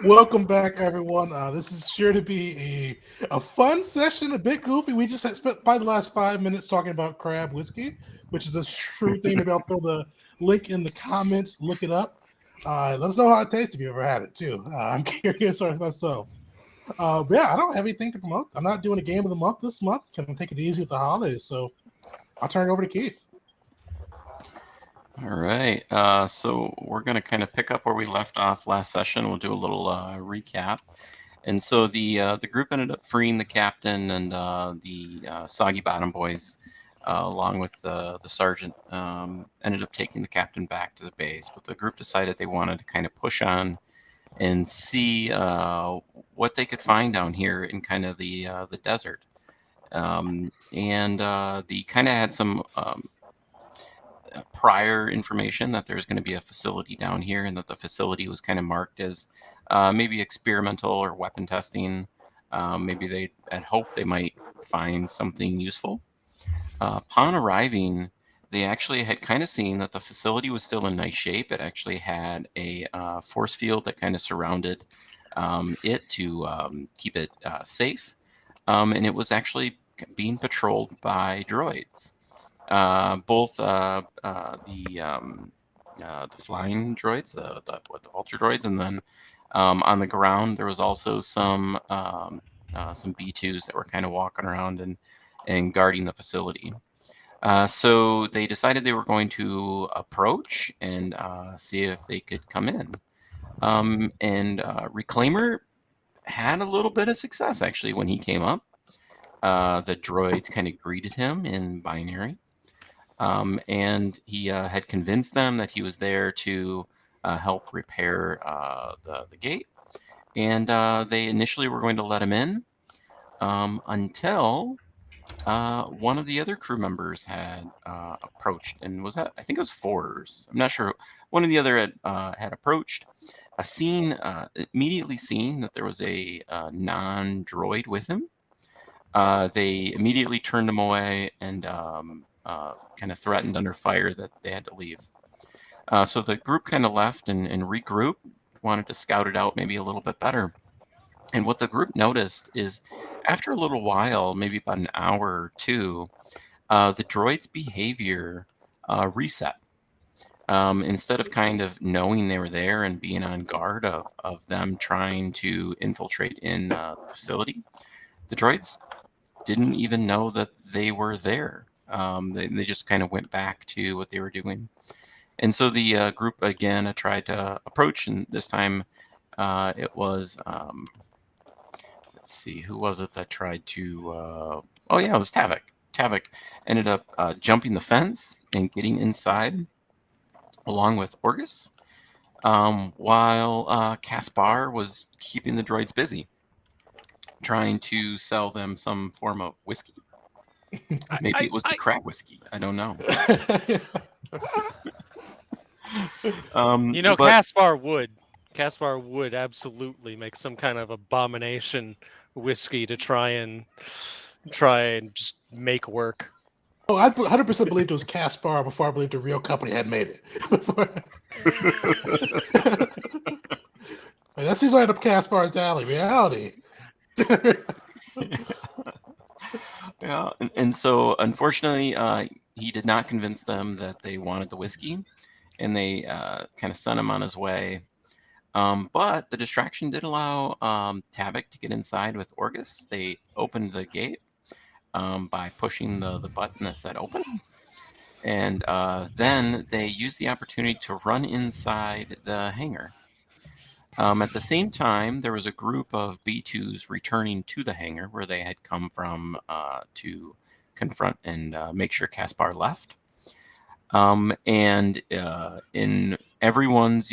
Welcome back, everyone. This is sure to be a fun session, a bit goofy. We just had spent probably the last 5 minutes talking about crab whiskey, which is a true thing. Maybe I'll throw the link in the comments. Look it up. Let us know how it tastes if you ever had it too. I'm curious myself. But yeah, I don't have anything to promote. I'm not doing a game of the month this month. Can take it easy with the holidays. So I'll turn it over to Keith. All right. So we're going to kind of pick up where we left off last session. We'll do a little recap. And so the group ended up freeing the captain and the Soggy Bottom Boys, along with the sergeant, ended up taking the captain back to the base. But the group decided they wanted to kind of push on and see what they could find down here in kind of the desert. And they kind of had some prior information that there's going to be a facility down here and that the facility was kind of marked as maybe experimental or weapon testing. Maybe they had hoped they might find something useful. Upon arriving, they actually had kind of seen that the facility was still in nice shape. It actually had a force field that kind of surrounded it to keep it safe. And it was actually being patrolled by droids. Both the flying droids, the vulture droids, and then on the ground there was also some B2s that were kind of walking around and guarding the facility. So they decided they were going to approach and see if they could come in. And Reclaimer had a little bit of success actually when he came up. The droids kind of greeted him in binary. And he had convinced them that he was there to help repair the gate. And they initially were going to let him in until one of the other crew members had approached, and was that, I think it was Fours. I'm not sure. One of the other had approached. Immediately seen that there was a non-droid with him. They immediately turned him away and kind of threatened under fire that they had to leave. So the group kind of left and regrouped, wanted to scout it out maybe a little bit better. And what the group noticed is after a little while, maybe about an hour or two, the droid's behavior reset. Instead of kind of knowing they were there and being on guard of them trying to infiltrate in the facility, the droids didn't even know that they were there. They just kind of went back to what they were doing. And so the group again tried to approach, and this time it was, let's see, who was it that tried to, oh yeah, it was Tavik. Tavik ended up jumping the fence and getting inside along with Orgus, while Caspar was keeping the droids busy, trying to sell them some form of whiskey. I, Maybe I, it was the I crab whiskey. I don't know. you know, But Caspar would absolutely make some kind of abomination whiskey to try and just make work. Oh, I 100% believed it was Caspar before I believed the real company had made it. Before- that seems right up Caspar's alley. Reality. yeah, and so unfortunately, he did not convince them that they wanted the whiskey, and they kind of sent him on his way. But the distraction did allow Tavik to get inside with Orgus. They opened the gate by pushing the button that said open. And then they used the opportunity to run inside the hangar. At the same time, there was a group of B2s returning to the hangar where they had come from to confront and make sure Caspar left. And in everyone's,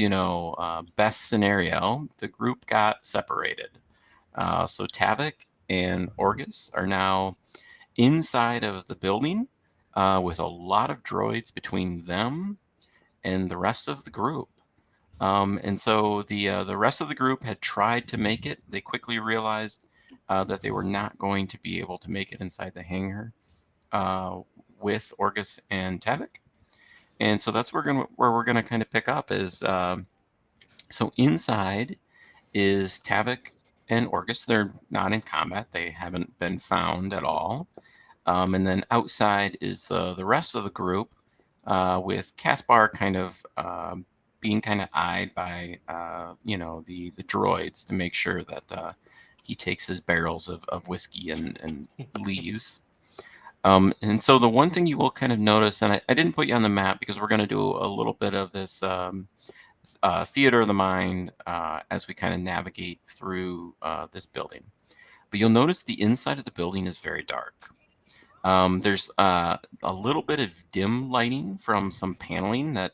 best scenario, the group got separated. So Tavik and Orgus are now inside of the building with a lot of droids between them and the rest of the group. And so the rest of the group had tried to make it. They quickly realized that they were not going to be able to make it inside the hangar uh, with Orgus and Tavik. And so that's where we're gonna kind of pick up is so inside is Tavik and Orcus. They're not in combat. They haven't been found at all. And then outside is the rest of the group, with Caspar kind of being kind of eyed by the droids to make sure that he takes his barrels of whiskey and leaves. And so the one thing you will kind of notice, and I didn't put you on the map because we're going to do a little bit of this theater of the mind as we kind of navigate through this building. But you'll notice the inside of the building is very dark. There's a little bit of dim lighting from some paneling that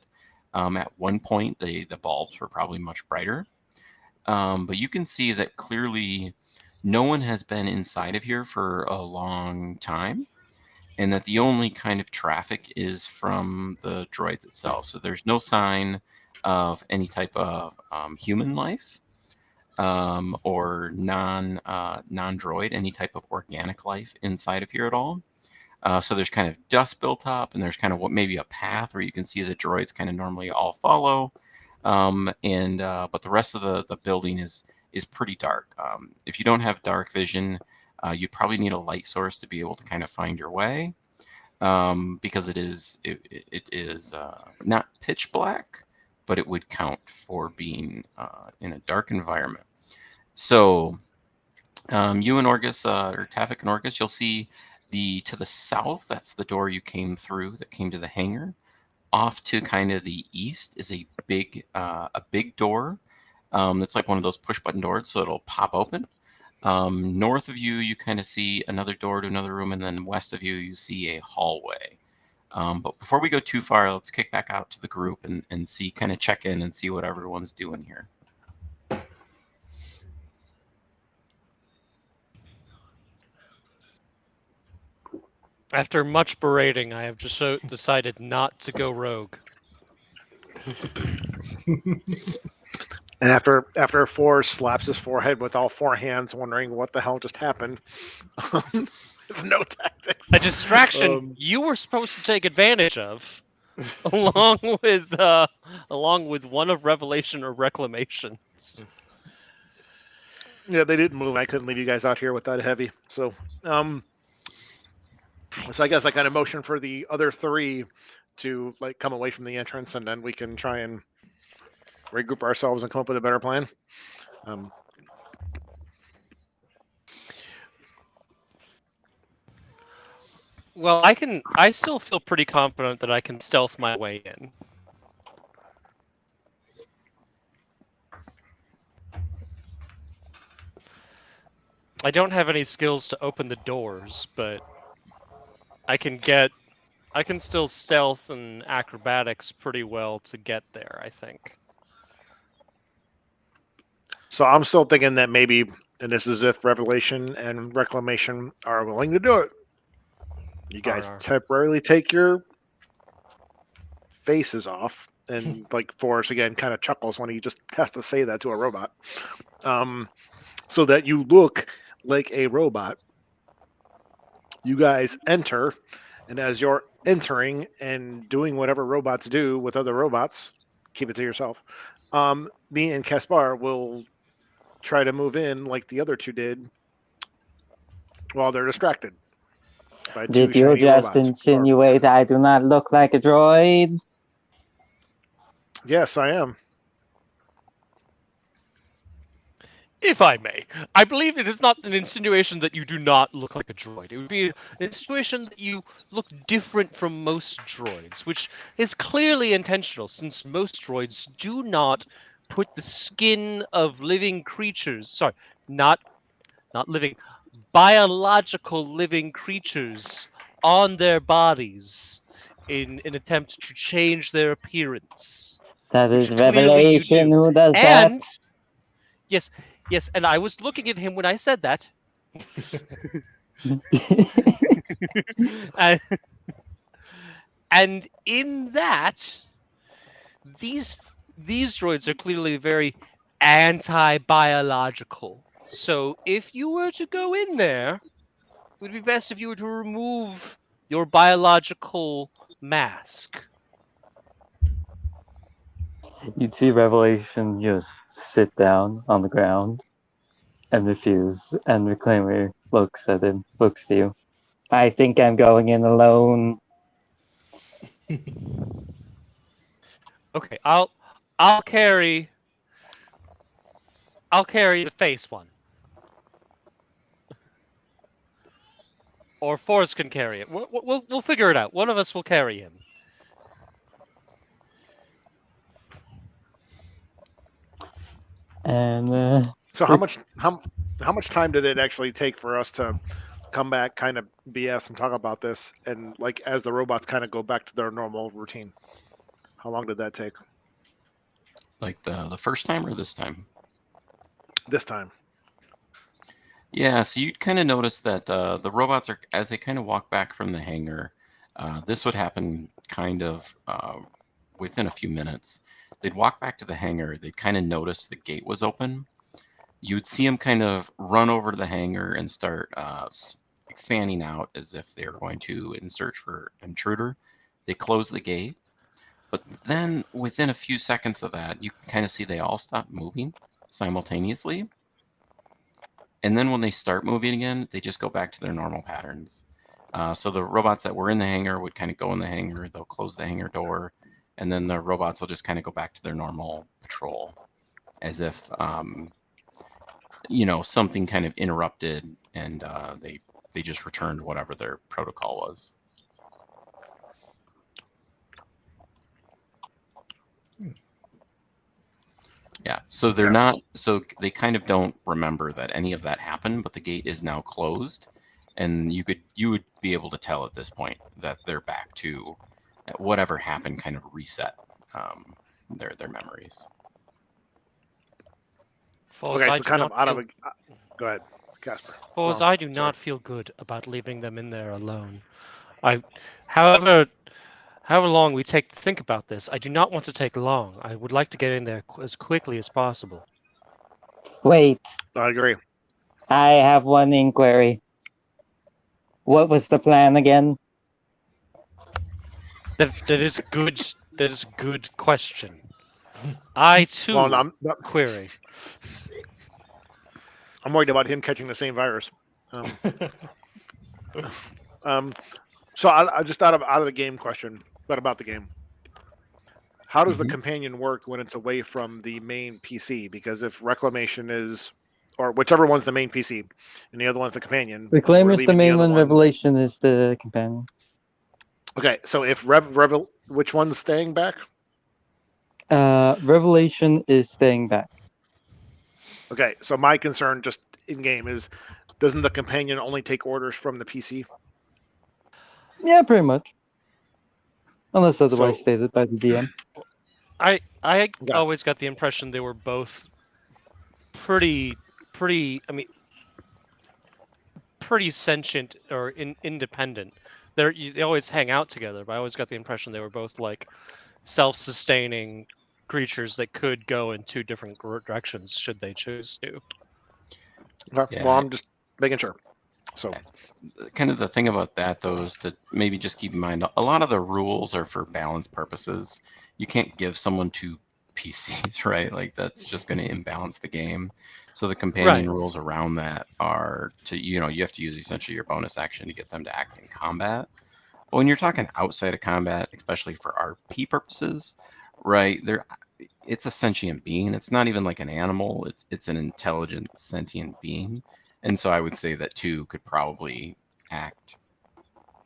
at one point the bulbs were probably much brighter. But you can see that clearly no one has been inside of here for a long time, and that the only kind of traffic is from the droids itself. So there's no sign of any type of human life or non-droid, any type of organic life inside of here at all. So there's kind of dust built up, and there's kind of maybe a path where you can see the droids kind of normally all follow. But the rest of the building is pretty dark. If you don't have dark vision, you'd probably need a light source to be able to kind of find your way, because it is not pitch black, but it would count for being in a dark environment. So you and Orgus, or Tavik and Orgus, you'll see to the south, that's the door you came through that came to the hangar. Off to kind of the east is a big door. It's like one of those push button doors, so it'll pop open. North of you, you kind of see another door to another room, and then west of you, you see a hallway. But before we go too far, let's kick back out to the group and see, kind of check in and see what everyone's doing here. After much berating, I have just decided not to go rogue. And after Four slaps his forehead with all four hands, wondering what the hell just happened, no tactics. A distraction you were supposed to take advantage of, along with one of Revelation or Reclamations. Yeah, they didn't move. I couldn't leave you guys out here with that heavy. So I guess I kind of motion for the other three to come away from the entrance, and then we can try and regroup ourselves and come up with a better plan. Well, I still feel pretty confident that I can stealth my way in. I don't have any skills to open the doors, but I can still stealth and acrobatics pretty well to get there, I think. So I'm still thinking that maybe, and this is if Revelation and Reclamation are willing to do it, you guys temporarily take your faces off, and Forrest again kind of chuckles when he just has to say that to a robot, so that you look like a robot. You guys enter, and as you're entering and doing whatever robots do with other robots, keep it to yourself. Me and Caspar will try to move in like the other two did while they're distracted. Did you just insinuate I do not look like a droid? Yes, I am. If I may, I believe it is not an insinuation that you do not look like a droid. It would be an insinuation that you look different from most droids, which is clearly intentional, since most droids do not put the skin of living creatures, sorry, not living, biological living creatures on their bodies in an attempt to change their appearance. That is Revelation. Who does that? Yes, and I was looking at him when I said that. and in that, these droids are clearly very anti-biological. So if you were to go in there, it would be best if you were to remove your biological mask. You'd see Revelation just sit down on the ground and refuse, and Reclaimer looks at him, looks to you. I think I'm going in alone. Okay, I'll carry the face one. Or Forrest can carry it. We'll figure it out. One of us will carry him. And So how much time did it actually take for us to come back, kind of BS and talk about this, and like as the robots kind of go back to their normal routine? How long did that take? Like the first time or this time? This time. Yeah, so you'd kind of notice that the robots are, as they kind of walk back from the hangar, this would happen kind of within a few minutes. They'd walk back to the hangar, they'd kind of notice the gate was open. You'd see them kind of run over to the hangar and start fanning out as if they were going to in search for intruder. They close the gate, but then within a few seconds of that, you can kind of see they all stop moving simultaneously. And then when they start moving again, they just go back to their normal patterns. So the robots that were in the hangar would kind of go in the hangar, they'll close the hangar door, and then the robots will just kind of go back to their normal patrol as if, something kind of interrupted and they just returned whatever their protocol was. Yeah, so they're not, so they kind of don't remember that any of that happened, but the gate is now closed, and you would be able to tell at this point that they're back to whatever happened, kind of reset their memories. Foz, Okay, so kind of out of a. Go ahead, Casper. Foz, I do not feel good about leaving them in there alone. However long we take to think about this, I do not want to take long. I would like to get in there as quickly as possible. Wait. I agree. I have one inquiry. What was the plan again? That is good. That is a good question. I too query. I'm worried about him catching the same virus. So I just out of the game question, but about the game. How does the companion work when it's away from the main PC? Because if Reclamation is, or whichever one's the main PC, and the other one's the companion. Reclaimer's the main one. Revelation is the companion. Okay, so if which one's staying back? Revelation is staying back. Okay, so my concern just in game is, doesn't the companion only take orders from the PC? Yeah, pretty much. Unless otherwise stated by the DM. I always got the impression they were both pretty sentient or independent. They always hang out together, but I always got the impression they were both like self-sustaining creatures that could go in two different directions should they choose to. Okay. Yeah. Well, I'm just making sure. So, kind of the thing about that, though, is to maybe just keep in mind a lot of the rules are for balance purposes. You can't give someone two PCs, right? Like that's just going to imbalance the game. So the companion rules around that are to, you have to use essentially your bonus action to get them to act in combat. But when you're talking outside of combat, especially for RP purposes, right? It's a sentient being. It's not even like an animal. It's an intelligent sentient being. And so I would say that two could probably act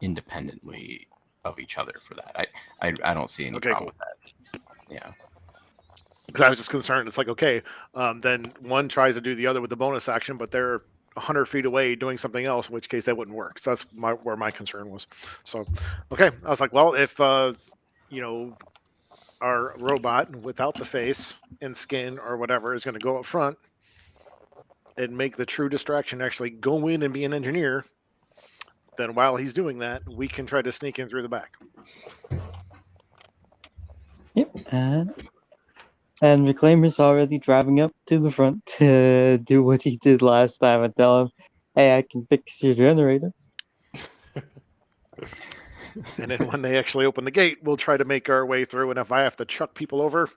independently of each other for that. I don't see any problem with that. Yeah. Because I was just concerned. It's like, okay, then one tries to do the other with the bonus action, but they're 100 feet away doing something else, in which case that wouldn't work. So that's where my concern was. So, okay. I was like, well, if, our robot without the face and skin or whatever is going to go up front and make the true distraction actually go in and be an engineer, then while he's doing that, we can try to sneak in through the back. Yep. And Reclaimer's already driving up to the front to do what he did last time and tell him, hey, I can fix your generator. And then when they actually open the gate, we'll try to make our way through. And if I have to chuck people over,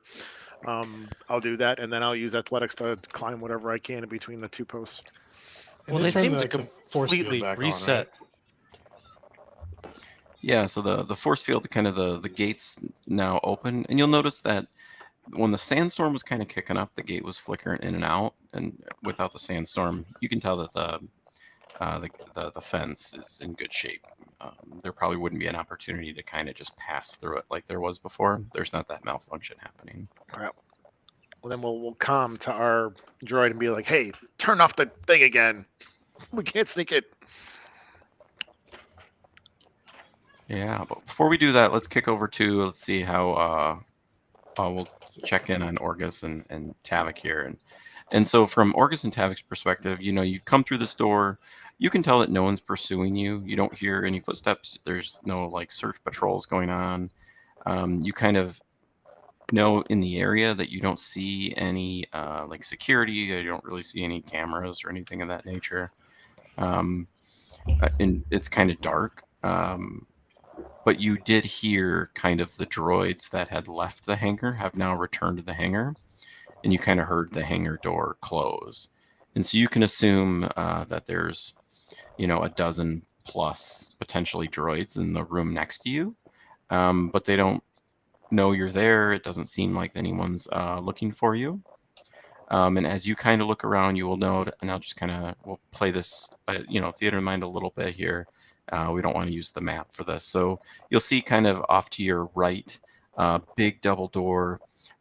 I'll do that, and then I'll use athletics to climb whatever I can in between the two posts. And Well, then they turn seem to the force field completely back reset. on, right? Yeah, so the force field, kind of the gates now open, and you'll notice that when the sandstorm was kind of kicking up, the gate was flickering in and out, and without the sandstorm, you can tell that the fence is in good shape. There probably wouldn't be an opportunity to kind of just pass through it like there was before. There's not that malfunction happening. All right. Well, then we'll come to our droid and be like, "Hey, turn off the thing again. We can't sneak it." Yeah, but before we do that, let's kick over to, let's see how we'll check in on Orgus and Tavik here. And so from Orgus and Tavik's perspective, you've come through this door. You can tell that no one's pursuing you. You don't hear any footsteps. There's no like search patrols going on. You kind of know in the area that you don't see any like security. You don't really see any cameras or anything of that nature. Um, and it's kind of dark. But you did hear kind of the droids that had left the hangar have now returned to the hangar, and you kind of heard the hangar door close. And so you can assume that there's, a dozen plus potentially droids in the room next to you, but they don't know you're there. It doesn't seem like anyone's looking for you. And as you kind of look around, you will note, and I'll just kind of we'll play this, theater of mind a little bit here. We don't want to use the map for this, so you'll see kind of off to your right, big double door,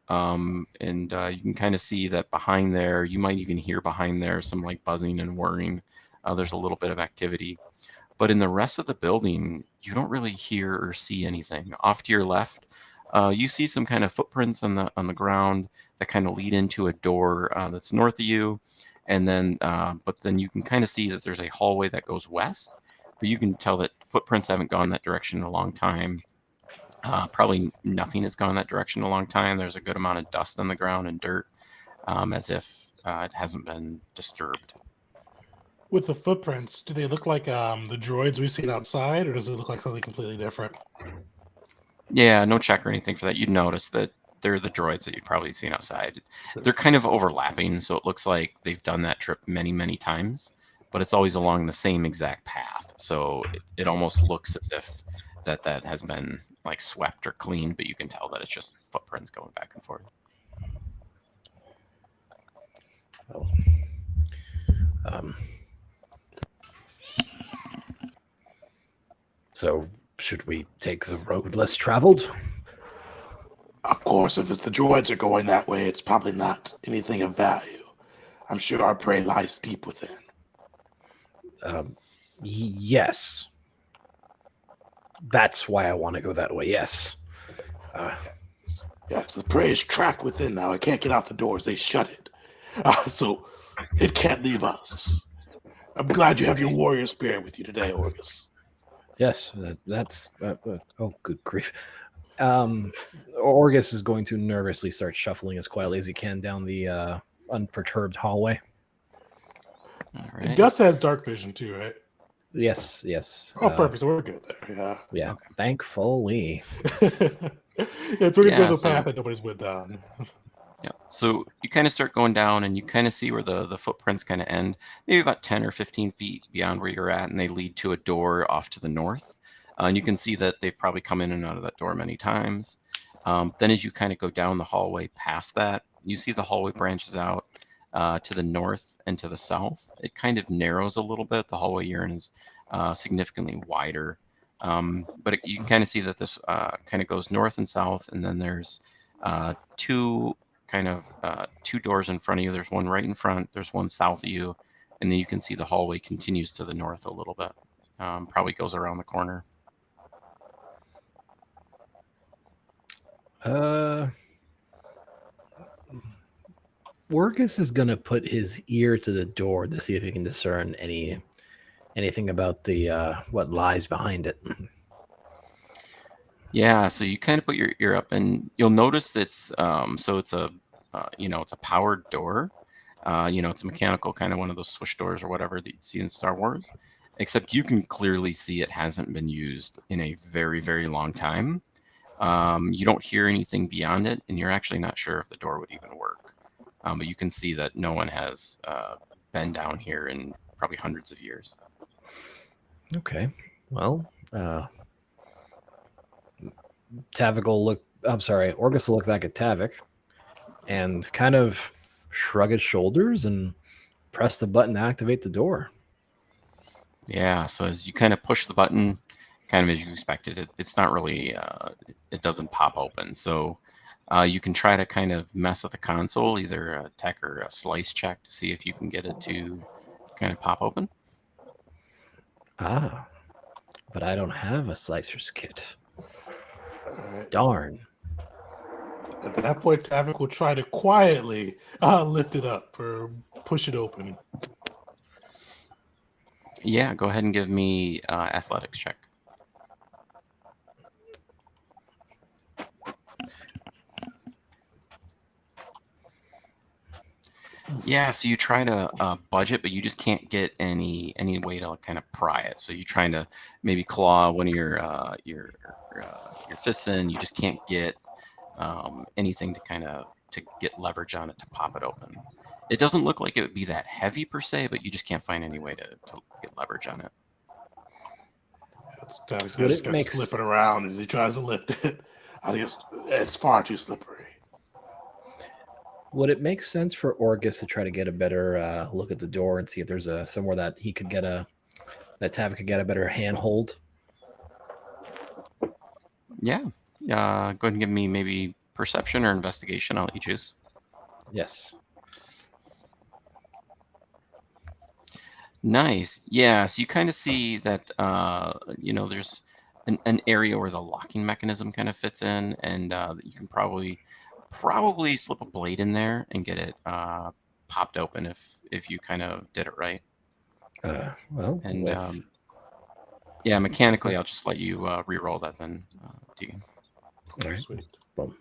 and you can kind of see that behind there. You might even hear behind there some like buzzing and whirring. There's a little bit of activity, but in the rest of the building, you don't really hear or see anything. Off to your left, you see some kind of footprints on the ground that kind of lead into a door that's north of you, and then but then you can kind of see that there's a hallway that goes west, but you can tell that footprints haven't gone that direction in a long time. Probably nothing has gone that direction in a long time. There's a good amount of dust on the ground and dirt, as if it hasn't been disturbed. With the footprints, do they look like the droids we've seen outside, or does it look like something completely different? Yeah, no check or anything for that. You'd notice that they're the droids that you've probably seen outside. They're kind of overlapping, so it looks like they've done that trip many, many times, but it's always along the same exact path. So it almost looks as if that has been like swept or cleaned, but you can tell that it's just footprints going back and forth. Well, so should we take the road less traveled? Of course, if it's the droids are going that way, it's probably not anything of value. I'm sure our prey lies deep within. Yes. That's why I want to go that way, yes. Yes, the prey is trapped within now. It can't get out the doors. They shut it. So it can't leave us. I'm glad you have your warrior spirit with you today, Orgus. Yes, that's... oh, good grief. Orgus is going to nervously start shuffling as quietly as he can down the unperturbed hallway. All And right. Gus has dark vision too, right? Yes. Oh, perfect. So we're good there. Yeah, Okay. Thankfully. Yeah, so we're gonna go the so- path that nobody's went down. Yeah. So you kind of start going down, and you kind of see where the footprints kind of end, maybe about 10 or 15 feet beyond where you're at, and they lead to a door off to the north. And you can see that they've probably come in and out of that door many times. Then as you kind of go down the hallway past that, you see the hallway branches out to the north and to the south. It kind of narrows a little bit. The hallway you're in is significantly wider. But you can kind of see that this kind of goes north and south, and then there's two doors in front of you. There's one right in front, there's one south of you, and then you can see the hallway continues to the north a little bit. Probably goes around the corner. Orgus is going to put his ear to the door to see if he can discern anything about the what lies behind it. Yeah, so you kind of put your ear up, and you'll notice it's it's a it's a powered door. It's a mechanical kind of one of those switch doors or whatever that you see in Star Wars. Except you can clearly see it hasn't been used in a very, very long time. You don't hear anything beyond it, and you're actually not sure if the door would even work. But you can see that no one has been down here in probably hundreds of years. Okay. Well, Tavik will look. I'm sorry, Orgus will look back at Tavik and kind of shrug his shoulders and press the button to activate the door. Yeah, so as you kind of push the button, kind of as you expected, it's not really, it doesn't pop open. So you can try to kind of mess with the console, either a tech or a slice check to see if you can get it to kind of pop open. Ah, but I don't have a slicer's kit. All right. Darn. At that point, Tavik will try to quietly lift it up or push it open. Yeah, go ahead and give me athletics check. Yeah, so you try to budget, but you just can't get any way to kind of pry it. So you're trying to maybe claw one of your fists in. You just can't get anything to kind of to get leverage on it to pop it open. It doesn't look like it would be that heavy per se, but you just can't find any way to get leverage on it. Tavik's Would just it gonna make slip it around as he tries to lift it. I think it's far too slippery. Would it make sense for Orgus to try to get a better look at the door and see if there's somewhere that he could get that Tavik could get a better handhold? Yeah. Go ahead and give me maybe perception or investigation. I'll let you choose. Yes. Nice. Yeah. So you kind of see that, there's an area where the locking mechanism kind of fits in, and you can probably slip a blade in there and get it popped open if you kind of did it right. Well, And yeah, mechanically, I'll just let you re-roll that then, Deegan. all right. Sweet. Well,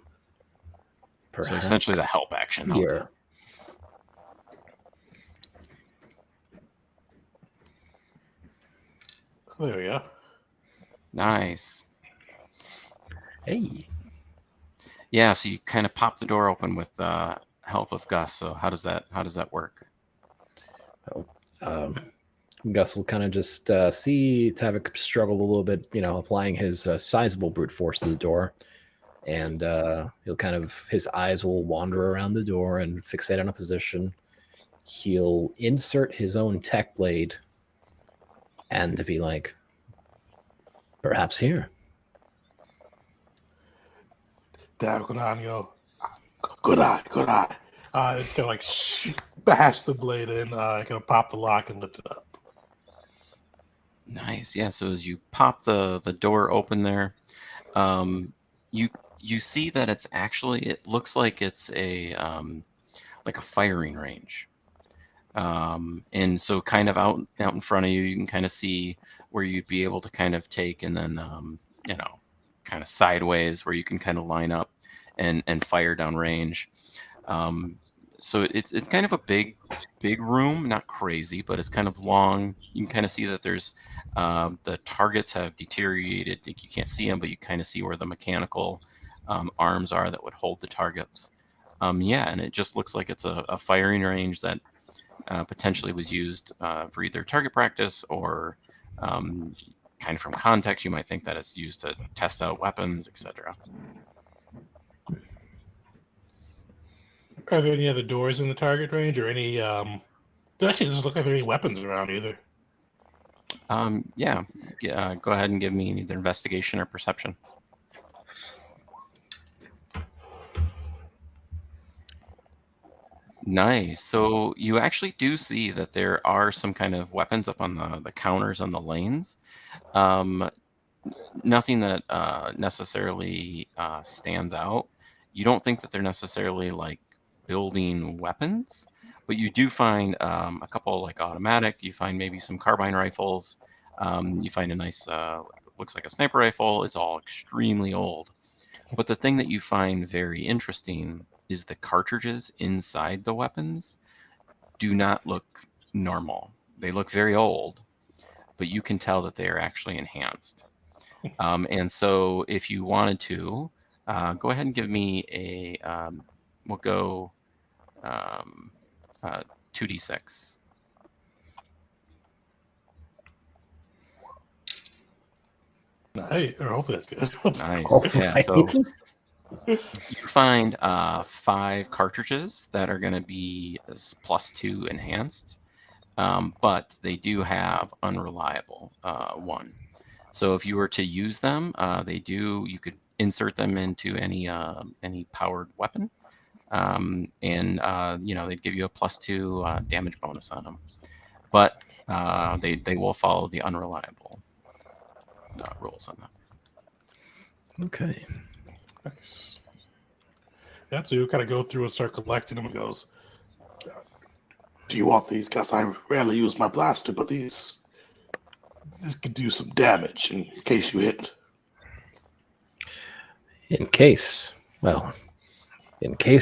So essentially the help action. Here. There we go. Nice. Hey. Yeah, so you kind of pop the door open with help of Gus. So how does that work? Gus will kind of just see Tavik struggle a little bit, applying his sizable brute force to the door. And he'll his eyes will wander around the door and fixate on a position. He'll insert his own tech blade and to be like, perhaps here. Tavik will nod and go, good eye. It's gonna like bash the blade in, gonna pop the lock and lift it up. Nice. Yeah. So as you pop the door open there, you see that it looks like it's a firing range. And so kind of out in front of you, you can kind of see where you'd be able to kind of take, and then kind of sideways where you can kind of line up and fire down range. So it's kind of a big room, not crazy, but it's kind of long. You can kind of see that there's the targets have deteriorated. You can't see them, but you kind of see where the mechanical arms are that would hold the targets. And it just looks like it's a firing range that potentially was used for either target practice or kind of from context. You might think that it's used to test out weapons, etc. Are there any other doors in the target range, or any? It actually doesn't look like there are any weapons around either. Go ahead and give me either investigation or perception. Nice. So you actually do see that there are some kind of weapons up on the counters on the lanes. Nothing that necessarily stands out. You don't think that they're necessarily like building weapons, but you do find a couple like automatic. You find maybe some carbine rifles. You find a nice, looks like a sniper rifle. It's all extremely old. But the thing that you find very interesting is the cartridges inside the weapons do not look normal. They look very old, but you can tell that they are actually enhanced. And so if you wanted to, go ahead and give me a, we'll go 2d6. Nice. Or hopefully that's good. Nice. Yeah. Alright. So you find 5 cartridges that are going to be +2 enhanced, but they do have unreliable 1. So if you were to use them, you could insert them into any powered weapon, and they'd give you a +2 damage bonus on them. But they will follow the unreliable rules on that. Okay. Nice. Yeah, so you kind of go through and start collecting them and goes, do you want these? Because I rarely use my blaster, but this could do some damage in case you hit. In case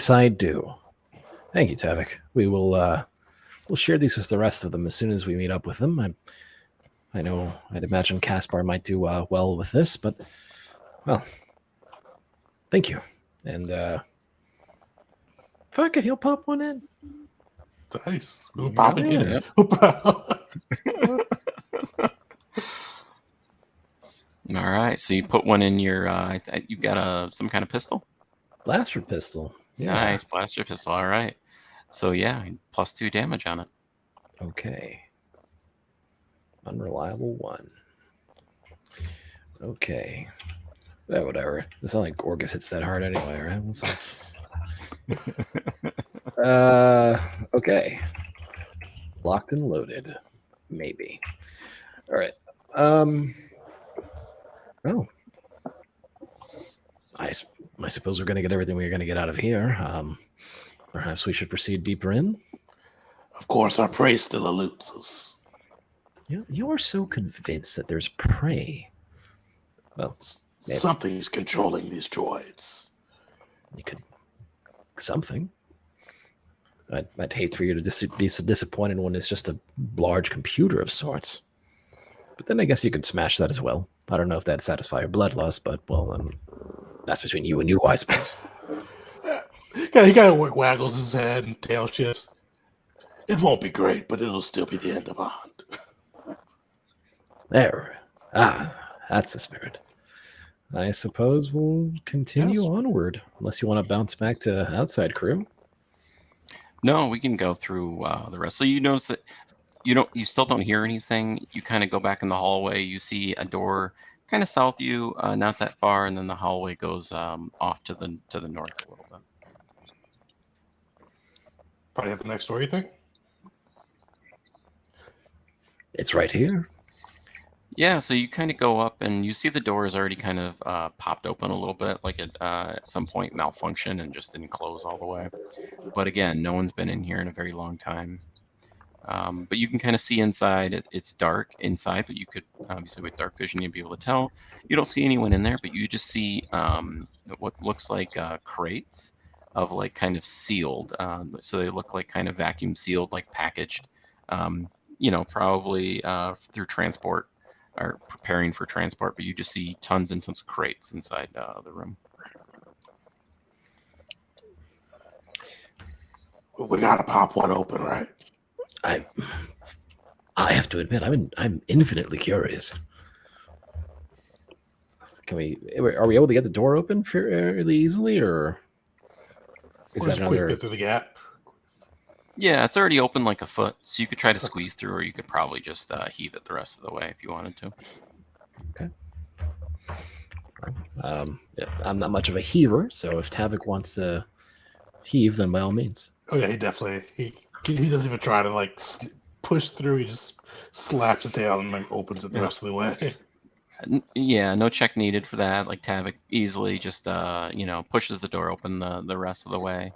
I do. Thank you, Tavik. We'll share these with the rest of them as soon as we meet up with them. I'd imagine Caspar might do well with this, but well, thank you. And fuck it, he'll pop one in. Nice. We'll pop it in. All right. So you put one in your. You got some kind of pistol. Blaster pistol. Yeah. Nice blaster pistol. All right. So yeah, +2 damage on it. Okay. Unreliable 1. Okay. Yeah, whatever. It's not like Gorgas hits that hard anyway, right? Okay. Locked and loaded. Maybe. All right. Oh. I suppose we're going to get everything we're going to get out of here. Perhaps we should proceed deeper in. Of course, our prey still eludes us. You are so convinced that there's prey. Well, maybe. Something's controlling these droids. You could something. I'd hate for you to be so disappointed when it's just a large computer of sorts. But then I guess you could smash that as well. I don't know if that'd satisfy your bloodlust, but well, that's between you and you, I suppose. He kind of waggles his head and tail shifts. It won't be great, but it'll still be the end of our hunt. There. That's the spirit. I suppose we'll continue onward, unless you want to bounce back to outside crew. No, we can go through the rest. So you notice that you still don't hear anything. You kind of go back in the hallway. You see a door kind of south of you, not that far, and then the hallway goes off to the north a little bit. Probably at the next door, you think? It's right here. Yeah, so you kind of go up and you see the door is already kind of popped open a little bit, like it at some point malfunctioned and just didn't close all the way. But again, no one's been in here in a very long time. But you can kind of see inside. It's dark inside, but you could obviously with dark vision you'd be able to tell. You don't see anyone in there, but you just see what looks like crates of like kind of sealed. So they look like kind of vacuum sealed, like packaged. Probably through transport or preparing for transport. But you just see tons and tons of crates inside the room. We gotta pop one open, right? I have to admit, I'm infinitely curious. Are we able to get the door open fairly easily, or is that another? Get through the gap. Yeah, it's already open like a foot, so you could try to squeeze through, or you could probably just heave it the rest of the way if you wanted to. Okay. Yeah, I'm not much of a heaver, so if Tavik wants to heave, then by all means. Oh yeah, he definitely he doesn't even try to like push through. He just slaps it down and like opens it the rest of the way. Yeah, no check needed for that. Like Tavik easily just pushes the door open the rest of the way.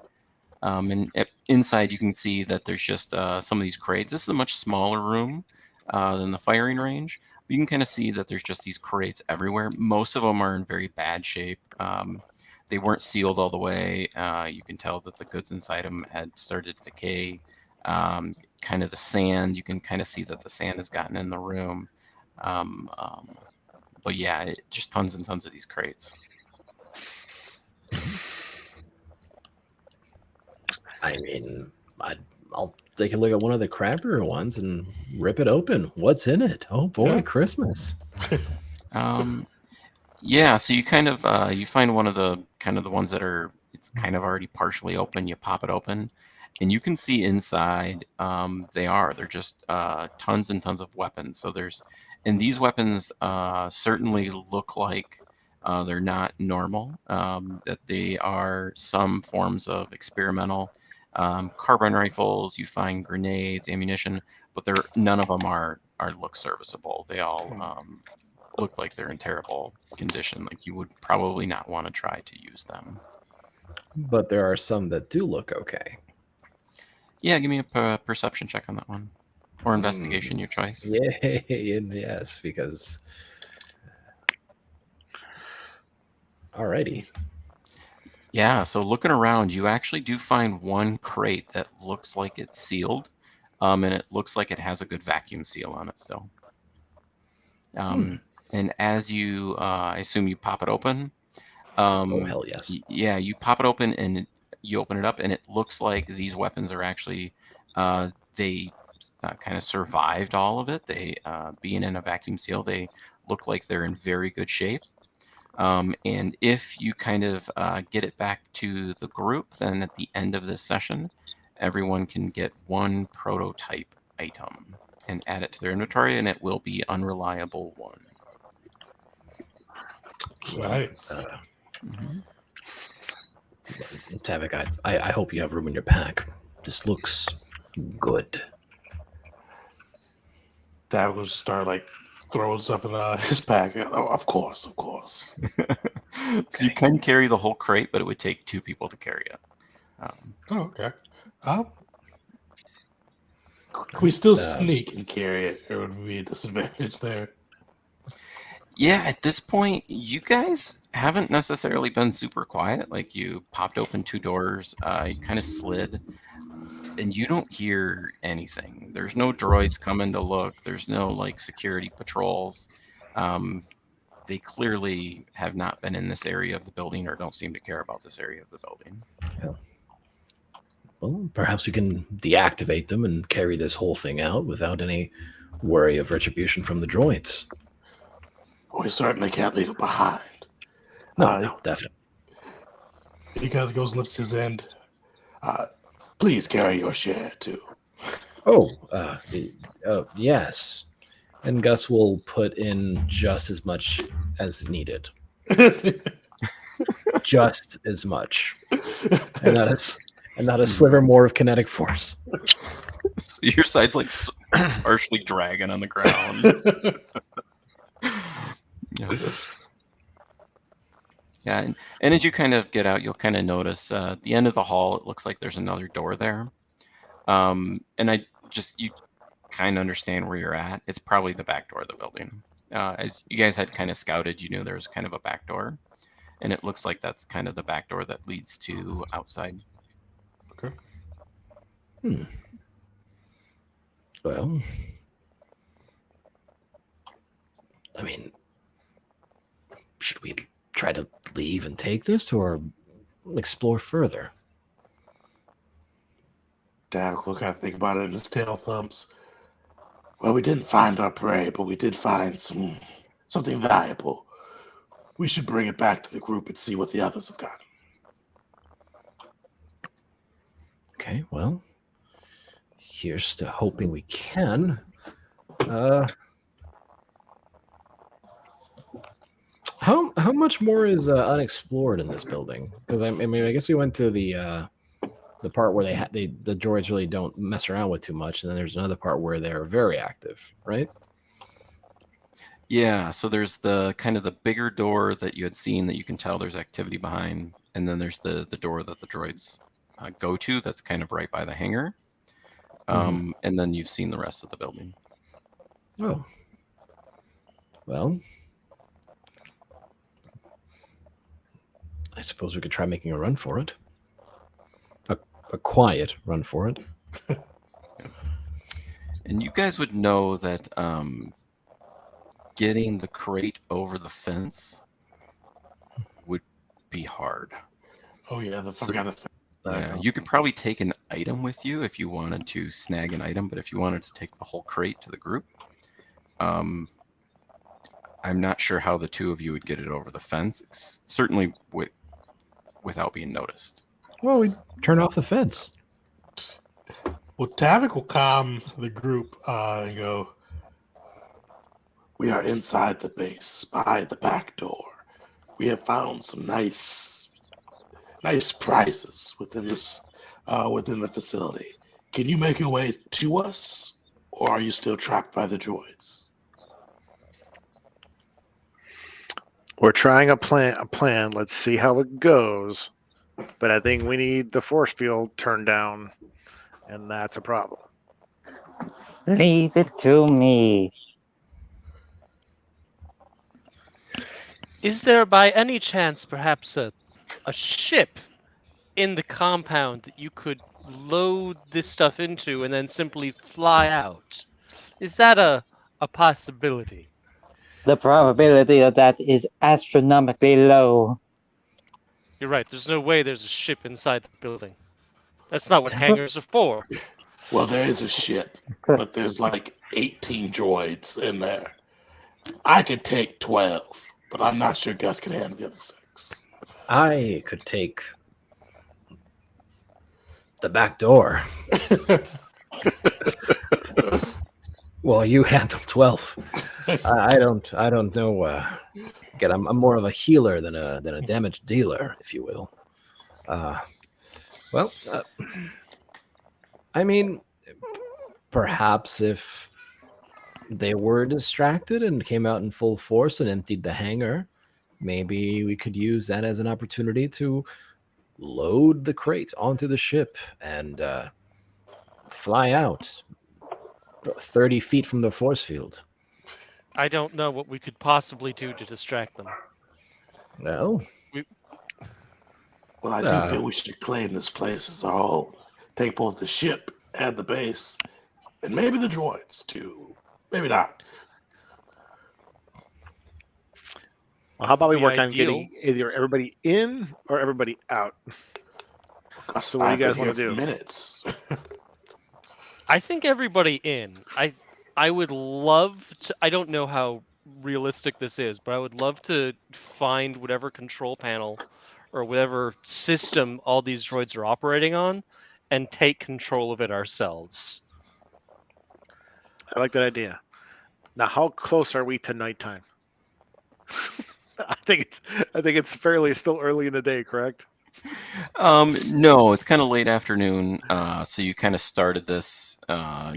And inside you can see that there's just some of these crates. This is a much smaller room than the firing range. You can kind of see that there's just these crates everywhere. Most of them are in very bad shape. They weren't sealed all the way. You can tell that the goods inside them had started to decay. Kind of the sand, you can kind of see that the sand has gotten in the room. But yeah, just tons and tons of these crates. I mean, I'll take a look at one of the crappier ones and rip it open. What's in it? Oh boy, Yeah. Christmas. Yeah, so you kind of you find one of the ones that are it's kind of already partially open. You pop it open, and you can see inside. They're just tons and tons of weapons. So and these weapons certainly look like they're not normal. That they are some forms of experimental carbine rifles. You find grenades, ammunition, but none of them are look serviceable. They all look like they're in terrible condition. Like you would probably not want to try to use them. But there are some that do look okay. Yeah, give me a perception check on that one, or investigation, your choice. Yay, and yes, because. Alrighty. Yeah, so looking around, you actually do find one crate that looks like it's sealed, and it looks like it has a good vacuum seal on it still. And as you, I assume you pop it open. Oh hell yes. Yeah, you pop it open and you open it up, and it looks like these weapons are actually they kind of survived all of it. They being in a vacuum seal, they look like they're in very good shape. And if you kind of get it back to the group, then at the end of this session, everyone can get one prototype item and add it to their inventory, and it will be unreliable 1. Nice. Mhm. Tavik, I hope you have room in your pack. This looks good. Dad will start like throwing stuff in his pack. Oh, of course. So you can carry the whole crate, but it would take 2 people to carry it. Oh, okay. Can we still sneak and carry it, or would be a disadvantage there? Yeah, at this point, you guys haven't necessarily been super quiet. Like you popped open 2 doors, you kind of slid, and you don't hear anything. There's no droids coming to look. There's no like security patrols. They clearly have not been in this area of the building or don't seem to care about this area of the building. Well, perhaps we can deactivate them and carry this whole thing out without any worry of retribution from the droids. We certainly can't leave it behind. No, definitely. He kind of goes and lifts his end. Please carry your share too. Yes. And Gus will put in just as much as needed. Just as much. And not a sliver more of kinetic force. So your side's like partially dragging on the ground. Yeah, and as you kind of get out, you'll kind of notice at the end of the hall, it looks like there's another door there. And you kind of understand where you're at. It's probably the back door of the building. As you guys had kind of scouted, you knew there was kind of a back door. And it looks like that's kind of the back door that leads to outside. Okay. Well, I mean, should we try to leave and take this or explore further? Dad will kind of think about it, and his tail thumps. Well, we didn't find our prey, but we did find something valuable. We should bring it back to the group and see what the others have gotten. Okay, well, here's to hoping we can. How much more is unexplored in this building? Because I mean, I guess we went to the part where the droids really don't mess around with too much, and then there's another part where they're very active, right? Yeah, so there's the kind of the bigger door that you had seen that you can tell there's activity behind, and then there's the door that the droids go to that's kind of right by the hangar. And then you've seen the rest of the building. Oh. Well, I suppose we could try making a run for it. A quiet run for it. And you guys would know that getting the crate over the fence would be hard. Oh yeah, the So- forgot Yeah, you could probably take an item with you if you wanted to snag an item, but if you wanted to take the whole crate to the group, I'm not sure how the two of you would get it over the fence. Certainly without being noticed. Well, we turn off the fence. Well, Tavik will calm the group and go, We are inside the base, by the back door. We have found some nice prizes within the facility. Can you make your way to us, or are you still trapped by the droids? We're trying a plan. Let's see how it goes. But I think we need the force field turned down, and that's a problem. Leave it to me. Is there by any chance perhaps a ship in the compound that you could load this stuff into and then simply fly out? Is that a possibility? The probability of that is astronomically low. You're right. There's no way there's a ship inside the building. That's not what hangars are for. Well, there is a ship, but there's like 18 droids in there. I could take 12, but I'm not sure Gus can handle the other 6. I could take the back door. Well, you handle 12. I don't know. Again, I'm more of a healer than a damage dealer, if you will. I mean, perhaps if they were distracted and came out in full force and emptied the hangar, maybe we could use that as an opportunity to load the crate onto the ship and fly out 30 feet from the force field. I don't know what we could possibly do to distract them. Well, Well, I do feel we should claim this place as our own. Take both the ship and the base, and maybe the droids too. Maybe not. Well, how about we The work on ideal- getting either everybody in or everybody out? Gus, So what do you I've guys been wanna here for do? Minutes. I think everybody in. I would love to. I don't know how realistic this is, but I would love to find whatever control panel or whatever system all these droids are operating on and take control of it ourselves. I like that idea. Now, how close are we to nighttime? I think it's fairly still early in the day, correct? No, it's kind of late afternoon. So you kind of started this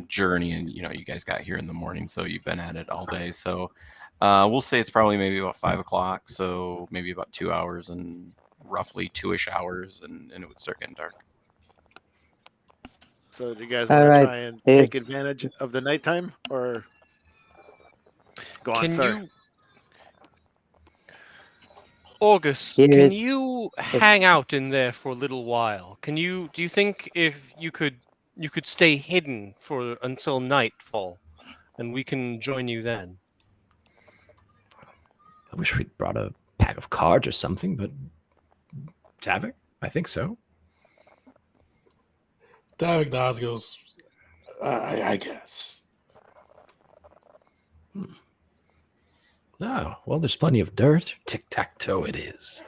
journey, and you guys got here in the morning, so you've been at it all day. So we'll say it's probably maybe about 5 o'clock. So maybe about 2 hours and roughly 2-ish hours, and it would start getting dark. So do you guys All want to right, try and here's- take advantage of the nighttime, or go on? Can Sorry. you, August? Here Can is- you hang out in there for a little while? Do you think if you could stay hidden for until nightfall, and we can join you then? I wish we'd brought a pack of cards or something, but Tavik, I think so. Tavik nods, goes, I guess. Oh, well, there's plenty of dirt. Tic-tac-toe it is.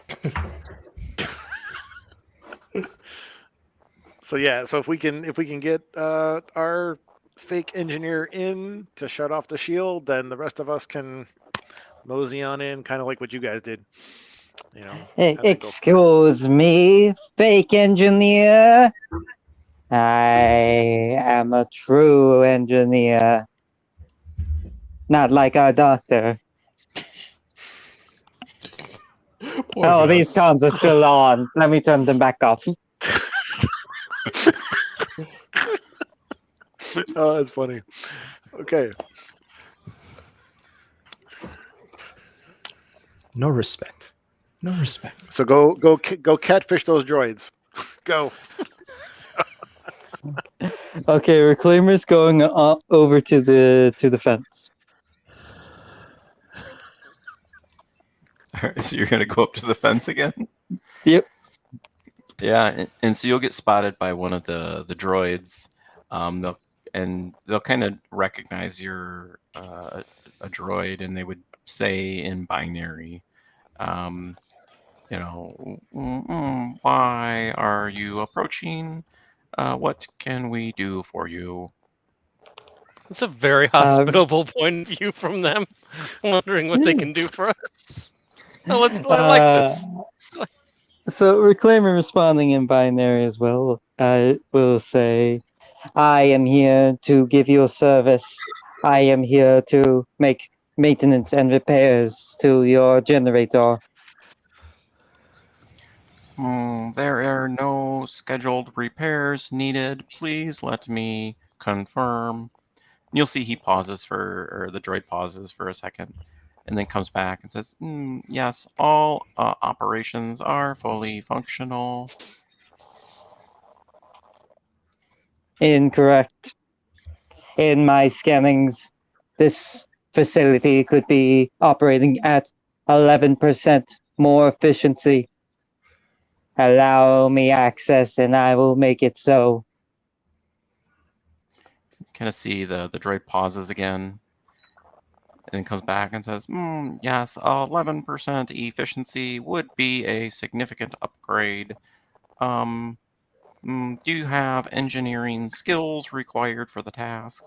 So yeah, so if we can get our fake engineer in to shut off the shield, then the rest of us can mosey on in, kind of like what you guys did. You know. and then go from there. Excuse me, fake engineer. I am a true engineer. Not like our doctor. Poor Oh, these Gus. comms are still on. Let me turn them back off. Oh, that's funny. Okay. No respect. No respect. So go catfish those droids. Go. Okay, Reclaimer's going over to the fence. Alright, so you're gonna go up to the fence again? Yep. Yeah, and so you'll get spotted by one of the droids. They'll kind of recognize you're a droid, and they would say in binary, um, why are you approaching? What can we do for you? It's a very hospitable point of view from them, wondering what they can do for us. Oh, I like this. So Reclaimer responding in binary as well. I will say, I am here to give you a service. I am here to make maintenance and repairs to your generator. There are no scheduled repairs needed. Please let me confirm. You'll see he pauses or the droid pauses for a second, and then comes back and says, yes, all operations are fully functional. Incorrect. In my scannings, this facility could be operating at 11% more efficiency. Allow me access and I will make it so. Kind of see the droid pauses again, and then comes back and says, yes, 11% efficiency would be a significant upgrade. Do you have engineering skills required for the task?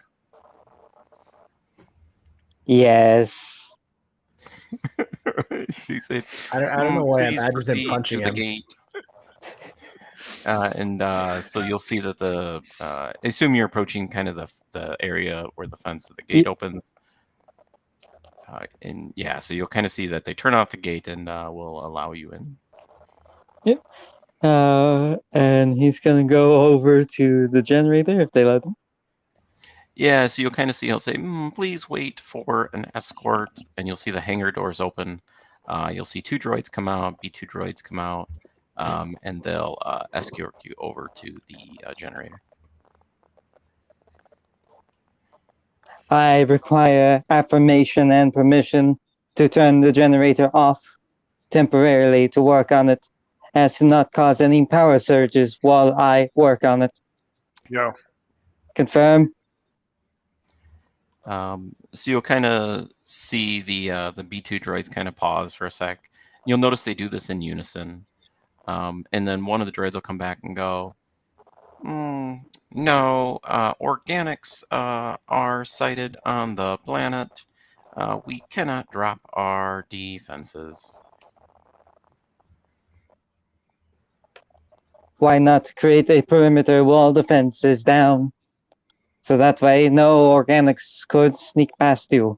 Yes. So you say, I don't know why I please imagined him proceed punching to the him. gate. So you'll see that I assume you're approaching kind of the area where the fence of the gate opens. And yeah, so you'll kind of see that they turn off the gate and will allow you in. Yep. And he's gonna go over to the generator if they let him. Yeah, so you'll kind of see he'll say, please wait for an escort, and you'll see the hangar doors open. You'll see two droids come out, B2 droids come out, and they'll escort you over to the generator. I require affirmation and permission to turn the generator off temporarily to work on it, as to not cause any power surges while I work on it. Yo. Confirm? So you'll kind of see the B2 droids kind of pause for a sec. You'll notice they do this in unison. And then one of the droids will come back and go, no, organics are sighted on the planet. We cannot drop our defenses. Why not create a perimeter wall defense is down? So that way no organics could sneak past you.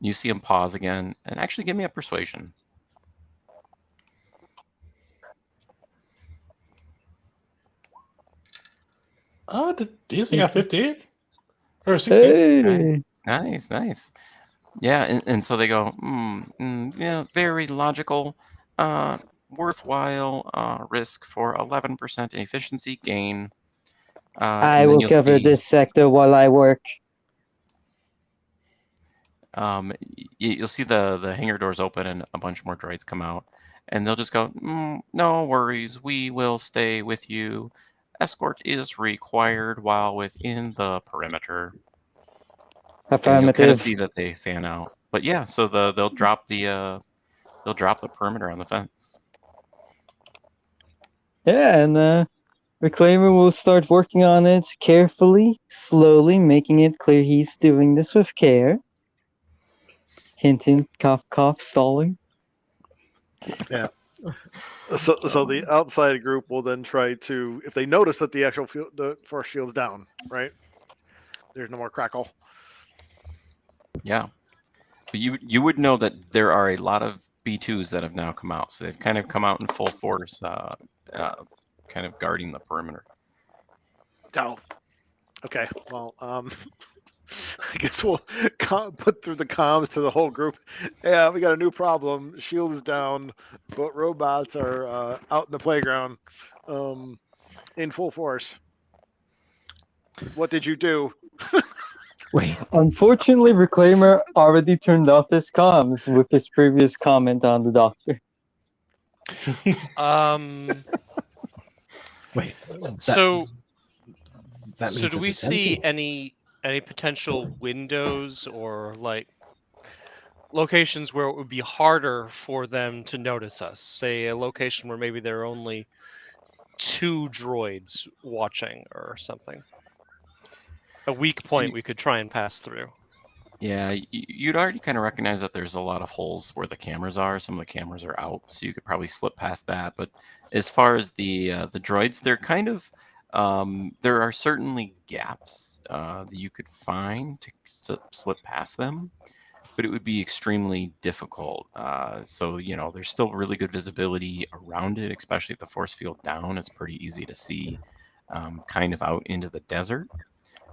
You see him pause again, and actually give me a persuasion. DC got 15 or 16. Hey. Nice. Yeah, and so they go, yeah, very logical, worthwhile risk for 11% efficiency gain. I will cover this sector while I work. You'll see the hangar doors open and a bunch more droids come out, and they'll just go, no worries, we will stay with you. Escort is required while within the perimeter. And you'll kind of Affirmative. see that they fan out. But yeah, so they'll drop the perimeter on the fence. Yeah, and Reclaimer will start working on it carefully, slowly, making it clear he's doing this with care. Hint, hint, cough, cough, stalling. Yeah. So the outside group will then try to, if they notice that the actual the force shield's down, right? There's no more crackle. Yeah, but you would know that there are a lot of B2s that have now come out, so they've kind of come out in full force, kind of guarding the perimeter. Oh, okay. Well, I guess we'll put through the comms to the whole group. Yeah, we got a new problem. Shield is down, but robots are out in the playground, in full force. What did you do? Wait, Unfortunately, Reclaimer already turned off his comms with his previous comment on the doctor. wait. So That so means do that we it's see empty. any potential windows or like locations where it would be harder for them to notice us? Say a location where maybe there are only 2 droids watching or something. A weak So point we could try and pass through. yeah, you'd already kind of recognize that there's a lot of holes where the cameras are. Some of the cameras are out, so you could probably slip past that. But as far as the droids, they're kind of there are certainly gaps that you could find to slip past them, but it would be extremely difficult. So there's still really good visibility around it, especially if the force field down. It's pretty easy to see, kind of out into the desert.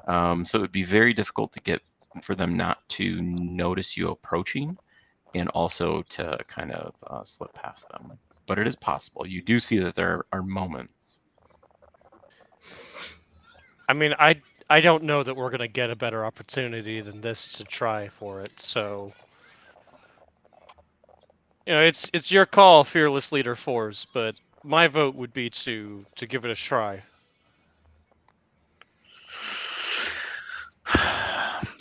So it would be very difficult to get for them not to notice you approaching and also to kind of slip past them. But it is possible. You do see that there are moments. I mean, I don't know that we're gonna get a better opportunity than this to try for it. So, it's your call, fearless leader fours. But my vote would be to give it a try.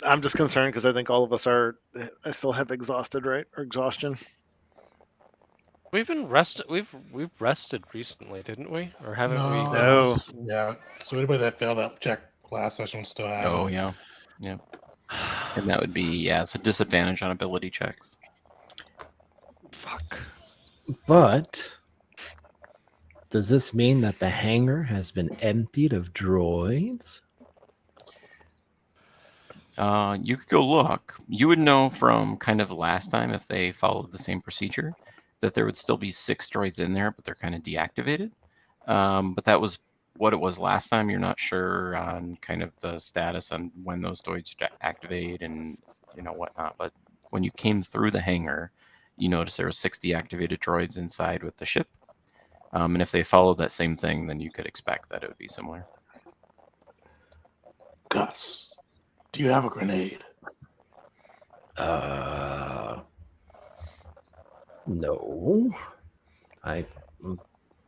I'm just concerned because I think all of us are. I still have exhausted, right? Or exhaustion. We've been rested. We've rested recently, didn't we? Or haven't we? No. Yeah. So anybody that failed that check last session still have Oh it. yeah, yeah. And that would be so disadvantage on ability checks. Fuck. But does this mean that the hangar has been emptied of droids? You could go look. You would know from kind of last time if they followed the same procedure that there would still be 6 droids in there, but they're kind of deactivated. But that was what it was last time. You're not sure on kind of the status on when those droids activate and whatnot. But when you came through the hangar, you noticed there were 6 deactivated droids inside with the ship. And if they followed that same thing, then you could expect that it would be similar. Gus, do you have a grenade? No. I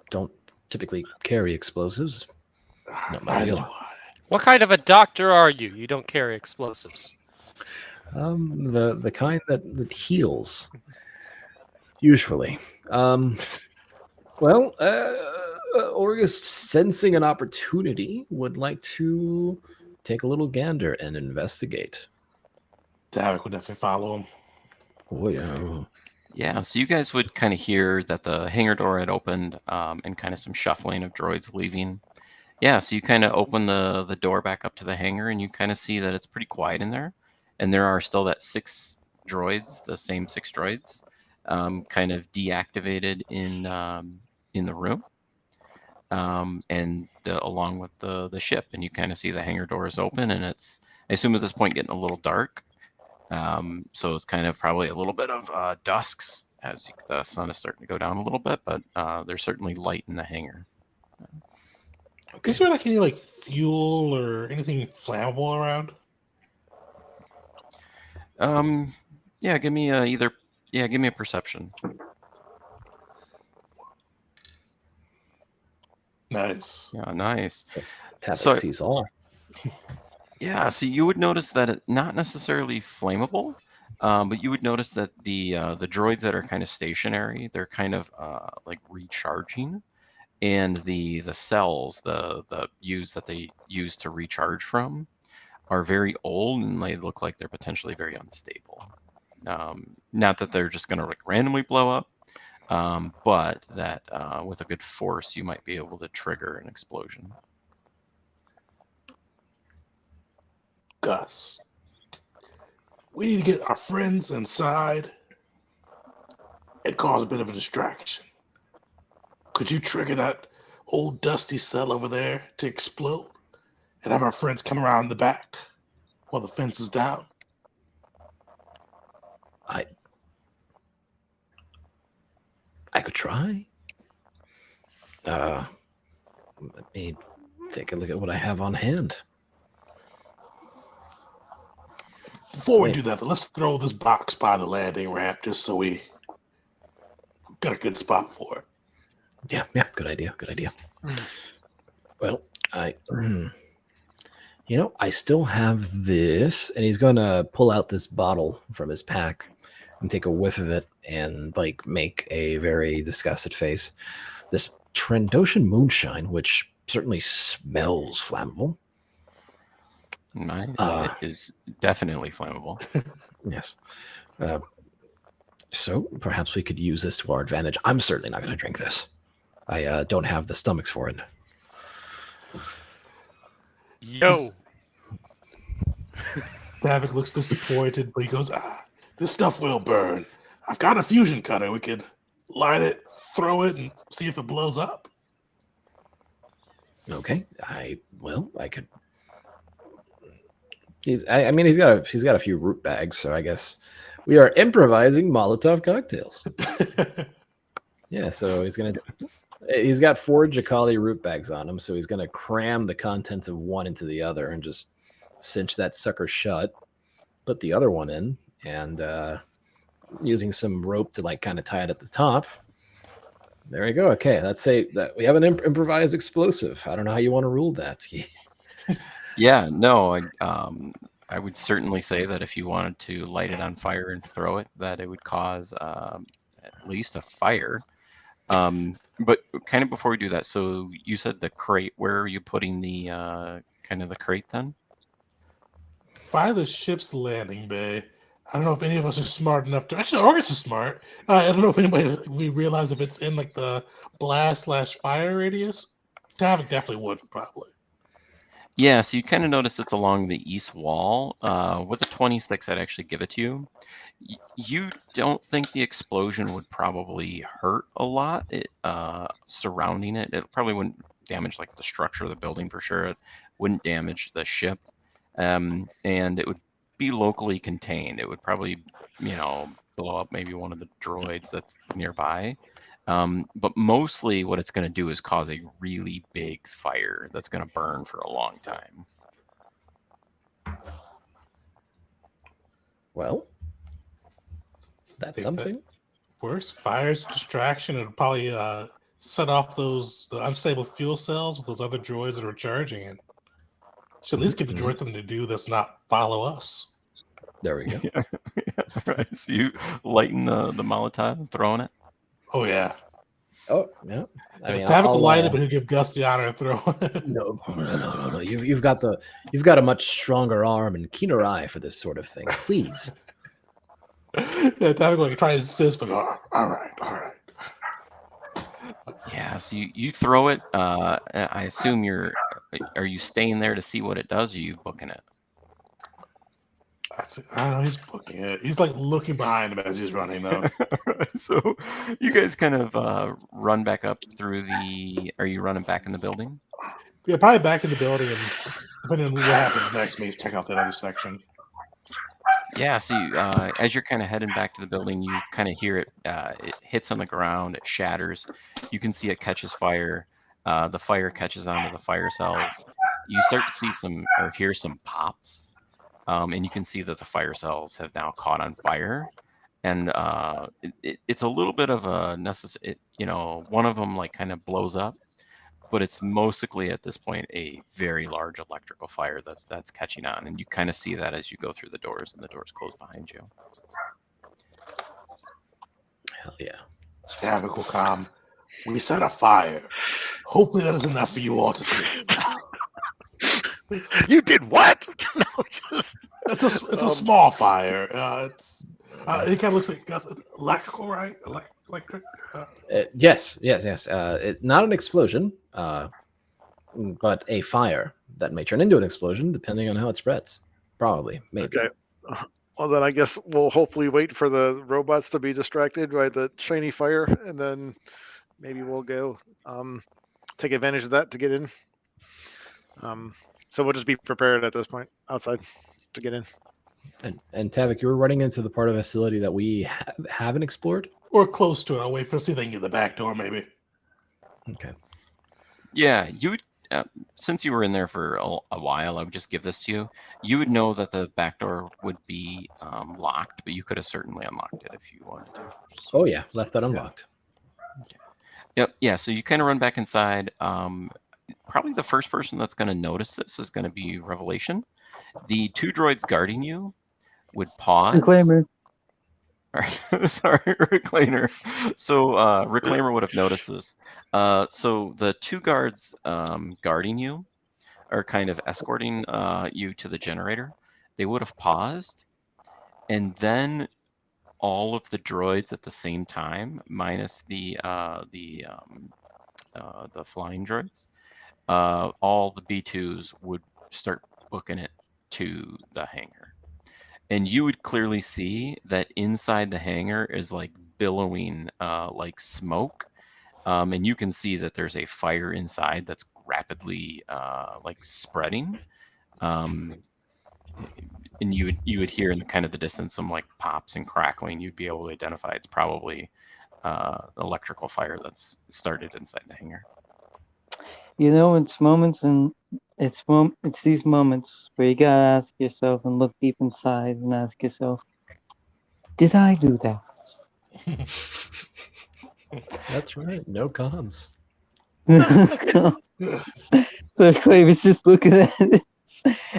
don't typically carry explosives. Not my Neither do deal. I. What kind of a doctor are you? You don't carry explosives. The kind that heals. Usually. Well, Orgus, sensing an opportunity, would like to take a little gander and investigate. Davik would definitely follow him. Oh yeah. Yeah, so you guys would kind of hear that the hangar door had opened and kind of some shuffling of droids leaving. Yeah, so you kind of open the door back up to the hangar and you kind of see that it's pretty quiet in there. And there are still that 6 droids, the same 6 droids, kind of deactivated in the room. And along with the ship. And you kind of see the hangar doors open and it's, I assume at this point, getting a little dark. So it's kind of probably a little bit of dusks as the sun is starting to go down a little bit, but there's certainly light in the hangar. Is there like any like fuel or anything flammable around? Yeah, give me give me a perception. Nice. Yeah, nice. Tavik So- sees all. Yeah, so you would notice that it's not necessarily flammable, but you would notice that the droids that are kind of stationary, they're kind of like recharging, and the cells, the use that they use to recharge from, are very old and they look like they're potentially very unstable. Not that they're just going to like randomly blow up, but that with a good force, you might be able to trigger an explosion. Gus, we need to get our friends inside and cause a bit of a distraction. Could you trigger that old dusty cell over there to explode and have our friends come around the back while the fence is down? I could try. Let me take a look at what I have on hand. Before we Wait. do that, let's throw this box by the landing ramp just so we got a good spot for it. Yeah, good idea. Well, I still have this, and he's going to pull out this bottle from his pack and take a whiff of it and like make a very disgusted face. This Trandoshan moonshine, which certainly smells flammable. Nice. It is definitely flammable. Yes. So perhaps we could use this to our advantage. I'm certainly not going to drink this. I don't have the stomachs for it. Yo. Davik looks disappointed, but he goes, this stuff will burn. I've got a fusion cutter. We could light it, throw it, and see if it blows up. Okay. I could. He's got a few root bags, so I guess we are improvising Molotov cocktails. Yeah, so he's got 4 Jacali root bags on him, so he's gonna cram the contents of one into the other and just cinch that sucker shut, put the other one in, and using some rope to like kind of tie it at the top. There you go. Okay, let's say that we have an improvised explosive. I don't know how you want to rule that. Yeah, no, I would certainly say that if you wanted to light it on fire and throw it, that it would cause at least a fire. But kind of before we do that, so you said the crate. Where are you putting the kind of the crate then? By the ship's landing bay. I don't know if any of us are smart enough to. Actually, August is smart. I don't know if we realize if it's in like the blast/fire radius. Davik definitely would probably. Yeah, so you kind of notice it's along the east wall. With the 26, I'd actually give it to you. You don't think the explosion would probably hurt a lot surrounding it. It probably wouldn't damage like the structure of the building for sure. It wouldn't damage the ship. And it would be locally contained. It would probably, blow up maybe one of the droids that's nearby. But mostly what it's going to do is cause a really big fire that's going to burn for a long time. Well, that's something. Worse, fire's distraction. It'll probably set off the unstable fuel cells with those other droids that are charging it. Should at least give the droid something to do that's not follow us. There we go. Yeah. Right. So you lighting the Molotov and throwing it? Oh yeah. Oh yeah. I mean, Davik will light it, but he'll give Gus the honor of throwing it. No. You've got a much stronger arm and keener eye for this sort of thing. Please. Yeah, Davik will try to insist, but all right. Yeah. So you throw it. I assume are you staying there to see what it does, or are you booking it? I don't know. He's booking it. He's like looking behind him as he's running, though. So you guys kind of run back up through Are you running back in the building? Yeah, probably back in the building, and depending on what happens next, maybe check out that other section. Yeah. So as you're kind of heading back to the building, you kind of hear it. It hits on the ground. It shatters. You can see it catches fire. The fire catches onto the fire cells. You start to see or hear some pops. And you can see that the fire cells have now caught on fire, and it's a little bit of a necessary. One of them like kind of blows up, but it's mostly at this point a very large electrical fire that's catching on, and you kind of see that as you go through the doors, and the doors close behind you. Hell yeah. Davik will come. We set a fire. Hopefully that is enough for you all to sneak in. You did what? No, just It's a small fire. It kind of looks like electrical, right? Electric. Yes. Not an explosion, but a fire that may turn into an explosion depending on how it spreads. Probably, maybe. okay. Well, then I guess we'll hopefully wait for the robots to be distracted by the shiny fire, and then maybe we'll go take advantage of that to get in. So we'll just be prepared at this point outside to get in. And Tavik, you were running into the part of the facility that we haven't explored? Or close to it. I'll wait for see if they can get the back door, maybe. Okay. Yeah, since you were in there for a while, I would just give this to you. You would know that the back door would be locked, but you could have certainly unlocked it if you wanted to. Oh yeah, left that unlocked. Yep. Yeah. So you kind of run back inside. Probably the first person that's going to notice this is going to be Revelation. The 2 droids guarding you would pause. Reclaimer. Sorry, Reclaimer. So Reclaimer would have noticed this. So the 2 guards guarding you are kind of escorting you to the generator. They would have paused, and then all of the droids at the same time, minus the flying droids, all the B2s would start booking it to the hangar. And you would clearly see that inside the hangar is like billowing like smoke. And you can see that there's a fire inside that's rapidly like spreading. And you would hear in kind of the distance some like pops and crackling. You'd be able to identify it's probably electrical fire that's started inside the hangar. You know, it's moments and it's these moments where you gotta ask yourself and look deep inside and ask yourself, did I do that? That's right. No comms. So Clay was just looking at it,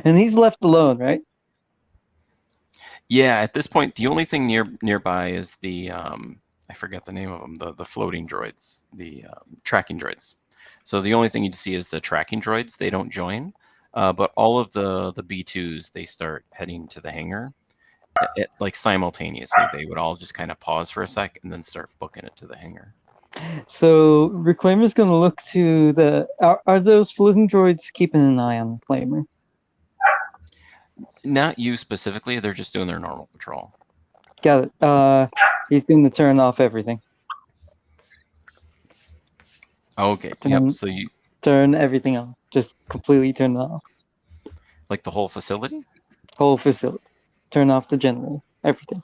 and he's left alone, right? Yeah, at this point, the only thing nearby is the I forget the name of them, the floating droids, the tracking droids. So the only thing you'd see is the tracking droids. They don't join, but all of the B2s, they start heading to the hangar, like simultaneously. They would all just kind of pause for a sec and then start booking it to the hangar. So Reclaimer's gonna look to the. Are those floating droids keeping an eye on Reclaimer? Not you specifically. They're just doing their normal patrol. Got it. He's gonna turn off everything. Okay. Turn, Yep. So you turn everything off. Just completely turn it off. like the whole facility? Whole facility. Turn off the generator. Everything.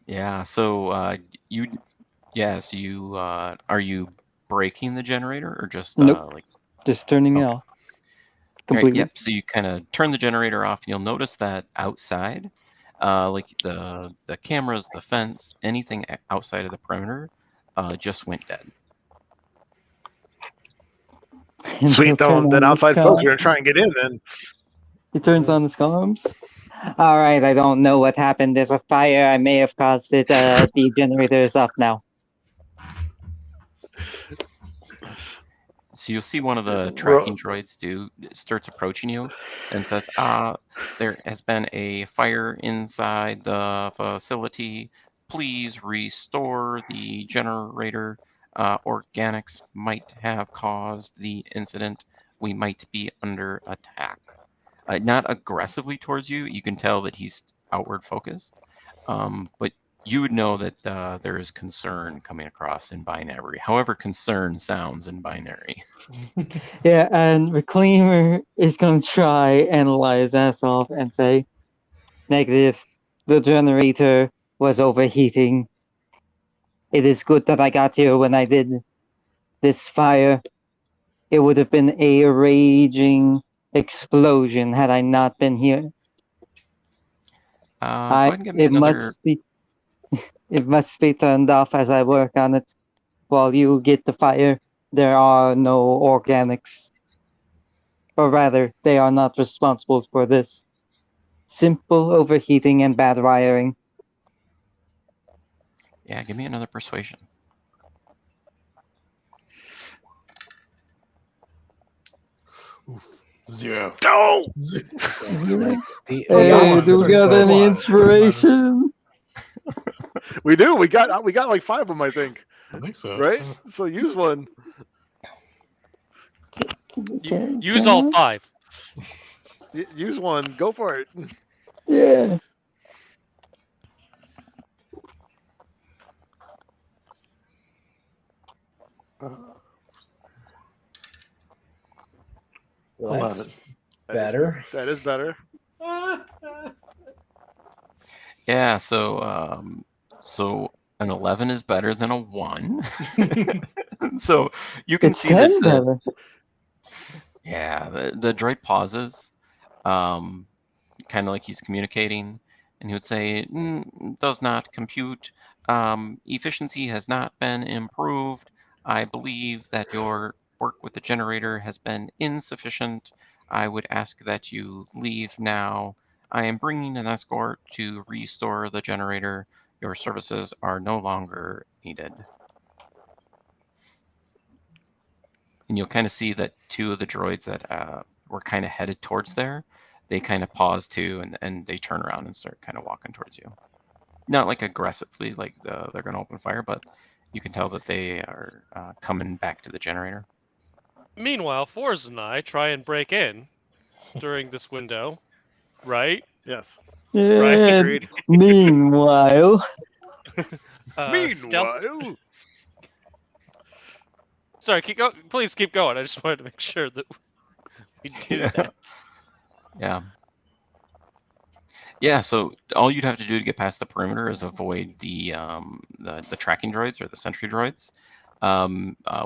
Yeah. So you. Yes. You are you breaking the generator or just Nope. like? Just turning it off. Completely. Right, yep. So you kind of turn the generator off, and you'll notice that outside, like the cameras, the fence, anything outside of the perimeter, just went dead. And Sweet, he'll though. turn Then on his outside folks are comm. going to try and get in, then. He turns on his comms. All right, I don't know what happened. There's a fire. I may have caused it. The generator is off now. So you'll see one of the tracking droids starts approaching you and says, there has been a fire inside the facility. Please restore the generator. Organics might have caused the incident. We might be under attack. Not aggressively towards you. You can tell that he's outward focused. But you would know that there is concern coming across in binary. However, concern sounds in binary. Yeah, and Reclaimer is going to try and lie his ass off and say, negative. The generator was overheating. It is good that I got here when I did. This fire, it would have been a raging explosion had I not been here. Go ahead and give me another. It must be turned off as I work on it. While you get the fire, there are no organics. Or rather, they are not responsible for this. Simple overheating and bad wiring. Yeah, give me another persuasion. Oof. 0. Oh! Hey, do we got any inspiration? We do. We got like 5 of them, I think. I think so. Right? So use one. Use all 5. Use one. Go for it. Yeah. Well, that's 11. better. That is better. Yeah, so an 11 is better than a 1. So you can It's see that 10 better. Yeah, the droid pauses, kind of like he's communicating, and he would say, does not compute. Efficiency has not been improved. I believe that your work with the generator has been insufficient. I would ask that you leave now. I am bringing an escort to restore the generator. Your services are no longer needed. And you'll kind of see that two of the droids that were kind of headed towards there, they kind of pause too, and they turn around and start kind of walking towards you. Not like aggressively, like they're going to open fire, but you can tell that they are coming back to the generator. Meanwhile, Forz and I try and break in during this window, right? Yes. Right. Agreed. Meanwhile, Stealth. Meanwhile, Sorry, please keep going. I just wanted to make sure that we do that. Yeah. Yeah, so all you'd have to do to get past the perimeter is avoid the tracking droids or the sentry droids,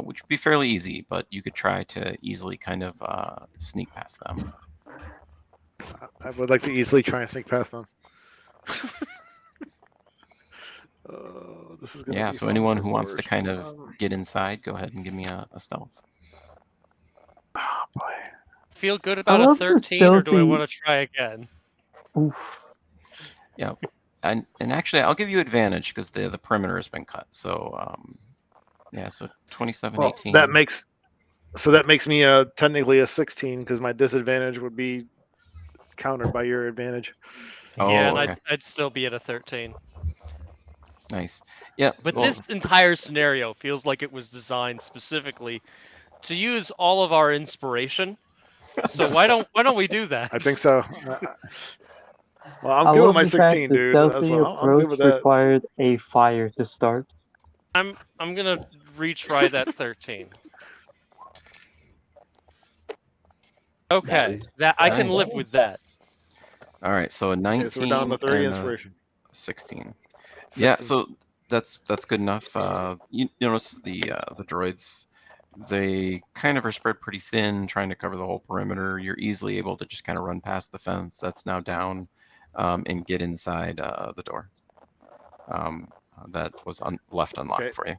which would be fairly easy, but you could try to easily kind of sneak past them. I would like to easily try and sneak past them. This is gonna Yeah, be so fun anyone for who wants to Forrest. kind of get inside, go ahead and give me a stealth. Oh boy. Feel good I about a love the 13, or do I stealthy. want to try again? Oof. Yeah, and actually, I'll give you advantage because the perimeter has been cut. So yeah, so 27, Well, 18. that makes me technically a 16 because my disadvantage would be countered by your advantage. Oh, Yeah, and okay. I'd still be at a 13. Nice. Yeah. But Well, this entire scenario feels like it was designed specifically to use all of our inspiration. So why don't we do that? I think so. Well, I'm I good with love my the fact 16, the dude. stealthy So I'm good approach with that. required a fire to start. I'm gonna retry that 13. Okay, is that I can nice. live with that. All right, so a Okay, 19 so we're down to 30 and a inspiration. 16. Yeah, 16. so that's good enough. You notice the droids, they kind of are spread pretty thin, trying to cover the whole perimeter. You're easily able to just kind of run past the fence that's now down, and get inside the door that was left unlocked Okay. for you.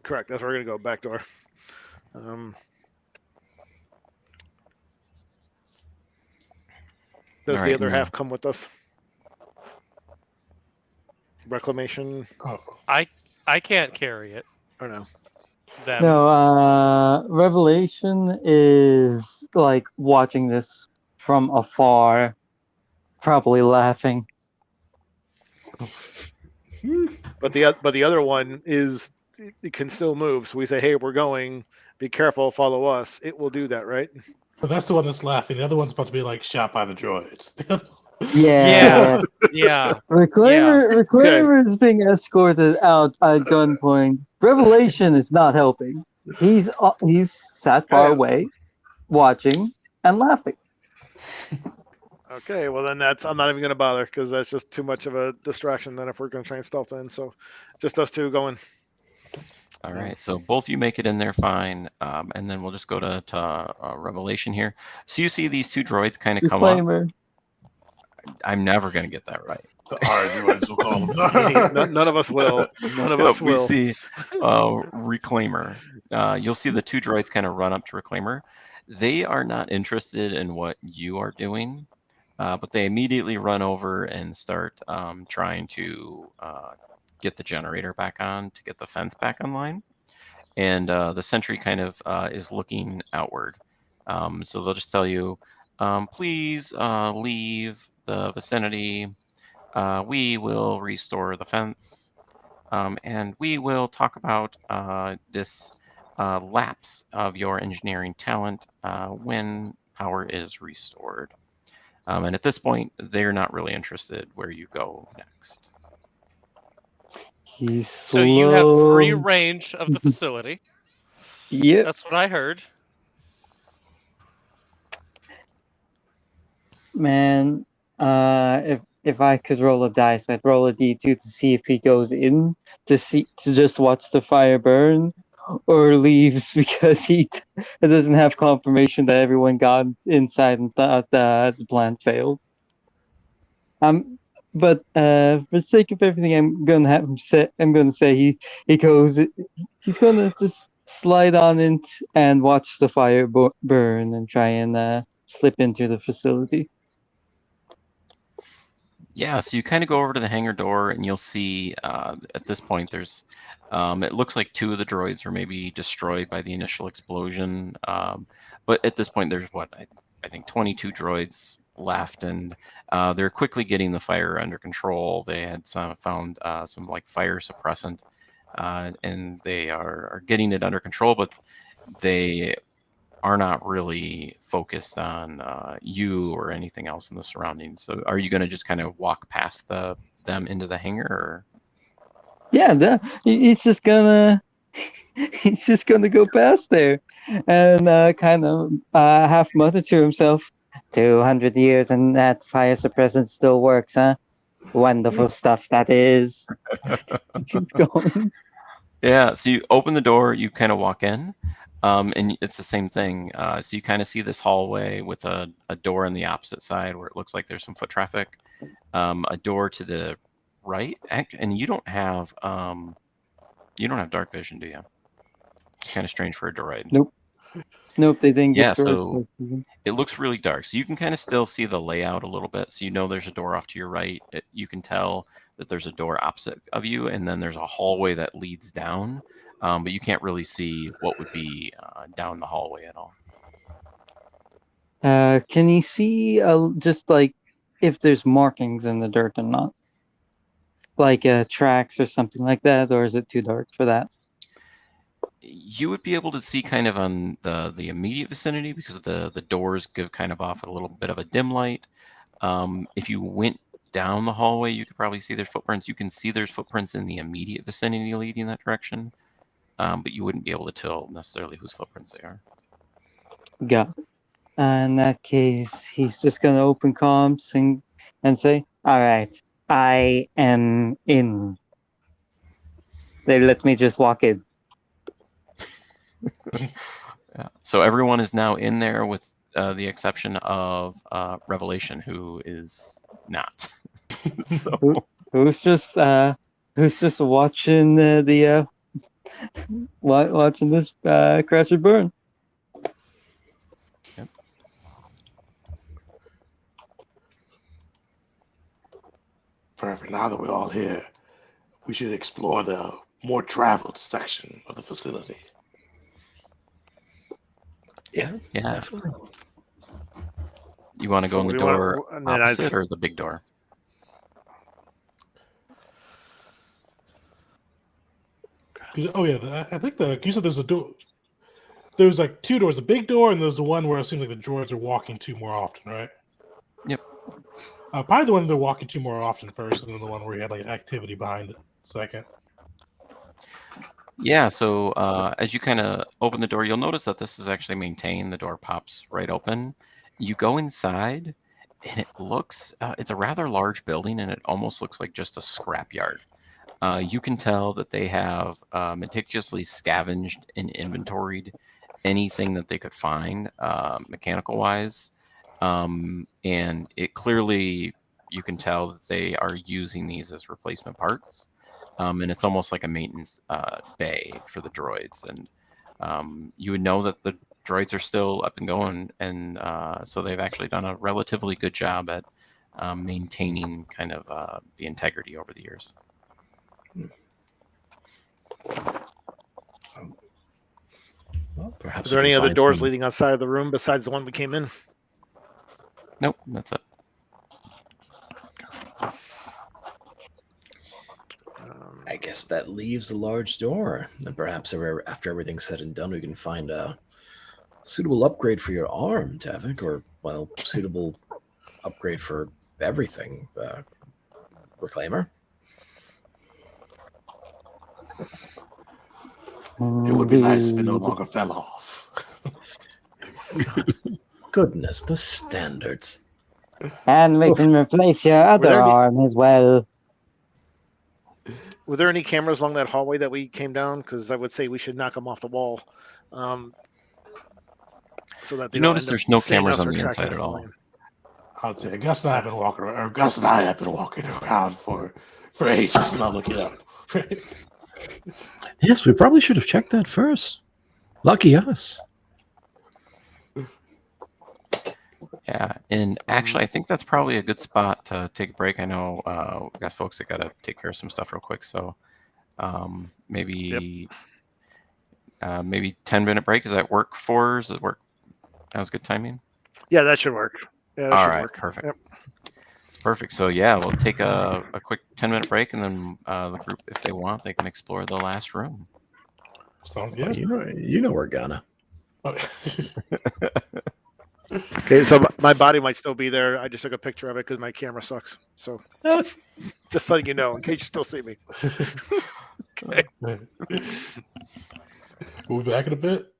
Correct. That's where we're gonna go. Back door. Does All the right, other and half come with us? Reclamation Oh, I can't carry it. or no? Them. No, Revelation is like watching this from afar, probably laughing. But the other one is it can still move. So we say, hey, we're going. Be careful. Follow us. It will do that, right? but that's the one that's laughing. The other one's about to be like shot by the droids. Yeah, Yeah. Reclaimer is being escorted out at gunpoint. Revelation is not helping. He's sat far Okay. away, watching and laughing. Okay. Well, then I'm not even gonna bother because that's just too much of a distraction. Then if we're gonna try and stealth in, so just us two going. all right, so both of you make it in there fine, and then we'll just go to Revelation here. So you see these two droids kind of come up. Reclaimer. I'm never going to get that right. The droids will call them. None of us will. None of us We will. see Reclaimer. You'll see the two droids kind of run up to Reclaimer. They are not interested in what you are doing, but they immediately run over and start trying to get the generator back on to get the fence back online. And the sentry kind of is looking outward. So they'll just tell you, please leave the vicinity. We will restore the fence. And we will talk about this lapse of your engineering talent when power is restored. And at this point, they're not really interested where you go next. He's So you have free slow. range of the facility. Yep. That's what I heard. Man, if I could roll a dice, I'd roll a d2 to see if he goes in to just watch the fire burn, or leaves because he doesn't have confirmation that everyone got inside and thought the plan failed. But for the sake of everything, I'm gonna have him say. I'm gonna say he goes. He's gonna just slide on in and watch the fire burn and try and slip into the facility. Yeah, so you kind of go over to the hangar door, and you'll see at this point there's. It looks like 2 of the droids were maybe destroyed by the initial explosion, but at this point there's what I think 22 droids left, and they're quickly getting the fire under control. They had found some like fire suppressant, and they are getting it under control, but they are not really focused on you or anything else in the surroundings. So are you going to just kind of walk past them into the hangar? Or? Yeah, he's just gonna he's just gonna go past there and kind of half mutter to himself. 200 years and that fire suppressant still works, huh? Wonderful stuff that is. Keeps going. Yeah, so you open the door, you kind of walk in, and it's the same thing. So you kind of see this hallway with a door on the opposite side where it looks like there's some foot traffic, a door to the right, and you don't have dark vision, do you? It's kind of strange for a droid. Nope, they didn't Yeah, get droids. so it looks really dark. So you can kind of still see the layout a little bit. So you know there's a door off to your right. You can tell that there's a door opposite of you, and then there's a hallway that leads down. But you can't really see what would be down the hallway at all. Can you see just like if there's markings in the dirt or not? Like tracks or something like that, or is it too dark for that? You would be able to see kind of on the immediate vicinity because the doors give kind of off a little bit of a dim light. If you went down the hallway, you could probably see there's footprints. You can see there's footprints in the immediate vicinity leading that direction, but you wouldn't be able to tell necessarily whose footprints they are. Got it. In that case, he's just gonna open comms and say, "All right, I am in." They let me just walk in. Yeah. So everyone is now in there with the exception of Revelation, who is not. So Who's just watching watching this crash and burn? Yep. Perfect. Now that we're all here, we should explore the more traveled section of the facility. Yeah, Yeah. definitely. You want to go in the door and then opposite or the big door? Oh yeah, I think you said there's a door. There's like 2 doors: the big door, and there's the one where it seems like the droids are walking to more often, right? Yep. Probably the one they're walking to more often first, and then the one where you had like activity behind it second. Yeah, so as you kind of open the door, you'll notice that this is actually maintained. The door pops right open. You go inside, and it looks, it's a rather large building, and it almost looks like just a scrapyard. You can tell that they have meticulously scavenged and inventoried anything that they could find mechanical-wise. And it clearly, you can tell that they are using these as replacement parts. And it's almost like a maintenance bay for the droids. And you would know that the droids are still up and going. And so they've actually done a relatively good job at maintaining kind of the integrity over the years. Well, perhaps Are there we any can other find doors some- leading outside of the room besides the one we came in? Nope, that's it. I guess that leaves a large door. And perhaps after everything's said and done, we can find a suitable upgrade for your arm, Tavik, or, well, suitable upgrade for everything, Reclaimer. It would be nice if it no longer fell off. Goodness, the standards. And we can replace your other there any- arm as well. Were there any cameras along that hallway that we came down? Because I would say we should knock them off the wall, so that they You don't notice end up there's no seeing cameras us on or the tracking inside us at going all. in. I would say Gus and I have been walking around, or Gus and I have been walking around for ages, not looking up. Yes, we probably should have checked that first. Lucky us. Yeah, and actually, I think that's probably a good spot to take a break. I know we got folks that got to take care of some stuff real quick, so maybe 10-minute break. Does that work for? Does it work? That was good timing. Yeah, that should work. Yeah, that All should right, work. perfect. Yep. Perfect. So yeah, we'll take a quick 10-minute break, and then the group, if they want, they can explore the last room. Sounds Well, good. you know we're gonna. Okay, so my body might still be there. I just took a picture of it because my camera sucks. So just letting you know in case you still see me. We'll be back in a bit.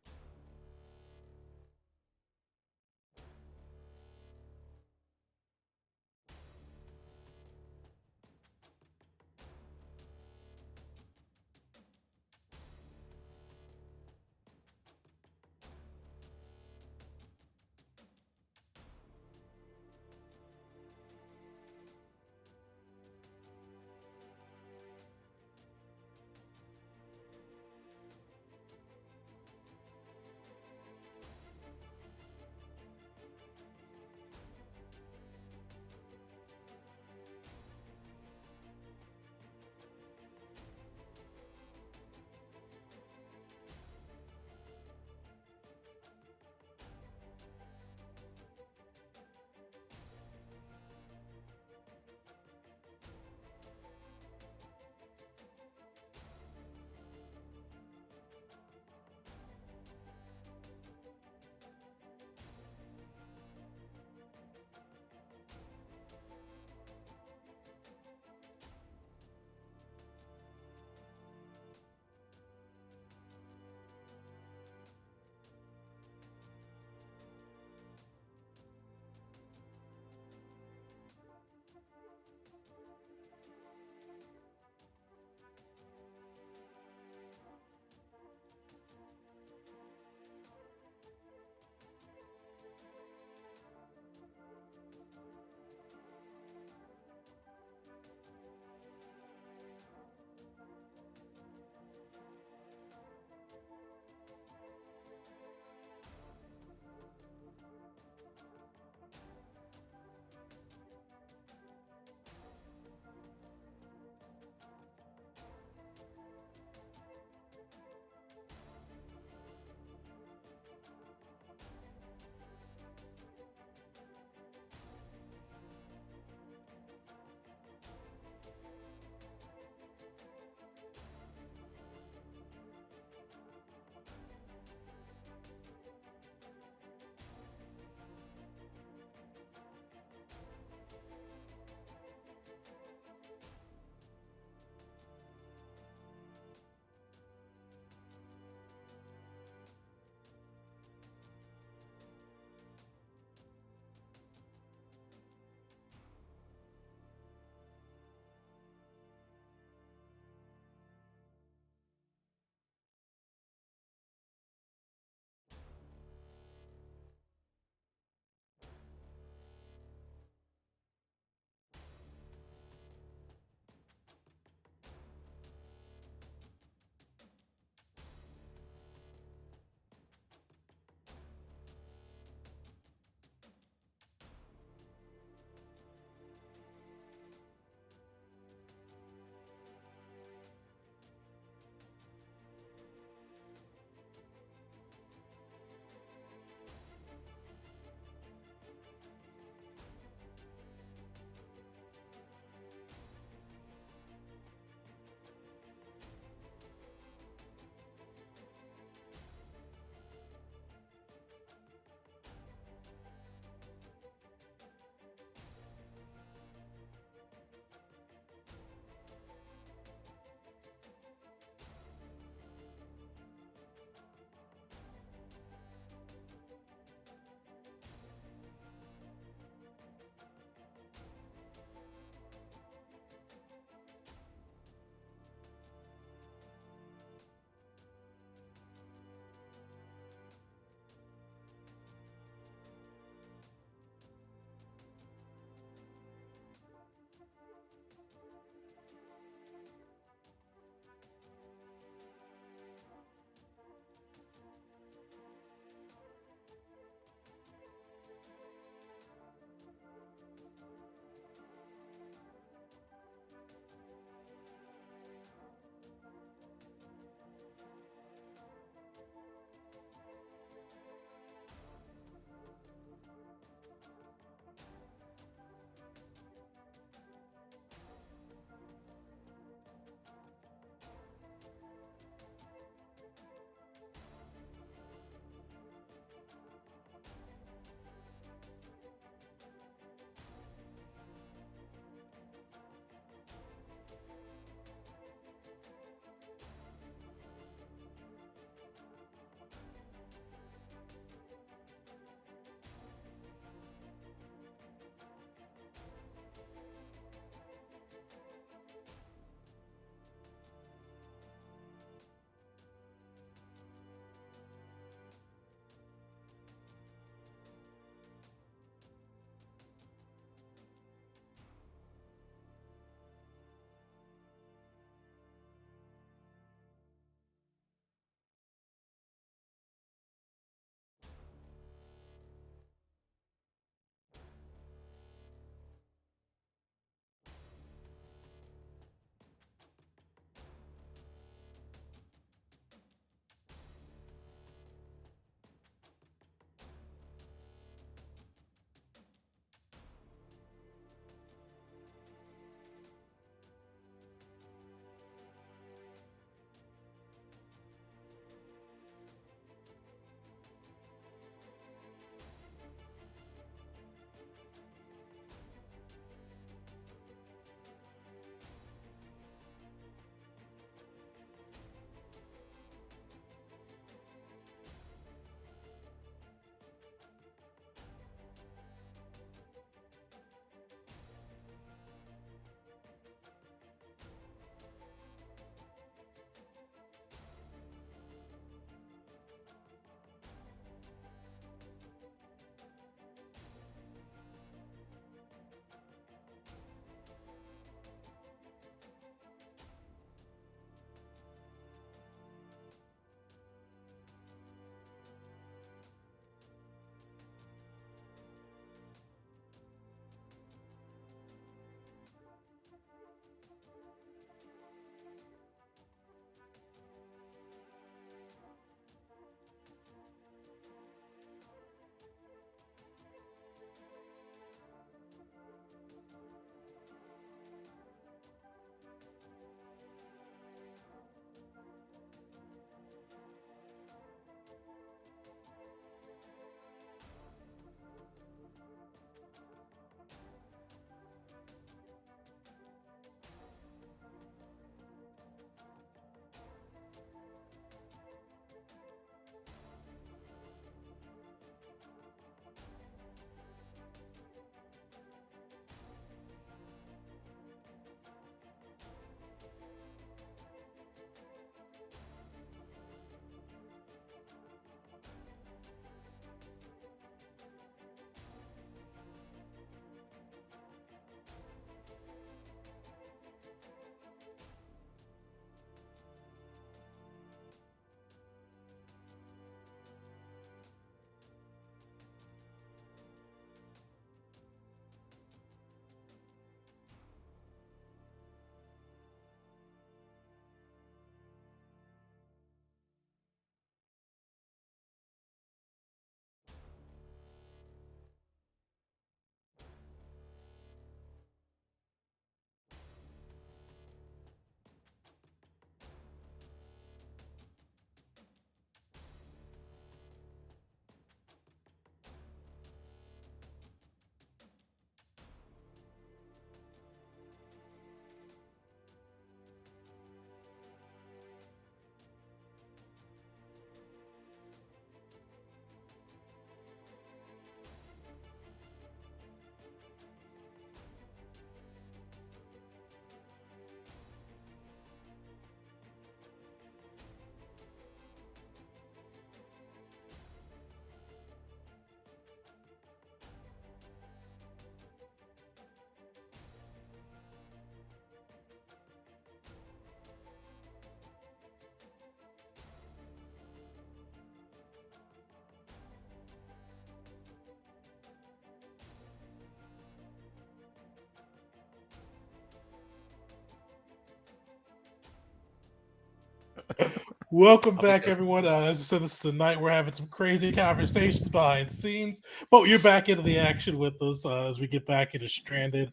Welcome back, everyone. As I said, this is the night we're having some crazy conversations behind the scenes, but you're back into the action with us as we get back into Stranded.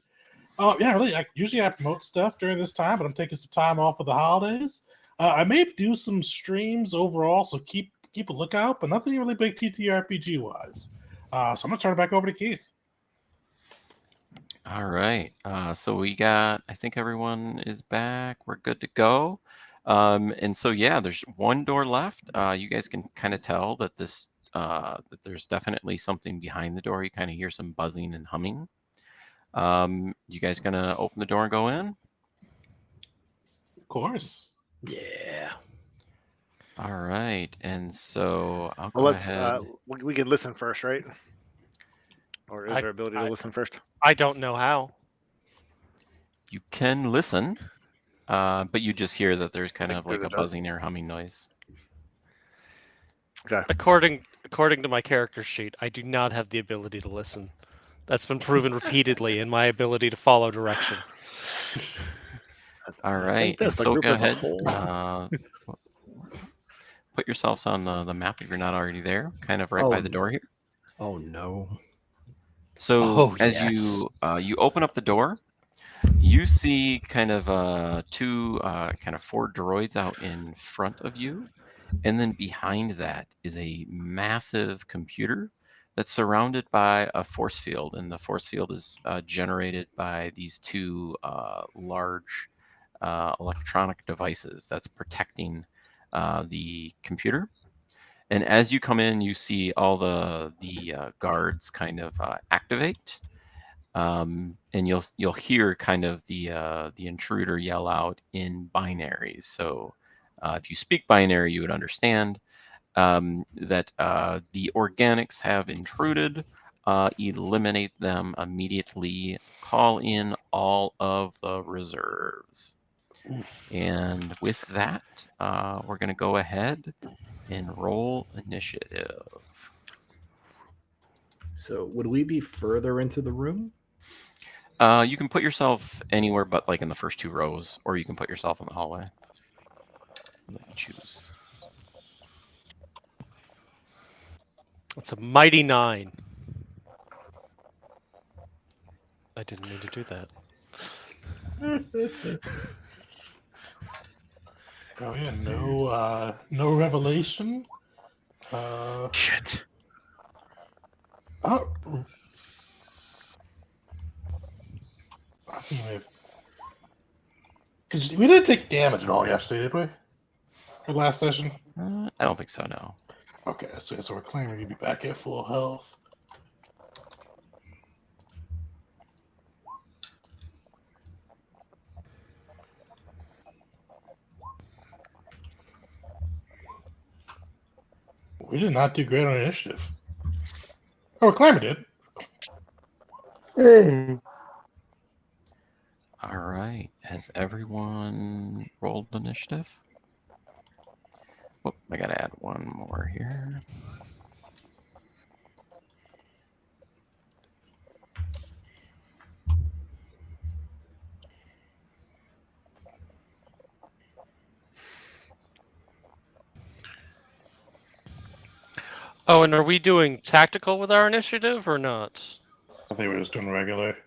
Yeah, really. I promote stuff during this time, but I'm taking some time off of the holidays. I may do some streams overall, so keep a lookout, but nothing really big TTRPG wise. So I'm gonna turn it back over to Keith. All right. So we got, I think everyone is back. We're good to go. And so, yeah, there's one door left. You guys can kind of tell that that there's definitely something behind the door. You kind of hear some buzzing and humming. You guys gonna open the door and go in? Of course. Yeah. All right. And so I'll go Well, let's. ahead. We can listen first, right? Or is there ability to listen first? I don't know how. You can listen, but you just hear that there's kind of like through a the door. buzzing or humming noise. Okay. According to my character sheet, I do not have the ability to listen. That's been proven repeatedly in my ability to follow direction. All I right. think And this, the so group go as a ahead. whole. Put yourselves on the map if you're not already there, kind of right Oh, by the door here. Oh no. So Oh, as yes. you open up the door, you see kind of two kind of 4 droids out in front of you, and then behind that is a massive computer that's surrounded by a force field, and the force field is generated by these 2 large electronic devices that's protecting the computer. And as you come in, you see all the guards kind of activate, and you'll hear kind of the intruder yell out in binaries. So if you speak binary, you would understand that the organics have intruded. Eliminate them immediately. Call in all of the reserves. And with that, we're going to go ahead and roll initiative. So would we be further into the room? You can put yourself anywhere but like in the first 2 rows, or you can put yourself in the hallway. Let you choose. It's a mighty 9. I didn't mean to do that. Oh yeah, no revelation. Shit. Oh, I think because we didn't take damage at all yesterday, did we? For last session. I don't think so, no. Okay, so we're claiming to be back at full health. We did not do great on initiative. Oh, Climber did. Hey. All right. Has everyone rolled initiative? Oh, I gotta add one more here. Oh, and are we doing tactical with our initiative or not? I think we're just doing regular.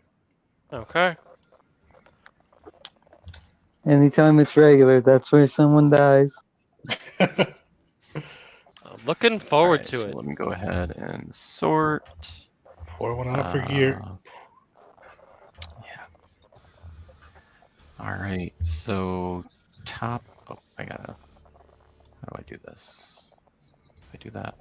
Okay. Anytime it's regular, that's where someone dies. I'm looking forward Alright, to so it. let me go ahead and sort. Pour one out for gear. Yeah. All right, so top. Oh, I gotta. How do I do this? Do I do that?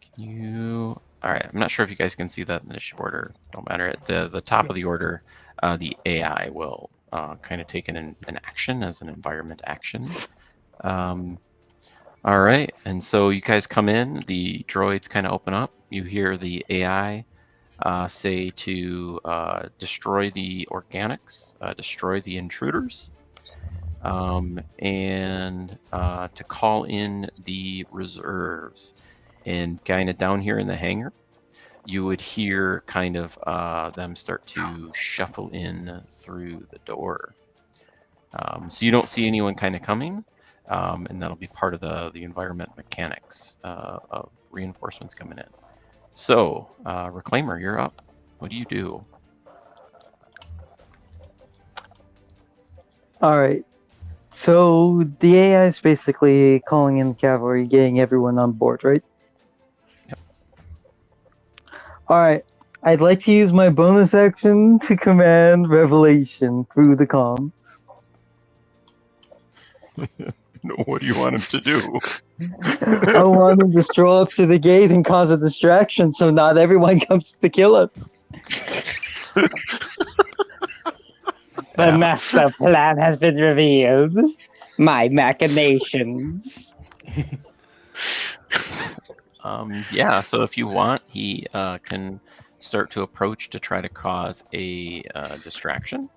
Can you? All right, I'm not sure if you guys can see that in the initiative order. Don't matter. At the top of the order, the AI will kind of take an action as an environment action. All right, and so you guys come in. The droids kind of open up. You hear the AI say to destroy the organics, destroy the intruders, and to call in the reserves. And kind of down here in the hangar, you would hear kind of them start to shuffle in through the door. So you don't see anyone kind of coming, and that'll be part of the environment mechanics of reinforcements coming in. So, Reclaimer, you're up. What do you do? All right. So the AI is basically calling in the cavalry, getting everyone on board, right? Yep. All right. I'd like to use my bonus action to command Revelation through the comms. What do you want him to do? I want him to stroll up to the gate and cause a distraction so not everyone comes to kill us. The master plan has been revealed. My machinations. Yeah, so if you want, he can start to approach to try to cause a distraction.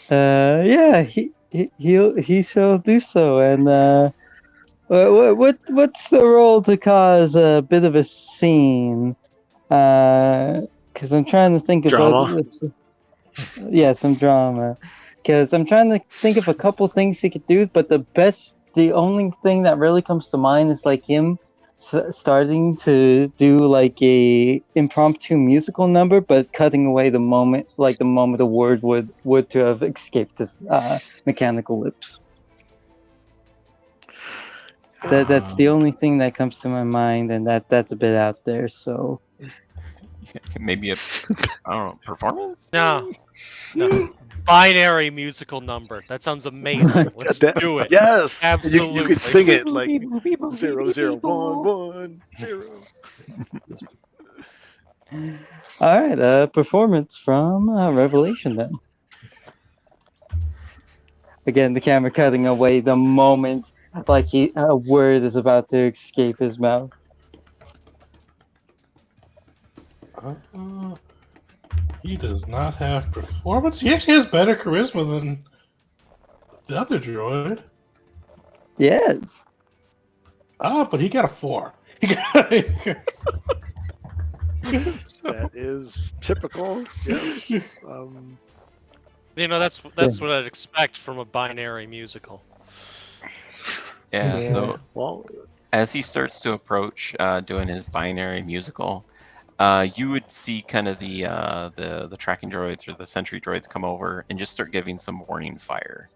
Yeah, he shall do so. And what's the role to cause a bit of a scene? Because I'm trying to think Drama? yeah, some drama. Because I'm trying to think of a couple things he could do, but the only thing that really comes to mind is like him starting to do like a impromptu musical number, but cutting away the moment the word would to have escaped his mechanical lips. That's the only thing that comes to my mind, and that's a bit out there. So Maybe I don't know, performance? No. Binary musical number. That sounds amazing. Let's do it. Yes. Absolutely. You could sing it like 001110. all right, performance from Revelation then. Again, the camera cutting away the moment like a word is about to escape his mouth. He does not have performance. He actually has better charisma than the other droid. Yes. But he got a 4. That is typical. Yes. You know, that's what I'd expect from a binary musical. Yeah, so Well, as he starts to approach doing his binary musical, you would see kind of the tracking droids or the sentry droids come over and just start giving some warning fire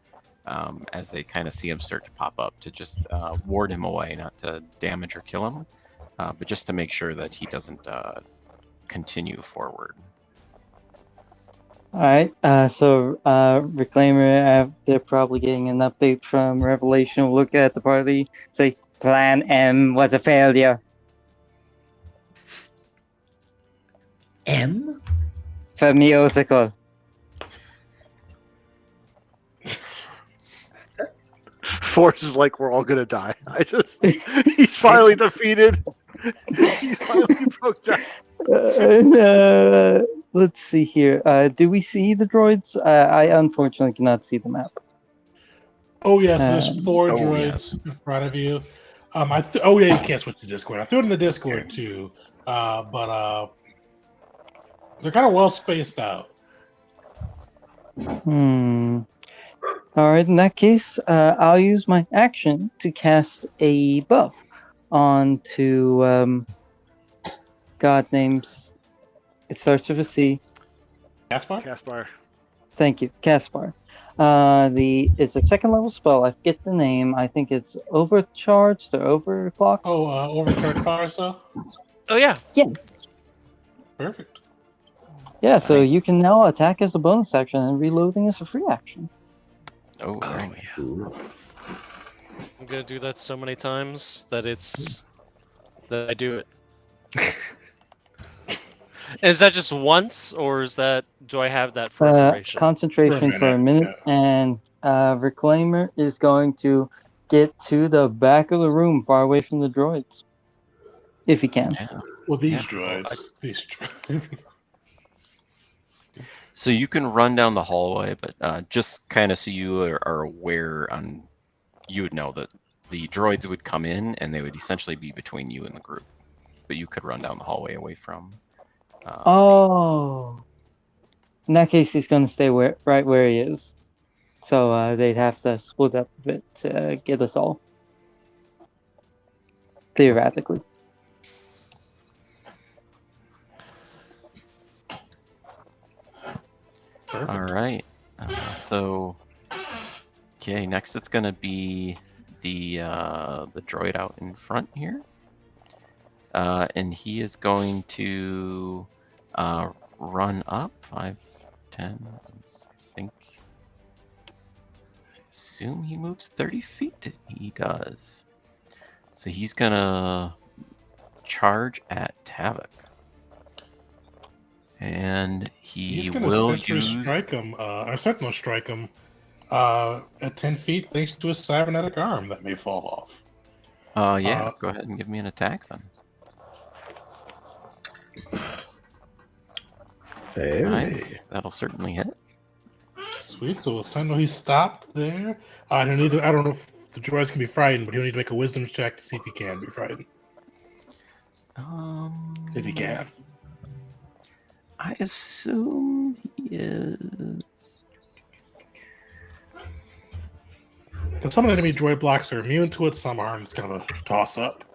as they kind of see him start to pop up to just ward him away, not to damage or kill him, but just to make sure that he doesn't continue forward. All right. So Reclaimer, they're probably getting an update from Revelation. Will look at the party, say, Plan M was a failure. M? For musical. Force is like, we're all gonna die. He's finally defeated. He finally broke down. Let's see here. Do we see the droids? I unfortunately cannot see the map. Oh yeah, so there's 4 oh, droids yes. in front of you. Oh yeah, you can't switch to Discord. I threw it in the Discord too, but they're kind of well spaced out. All right. In that case, I'll use my action to cast a buff onto God names. It starts with a C. Caspar? Thank you, Caspar. It's a second level spell. I forget the name. I think it's overcharged or overclocked. Oh, overcharged power cell? Oh yeah. Yes. Perfect. Yeah, so Nice. you can now attack as a bonus action and reloading as a free action. Oh, right. Yeah. I'm gonna do that so many times that I do it. Is that just once, or do I have that for a duration? Concentration for a minute, and Reclaimer is going to get to the back of the room, far away from the droids, if he can. Yeah. Well, these droids. So you can run down the hallway, but just kind of so you are aware you would know that the droids would come in and they would essentially be between you and the group. But you could run down the hallway away from. In that case, he's going to stay right where he is. So they'd have to split up a bit to get us all. Theoretically. Perfect. All right. So, okay, next it's gonna be the droid out in front here, and he is going to run up 5, 10. I think. I assume he moves 30 feet. He does. So he's gonna charge at Tavok. And He's he gonna will sentry use. strike him, or sentinel strike him at 10 feet thanks to his cybernetic arm that may fall off. Yeah, go ahead and give me an attack then. Hey. Nice. That'll certainly hit. Sweet. So we'll send he's stopped there. I don't know if the droids can be frightened, but he'll need to make a wisdom check to see if he can be frightened. If he can. I assume he is. Because some of the enemy droid blocks are immune to it, some aren't. It's kind of a toss up.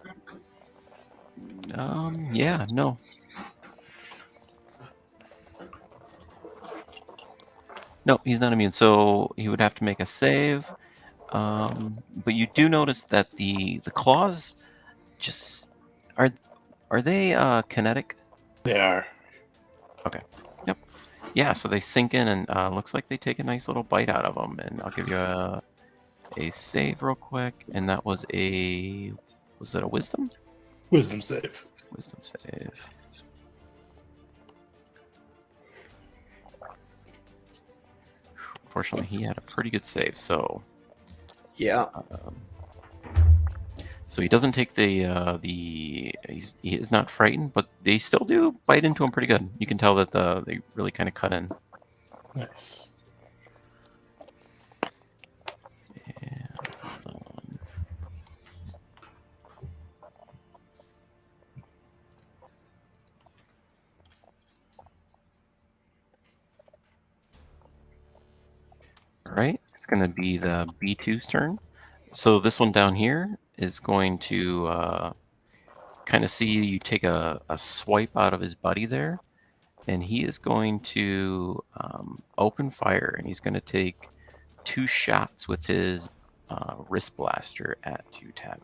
Yeah, no. No, he's not immune, so he would have to make a save. But you do notice that the claws just are they kinetic? They are. Okay. Yep. Yeah, so they sink in and looks like they take a nice little bite out of them. And I'll give you a save real quick. And that was it a wisdom? Wisdom save. Wisdom save. Unfortunately, he had a pretty good save, so Yeah. so he doesn't take he is not frightened, but they still do bite into him pretty good. You can tell that they really kind of cut in. Nice. And, all right, it's going to be the B2's turn. So this one down here is going to kind of see you take a swipe out of his buddy there, and he is going to open fire, and he's going to take 2 shots with his wrist blaster at you, Tavok.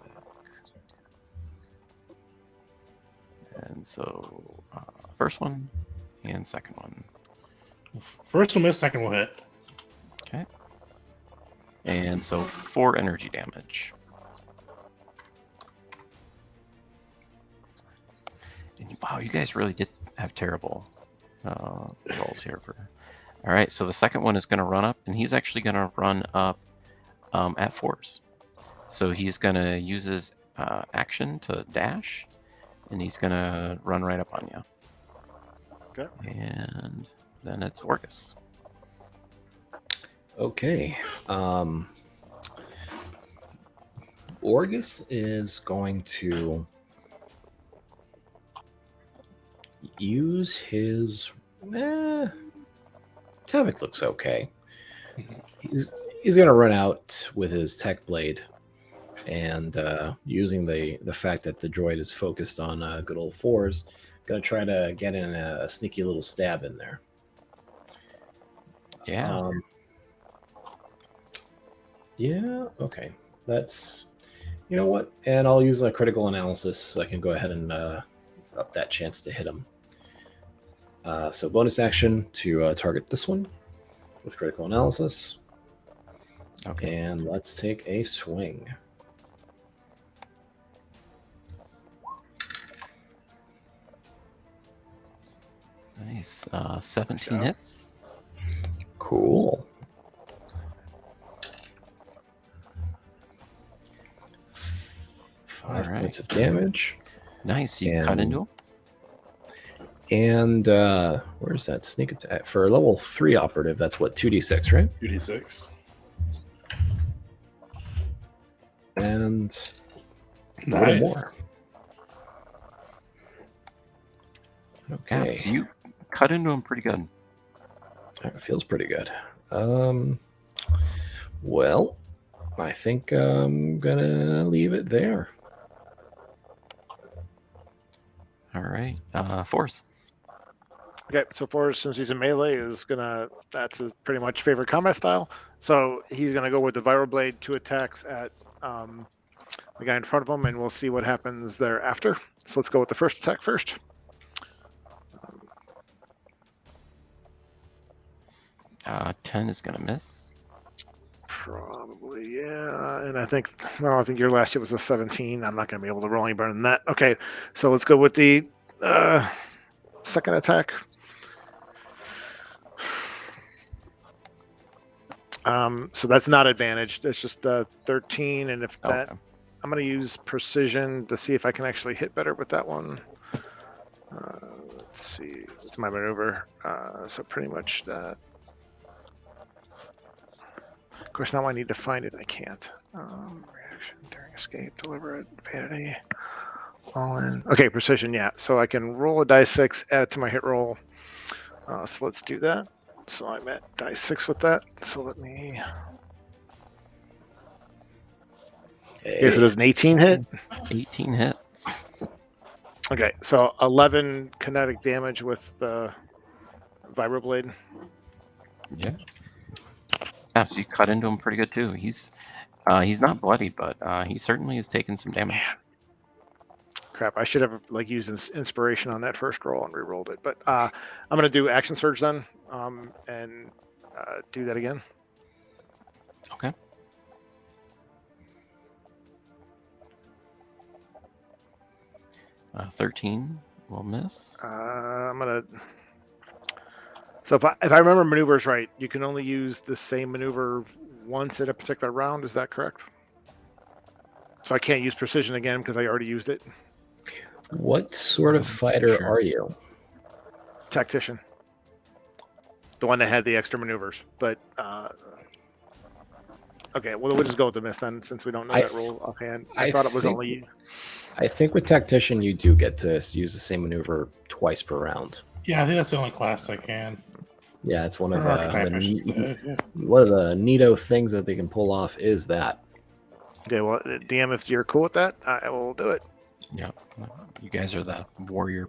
And so, first one and second one. First will miss, second will hit. Okay. And so 4 energy damage. And, wow, you guys really did have terrible rolls here. All right, so the second one is going to run up, and he's actually going to run up at force. So he's going to use his action to dash, and he's going to run right up on you. Okay. And then it's Orcus. Okay. Orgus is going to use his. Tavok looks okay. He's going to run out with his tech blade, and using the fact that the droid is focused on good old 4s, going to try to get in a sneaky little stab in there. Yeah. Yeah. Okay. That's. You know what? And I'll use a critical analysis so I can go ahead and up that chance to hit him. So bonus action to target this one with critical analysis. Okay. And let's take a swing. Nice. 17 hits. Cool. 5 points of damage. Nice. You cut into him. And where's that sneak attack? For a level 3 operative, that's what, 2d6, right? 2d6. And a Nice. little more. Okay. Yeah, so you cut into him pretty good. That feels pretty good. Well, I think I'm gonna leave it there. All right. Force. Okay, so Forrest, since he's in melee, that's his pretty much favorite combat style. So he's gonna go with the Viral Blade, 2 attacks at the guy in front of him, and we'll see what happens thereafter. So let's go with the first attack first. 10 is gonna miss. Probably, yeah. And I think your last hit was a 17. I'm not gonna be able to roll any better than that. Okay, so let's go with the second attack. So that's not advantaged. It's just 13, and if that, Okay. I'm going to use precision to see if I can actually hit better with that one. Let's see. It's my maneuver. So pretty much that. Of course, now I need to find it. I can't. Reaction during escape, deliberate, vanity, all in. Okay, precision. Yeah. So I can roll a die 6, add it to my hit roll. So let's do that. So I'm at die 6 with that. So let me. Okay, so there's an 18 hit. 18 hits. Okay, so 11 kinetic damage with the Vibroblade. Yeah. Yeah, so you cut into him pretty good too. He's not bloody, but he certainly has taken some damage. Crap, I should have used inspiration on that first roll and re-rolled it. But I'm gonna do action surge then, and do that again. Okay. Uh, 13 will miss. I'm gonna. So if I remember maneuvers right, you can only use the same maneuver once in a particular round. Is that correct? So I can't use precision again because I already used it. What sort of fighter Sure. are you? Tactician. The one that had the extra maneuvers. But okay, well we'll just go with the miss then, since we don't know that rule offhand. I thought it was only. I think with Tactician you do get to use the same maneuver twice per round. Yeah, I think that's the only class I can. Yeah, it's one of Or archetype, I should say, yeah. one of the neato things that they can pull off is that. Okay, well, DM, if you're cool with that, I will do it. Yeah. You guys are the warrior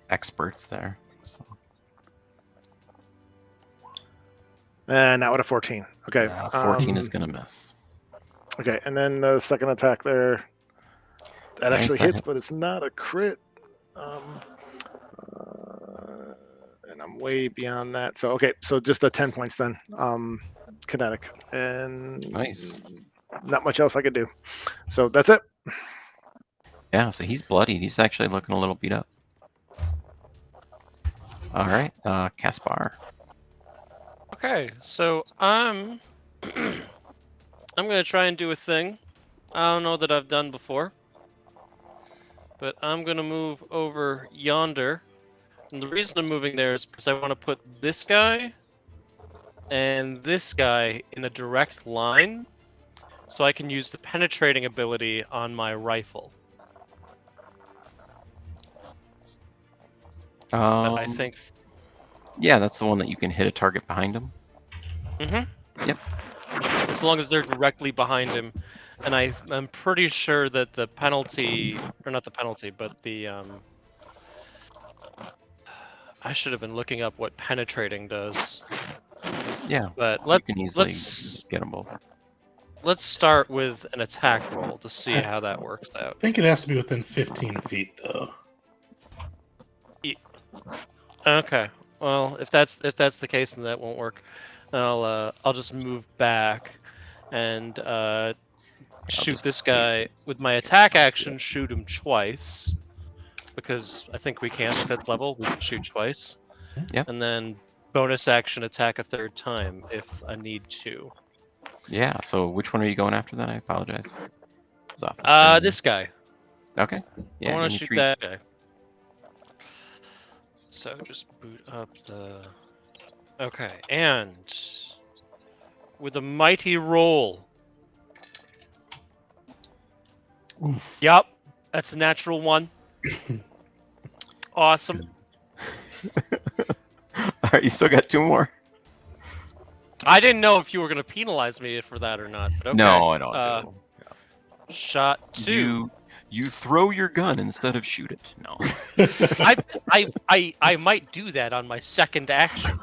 experts there. So. And now at a 14. Okay. 14 is going to miss. Okay, and then the second attack there, that Nice, actually that hits, but hits. it's not a crit. And I'm way beyond that. So, okay, so just the 10 points then. Kinetic. And Nice. not much else I could do. So that's it. Yeah, so he's bloody. He's actually looking a little beat up. All right, Caspar. Okay, so I'm gonna try and do a thing I don't know that I've done before, but I'm gonna move over yonder, and the reason I'm moving there is because I want to put this guy and this guy in a direct line, so I can use the penetrating ability on my rifle. That I think. Yeah, that's the one that you can hit a target behind him. Mm-hmm. Yep. As long as they're directly behind him, and I'm pretty sure that the penalty, or not the penalty, but the I should have been looking up what penetrating does. Yeah, But you can easily let's get them both. let's start with an attack roll to see how that works out. I think it has to be within 15 feet, though. Okay. Well, if that's the case, then that won't work. I'll just move back and shoot just this paste guy with my attack action. Shoot him twice because I think we can at 5th level. We can shoot twice. Yep. And then bonus action attack a 3rd time if I need to. Yeah. So which one are you going after? Then I apologize. It's off the screen. This guy. Okay. Yeah. I want give to me shoot 3. that guy. So just boot up the. Okay, and with a mighty roll. Oof. Yup, that's a natural 1. Awesome. All right. You still got 2 more. I didn't know if you were going to penalize me for that or not, but okay. No, I don't do. Shot 2. You throw your gun instead of shoot it. No. I might do that on my second action.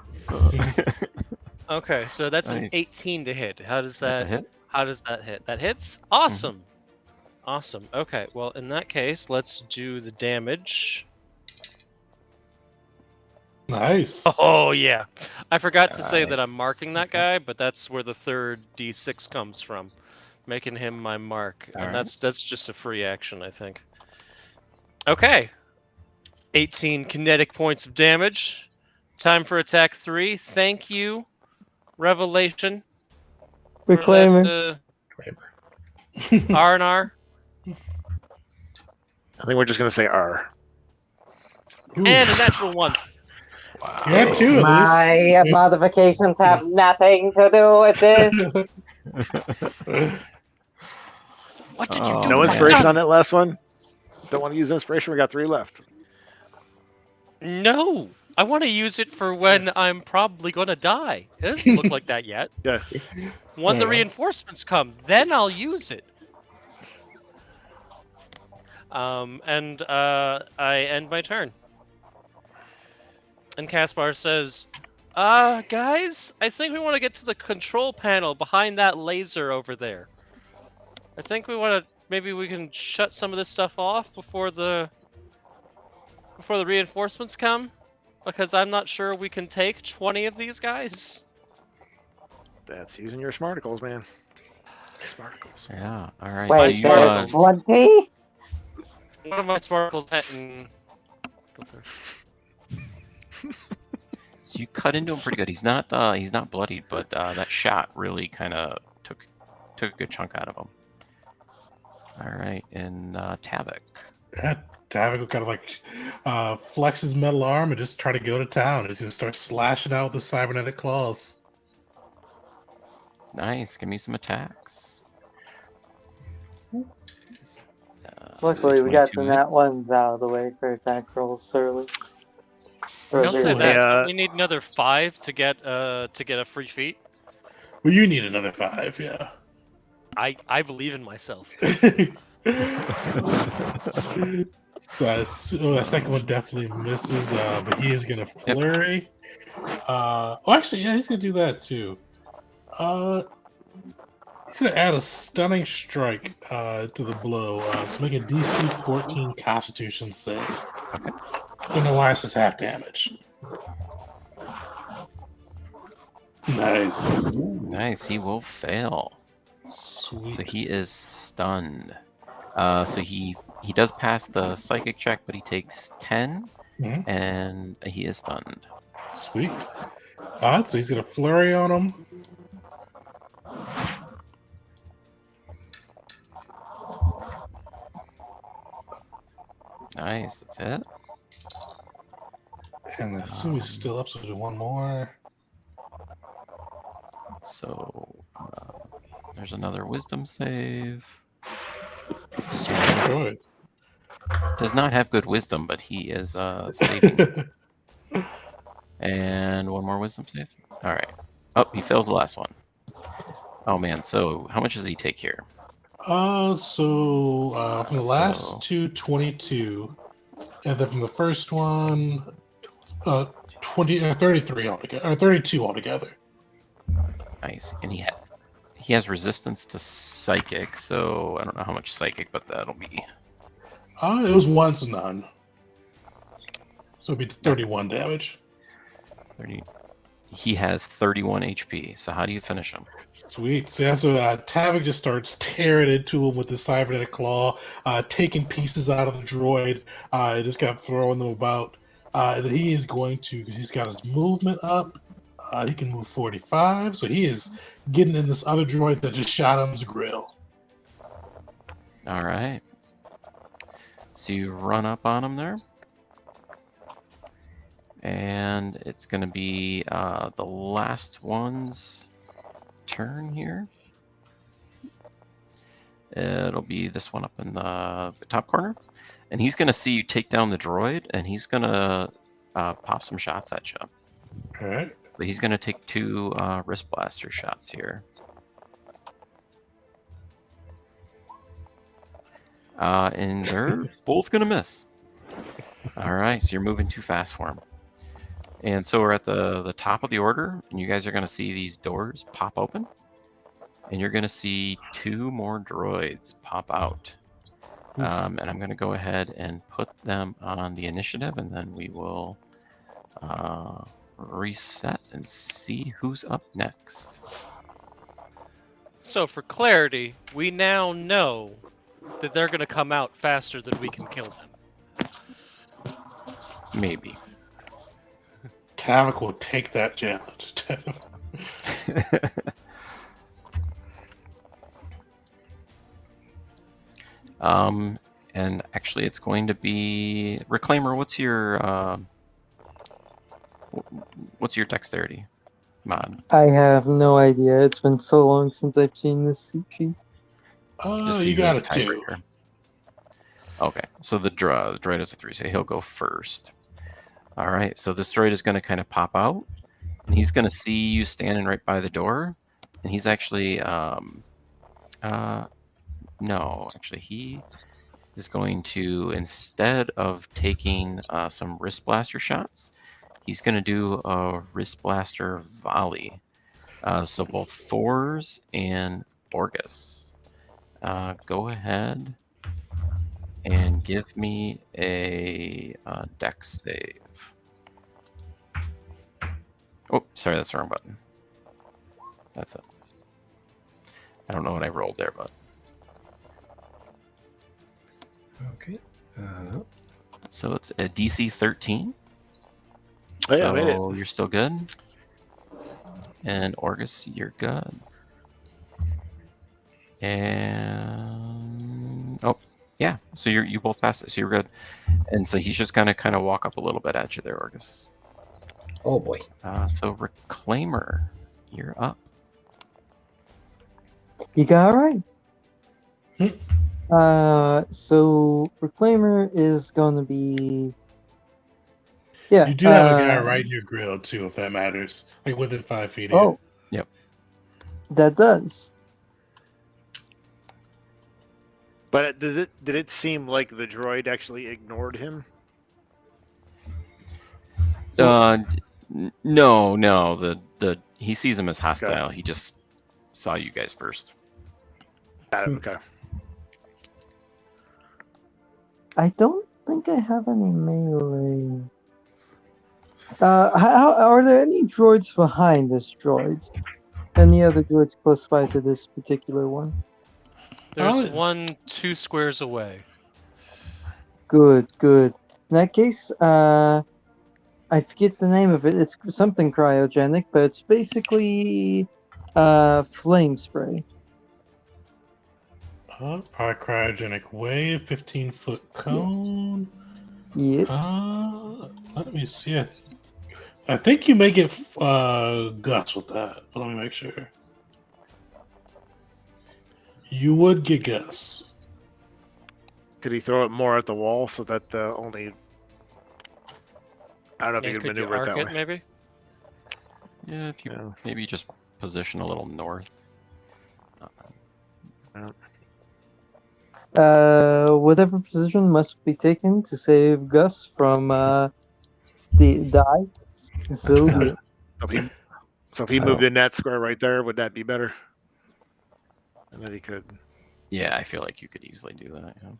Okay, so that's an Nice. 18 to hit. That's a hit. How does that hit? That hits? Awesome. Awesome. Okay, well, in that case, let's do the damage. Nice. Oh, yeah. I forgot to say that Nice. I'm marking that guy, but that's where the third D6 comes from. Making him my mark. And Alright. that's just a free action, I think. Okay. 18 kinetic points of damage. Time for attack 3. Thank you, Revelation. Reclaimer. R&R. I think we're just gonna say R. Ooh. And a natural 1. Wow. You had 2 of My modifications have nothing to do with this. What did you Oh, do? No man. inspiration on that last one. Don't want to use inspiration. We got 3 left. No. I want to use it for when I'm probably going to die. It doesn't look like that yet. Yes. When the Yeah. reinforcements come, then I'll use it. And I end my turn. And Caspar says, guys, I think we want to get to the control panel behind that laser over there. I think we want to, maybe we can shut some of this stuff off before the reinforcements come, because I'm not sure we can take 20 of these guys. That's using your smarticles, man. Smarticles. Yeah. All right. Wait, so you, there's 20? One of my sparkles so you cut into him pretty good. He's not bloodied, but that shot really kind of took a good chunk out of him. All right, and Tavik. Tavik will kind of like flex his metal arm and just try to go to town. He's going to start slashing out with the cybernetic claws. Nice. Give me some attacks. Luckily, we got the 22 nat hits. ones out of the way for attack rolls early. Don't say that. Yeah. We need another 5 to get a free feat. Well, you need another 5, yeah. I believe in myself. So that second one definitely misses, but he is going to flurry. Actually, yeah, he's going to do that too. He's going to add a stunning strike to the blow. So make a DC 14 Constitution save. Okay. Don't know why this is half damage. Nice. Nice. He will fail. Sweet. So he is stunned. So he does pass the psychic check, but he takes 10, and he is stunned. Sweet. Alright, so he's gonna flurry on him. Nice. That's it. And I assume he's still up, so we'll do one more. So there's another wisdom save. Good. Does not have good wisdom, but he is saving. And one more wisdom save. All right. Oh, he fails the last one. Oh man. So how much does he take here? From the last So- two, 22, and then from the first one, 33 altogether, or 32 altogether. Nice. And he has resistance to psychic, so I don't know how much psychic, but that'll be. It was once none. So it'd be 31 damage. 30. He has 31 HP. So how do you finish him? Sweet. So Tavik just starts tearing into him with his cybernetic claw, taking pieces out of the droid, just kind of throwing them about. And then he is going to, because he's got his movement up, he can move 45, so he is getting in this other droid that just shot him his grill. All right. So you run up on him there. And it's going to be the last one's turn here. It'll be this one up in the top corner. And he's going to see you take down the droid, and he's going to pop some shots at you. All right. So he's going to take 2 wrist blaster shots here. And they're both going to miss. All right, so you're moving too fast for him. And so we're at the top of the order, and you guys are going to see these doors pop open. And you're going to see 2 more droids pop out. And I'm going to go ahead and put them on the initiative, and then we will reset and see who's up next. So for clarity, we now know that they're going to come out faster than we can kill them. Maybe. Tavik will take that challenge. And actually, it's going to be Reclaimer. What's your dexterity mod? I have no idea. It's been so long since I've seen this seat sheet. Just so you you guys got a 2. tiebreaker. Okay, so the droid is a 3, so he'll go first. All right, so this droid is going to kind of pop out, and he's going to see you standing right by the door, and he's actually no, actually he is going to, instead of taking some wrist blaster shots, he's going to do a wrist blaster volley. So both Thors and Orgus. Go ahead and give me a dex save. Oh, sorry, that's the wrong button. That's it. I don't know what I rolled there, but. Okay. So it's a DC 13. Oh, yeah, so I made it. you're still good. And Orgus, you're good. And oh yeah, so you both passed it, so you're good. And so he's just gonna kind of walk up a little bit at you there, Orgus. Oh boy. So Reclaimer, you're up. You got it right. So Reclaimer is going to be. Yeah. You do have a guy right in your grill too, if that matters. Like within 5 feet of you. Oh. Yep. That does. But did it seem like the droid actually ignored him? No. The he sees him as hostile. Okay. He just saw you guys first. Got it. Okay. I don't think I have any melee. How are there any droids behind this droid? Any other droids close by to this particular one? There's one 2 squares away. Good. In that case, I forget the name of it. It's something cryogenic, but it's basically flame spray. Probably cryogenic wave, 15-foot cone. Yep. Let me see. I think you may get guts with that, but let me make sure. You would get Gus. Could he throw it more at the wall so that the only... I don't know if Yeah, you could could you maneuver it arc that it, way. maybe? Yeah, if you maybe just position a little north. Whatever position must be taken to save Gus from the ice. So be it. So if he moved in that square right there, would that be better? And then he could... Yeah, I feel like you could easily do that. Yeah.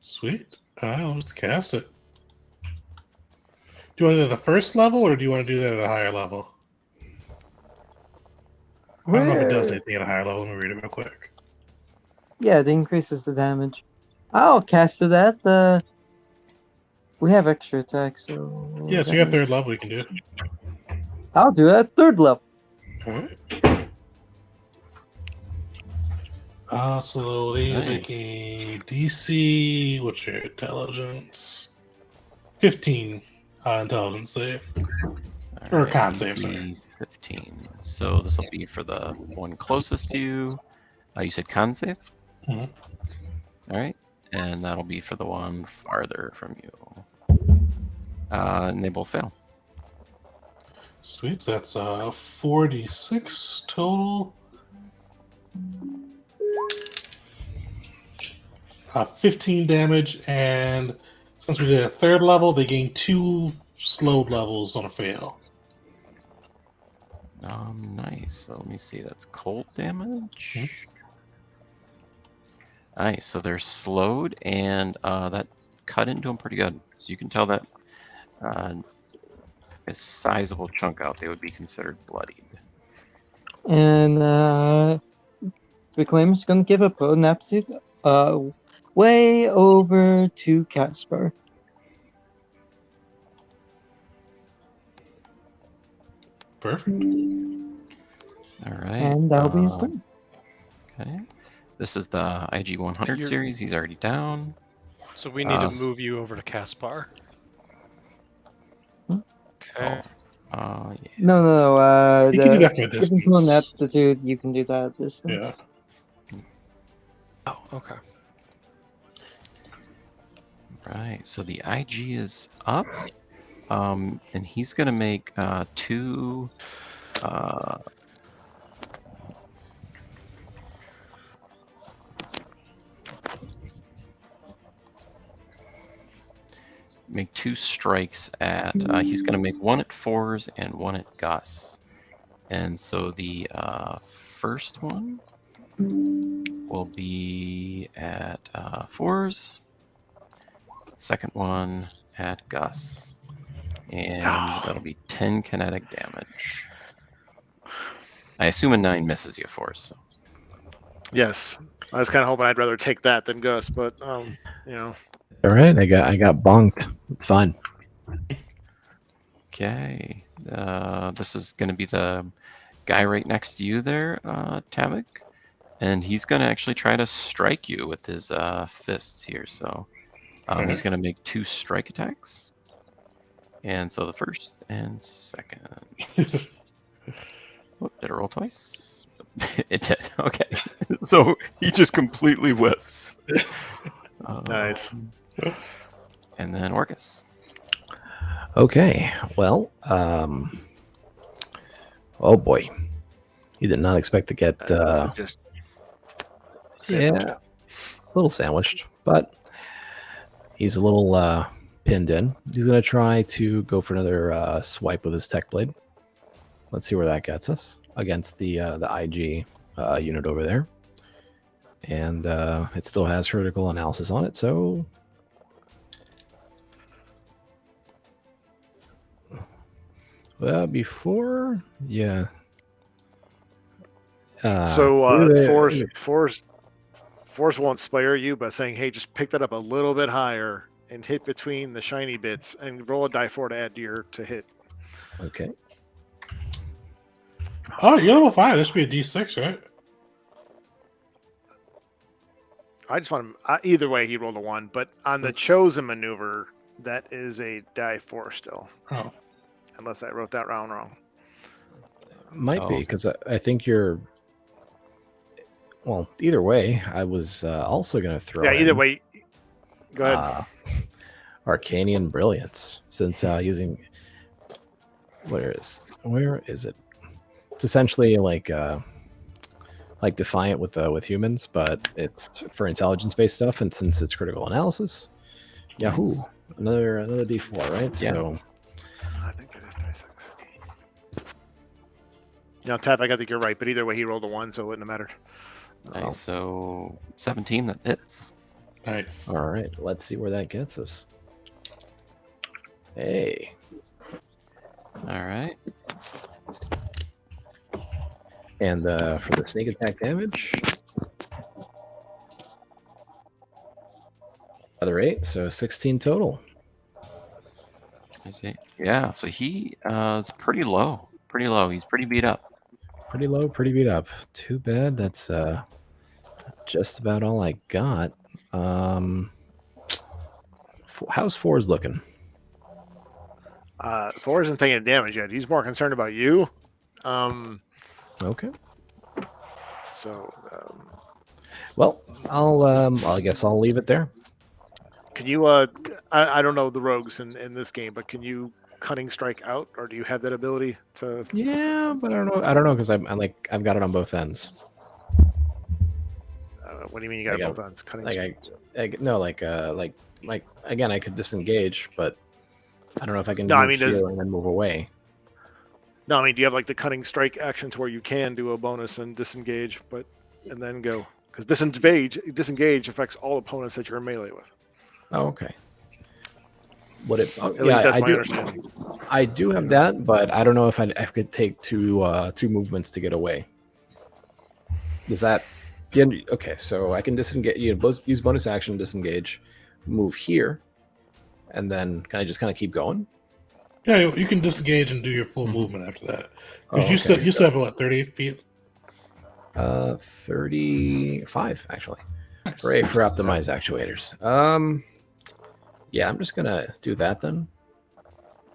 Sweet. Let's cast it. Do you want to do the first level, or do you want to do that at a higher level? I don't know if it does anything at a higher level. Let me read it real quick. Yeah, it increases the damage. I'll cast it at we have extra attack, so... Yeah, so you got third level you can do. I'll do it at 3rd level. Alright. So they make a DC, what's your intelligence? 15 intelligence save. Or Alright, con save, DC sorry. 15. So this will be for the one closest to you. You said con save? Mhm. Alright. And that'll be for the one farther from you. And they both fail. Sweet. That's 46 total. 15 damage, and since we did a third level, they gain 2 slowed levels on a fail. Nice. So let me see. That's cold damage. Nice. So they're slowed, and that cut into them pretty good. So you can tell that a sizable chunk out. They would be considered bloodied. And Reclaimer's gonna give a potent aptitude way over to Casper. Perfect. All right. And that'll be his turn. Okay. This is the IG 100 series. He's already down. So we need to move you over to Caspar. Hmm? Okay. Yeah. No. You can do that from a Given potent distance. aptitude, you can do that at distance. Yeah. Oh, okay. Right. So the IG is up. And he's gonna make 2 make 2 strikes at he's going to make 1 at Fours and 1 at Gus. And so the first one will be at Fours, second one at Gus, and that'll be 10 kinetic damage. I assume a 9 misses you, Fours. So. Yes, I was kind of hoping I'd rather take that than Gus, but you know. All right, I got bonked. It's fine. Okay, this is going to be the guy right next to you there, Tavik, and he's going to actually try to strike you with his fists here. So he's going to make 2 strike attacks, and so the first and second. Oh, did it roll twice? It did. Okay, so he just completely whiffs. Nice. And then Orcus. Okay, well, oh boy, he did not expect to get a little sandwiched, but he's a little pinned in. He's going to try to go for another swipe with his tech blade. Let's see where that gets us against the IG unit over there, and it still has critical analysis on it, so. Well, before, yeah. Force won't spare you by saying, "Hey, just pick that up a little bit higher and hit between the shiny bits, and roll a die 4 to add to your hit." Okay. Oh, you're level 5. This should be a D6, right? I just want him. Either way, he rolled a 1, but on the chosen maneuver, that is a die 4 still. Oh. Unless I wrote that round wrong. Might be, because I think you're. Well, either way, I was also going to throw. Yeah, either way. Go ahead. Arcanian Brilliance, since using. Where is it? It's essentially like Defiant with humans, but it's for intelligence-based stuff, and since it's critical analysis, Yahoo! Nice. Another D4, right? Yeah. So. I think that is die 6. Now, Tab, I think you're right, but either way, he rolled a 1, so it wouldn't have mattered. Nice. So 17, that hits. Nice. All right, let's see where that gets us. Hey. All right. And for the sneak attack damage, another 8, so 16 total. I see. Yeah, so he is pretty low. Pretty low. He's pretty beat up. Pretty low, pretty beat up. Too bad. That's just about all I got. How's Fours looking? Thor isn't taking damage yet. He's more concerned about you. Okay. So, well, I guess I'll leave it there. can you? I don't know the rogues in this game, but can you cunning strike out, or do you have that ability to? Yeah, but I don't know. I don't know because I've got it on both ends. What do you mean you got Like, both ends? Cunning Like strike. no, like again, I could disengage, but I don't know if I can No, move I mean, here and then move away. No, I mean, do you have like the cunning strike action to where you can do a bonus and disengage, and then go? Because disengage affects all opponents that you're in melee with. Oh, okay. What it? Oh, At yeah, least that's I my do. understanding. I do have that, but I don't know if I could take two movements to get away. Does that? Yeah, okay, so I can disengage. Use bonus action, disengage, move here, and then can I just kind of keep going? Yeah, you can disengage and do your full Mhm. movement after that. Oh, Because okay. you still have what, 30 feet? 35 actually. Nice. Hooray for optimized actuators. Yeah, I'm just gonna do that then.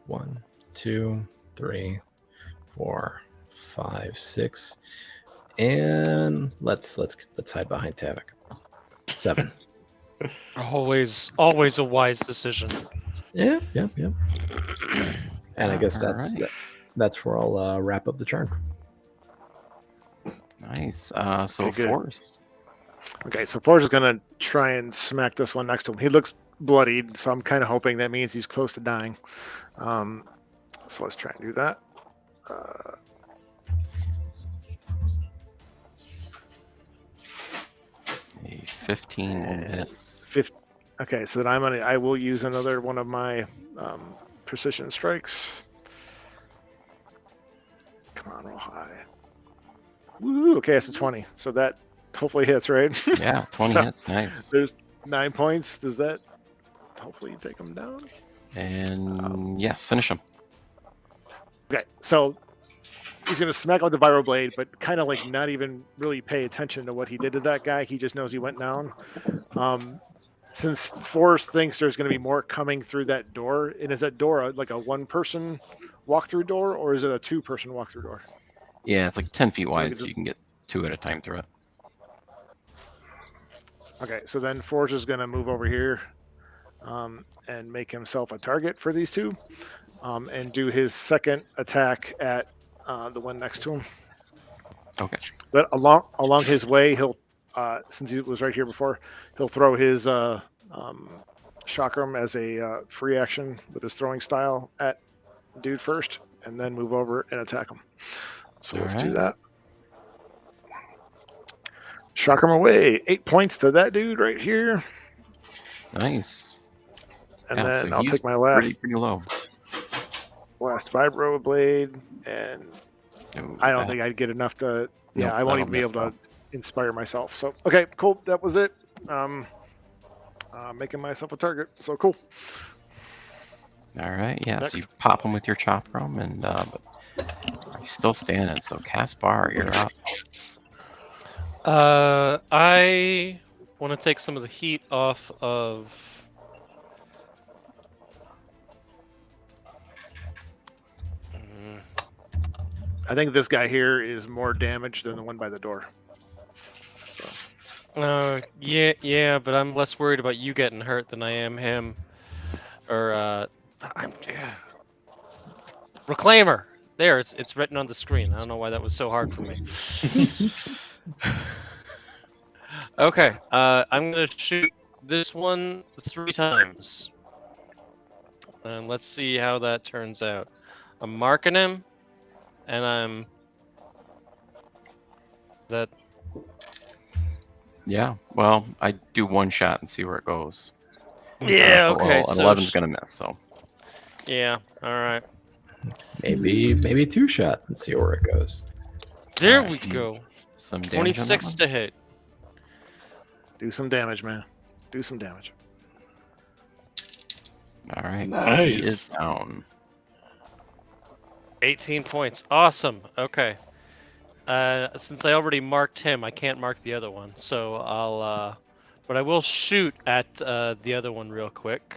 1, 2, 3, 4, 5, 6, and let's hide behind Tavik. 7. Always a wise decision. Yeah. And I guess Alright. that's where I'll wrap up the turn. Nice. So Okay, good. Force. Okay, so Forge is gonna try and smack this one next to him. He looks bloodied, so I'm kind of hoping that means he's close to dying. So let's try and do that. A 15 will miss. Okay, so then I will use another one of my precision strikes. Come on, roll high. Woo! Okay, it's a 20. So that hopefully hits, right? Yeah, 20 So hits. Nice. there's 9 points. Does that hopefully take him down? And yes, finish him. Okay, so he's gonna smack out the viral blade, but kind of like not even really pay attention to what he did to that guy. He just knows he went down. Since Forrest thinks there's going to be more coming through that door, and is that door like a one-person walk-through door, or is it a two-person walk-through door? Yeah, it's like 10 feet wide, it's so you can get 2 at a time through it. Okay, so then Forrest is going to move over here and make himself a target for these two, and do his second attack at the one next to him. Okay. But along his way, he'll since he was right here before, he'll throw his chakram as a free action with his throwing style at dude first, and then move over and attack him. So let's do that. Chakram away. 8 points to that dude right here. Nice. And Yeah, then so I'll he's take my last pretty low. vibro blade, and Ooh, I don't that- think I'd get enough to. Yeah, Nope, I won't that'll even be able miss to inspire myself. So okay, cool. That was it. Making myself a target. So cool. All right, yeah. Next. So you pop him with your chop room, and but he's still standing. So Caspar, you're up. I want to take some of the heat off of. I think this guy here is more damaged than the one by the door. So. Yeah, but I'm less worried about you getting hurt than I am him. Or Reclaimer. There, it's written on the screen. I don't know why that was so hard for me. Okay, I'm gonna shoot this one 3 times, and let's see how that turns out. I'm marking him, and I'm. That. Yeah. Well, I do one shot and see where it goes. Yeah. So, Okay. well, an So 11's gonna miss. So. Yeah. All right. Maybe 2 shots and see where it goes. There Alright, we go. Some damage on that 26 one? to hit. Do some damage, man. Do some damage. All right. So he is Nice. down. 18 points. Awesome. Okay. Since I already marked him, I can't mark the other one. So I'll, but I will shoot at the other one real quick.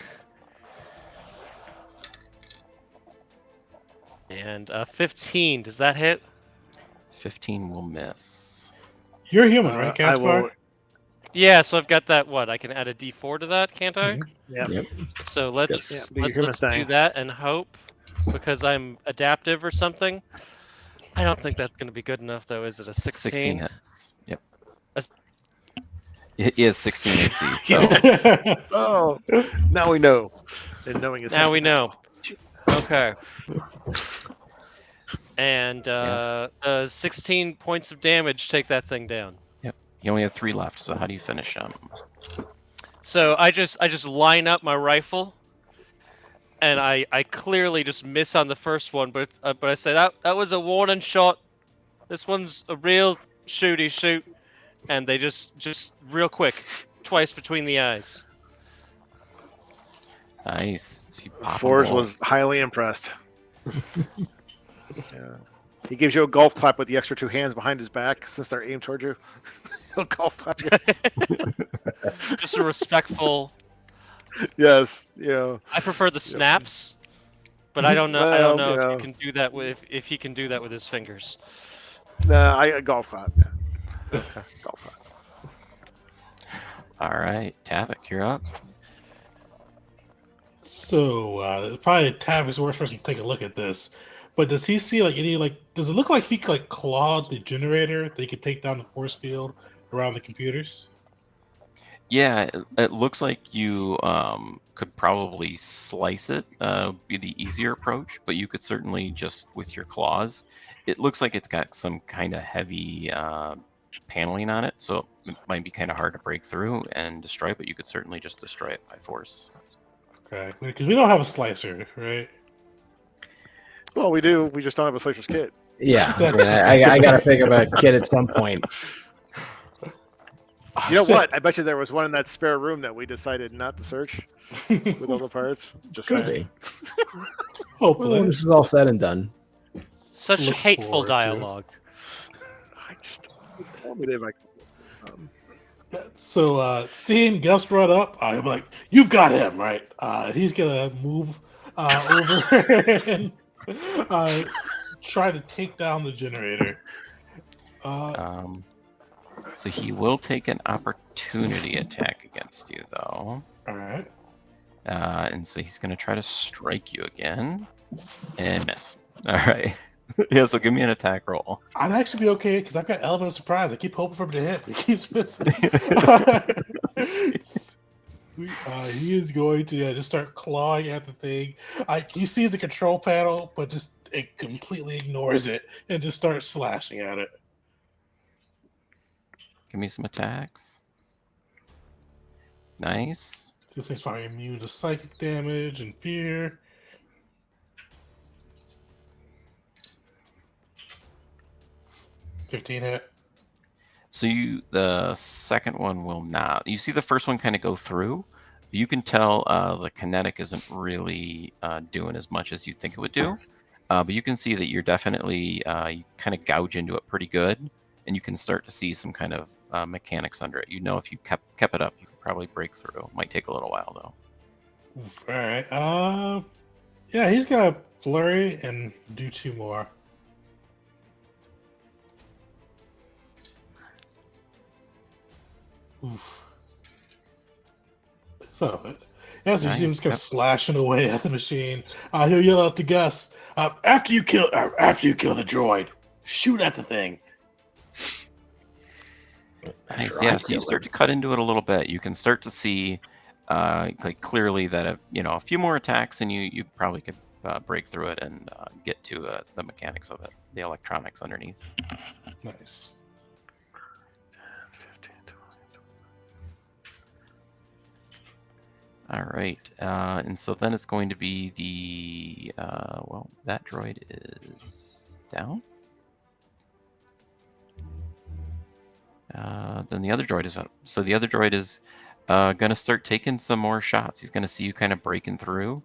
And 15. Does that hit? 15 will miss. You're human, right, I Caspar? will. Yeah. So I've got that. What? I can add a D4 to that, can't I? Yeah. Yep. So let's Yeah, do your human let's do thing. that and hope. because I'm adaptive or something. I don't think that's going to be good enough, though. Is it a 16 16? hits. Yep. A s- It is 16 AC. So Oh, now we know. And knowing it's Now we know. Jeez. Okay. And Yeah. 16 points of damage take that thing down. yep. You only have 3 left. So how do you finish him? So I just line up my rifle, and I clearly just miss on the first one, but I say that was a warning shot. This one's a real shooty shoot, and they just real quick, twice between the eyes. Nice. So you pop 'em Forrest both. was highly impressed. Yeah. He gives you a golf clap with the extra 2 hands behind his back since they're aimed towards you. He'll golf clap you. Just a respectful. Yes, you know. I prefer the snaps, but I don't know. I Well, don't know you if you know. can do that with if he can do that with his fingers. Nah, I golf clap. Yeah. Golf clap. All right. Tavik, you're up. So probably Tavis worst person to take a look at this. But does he see like any like? Does it look like he could like claw the generator? They could take down the force field around the computers. Yeah, it looks like you could probably slice it, be the easier approach, but you could certainly just with your claws. It looks like it's got some kind of heavy paneling on it, so it might be kind of hard to break through and destroy, but you could certainly just destroy it by force. Okay, because we don't have a slicer, right? Well, we do. We just don't have a slicer's kit. Yeah, I mean, I got to think of a kid at some point. You know what? I bet you there was one in that spare room that we decided not to search with all the parts. Just Could saying. be. Hopefully, Well, when this is all said and done. Such Look hateful forward to. dialogue. I just tell me they might. So seeing Gus run up, I'm like, "You've got him, right?" He's gonna move over and try to take down the generator. So he will take an opportunity attack against you, though. All right. And so he's going to try to strike you again and miss. All right. Yeah, so give me an attack roll. I'd actually be okay because I've got element of surprise. I keep hoping for him to hit, but he keeps missing. He is going to just start clawing at the thing. He sees the control panel, but just it completely ignores it and just starts slashing at it. Give me some attacks. Nice. This thing's probably immune to psychic damage and fear. $15 hit. So the second one will not. You see the first one kind of go through. You can tell the kinetic isn't really doing as much as you think it would do. But you can see that you're definitely, you kind of gouge into it pretty good. And you can start to see some kind of mechanics under it. You know, if you kept it up, you could probably break through. Might take a little while, though. All right. Yeah, he's gonna flurry and do 2 more. Oof. So, as he Nice. seems kind of slashing away at the machine, he'll yell out to Gus, "After you kill the droid, shoot at the thing." Nice. Yeah, so you start to cut into it a little bit. You can start to see, like clearly that a few more attacks, and you probably could break through it and get to the mechanics of it, the electronics underneath. Nice. 15, 20. All right, and so then it's going to be the that droid is down. Then the other droid is up. So the other droid is going to start taking some more shots. He's going to see you kind of breaking through,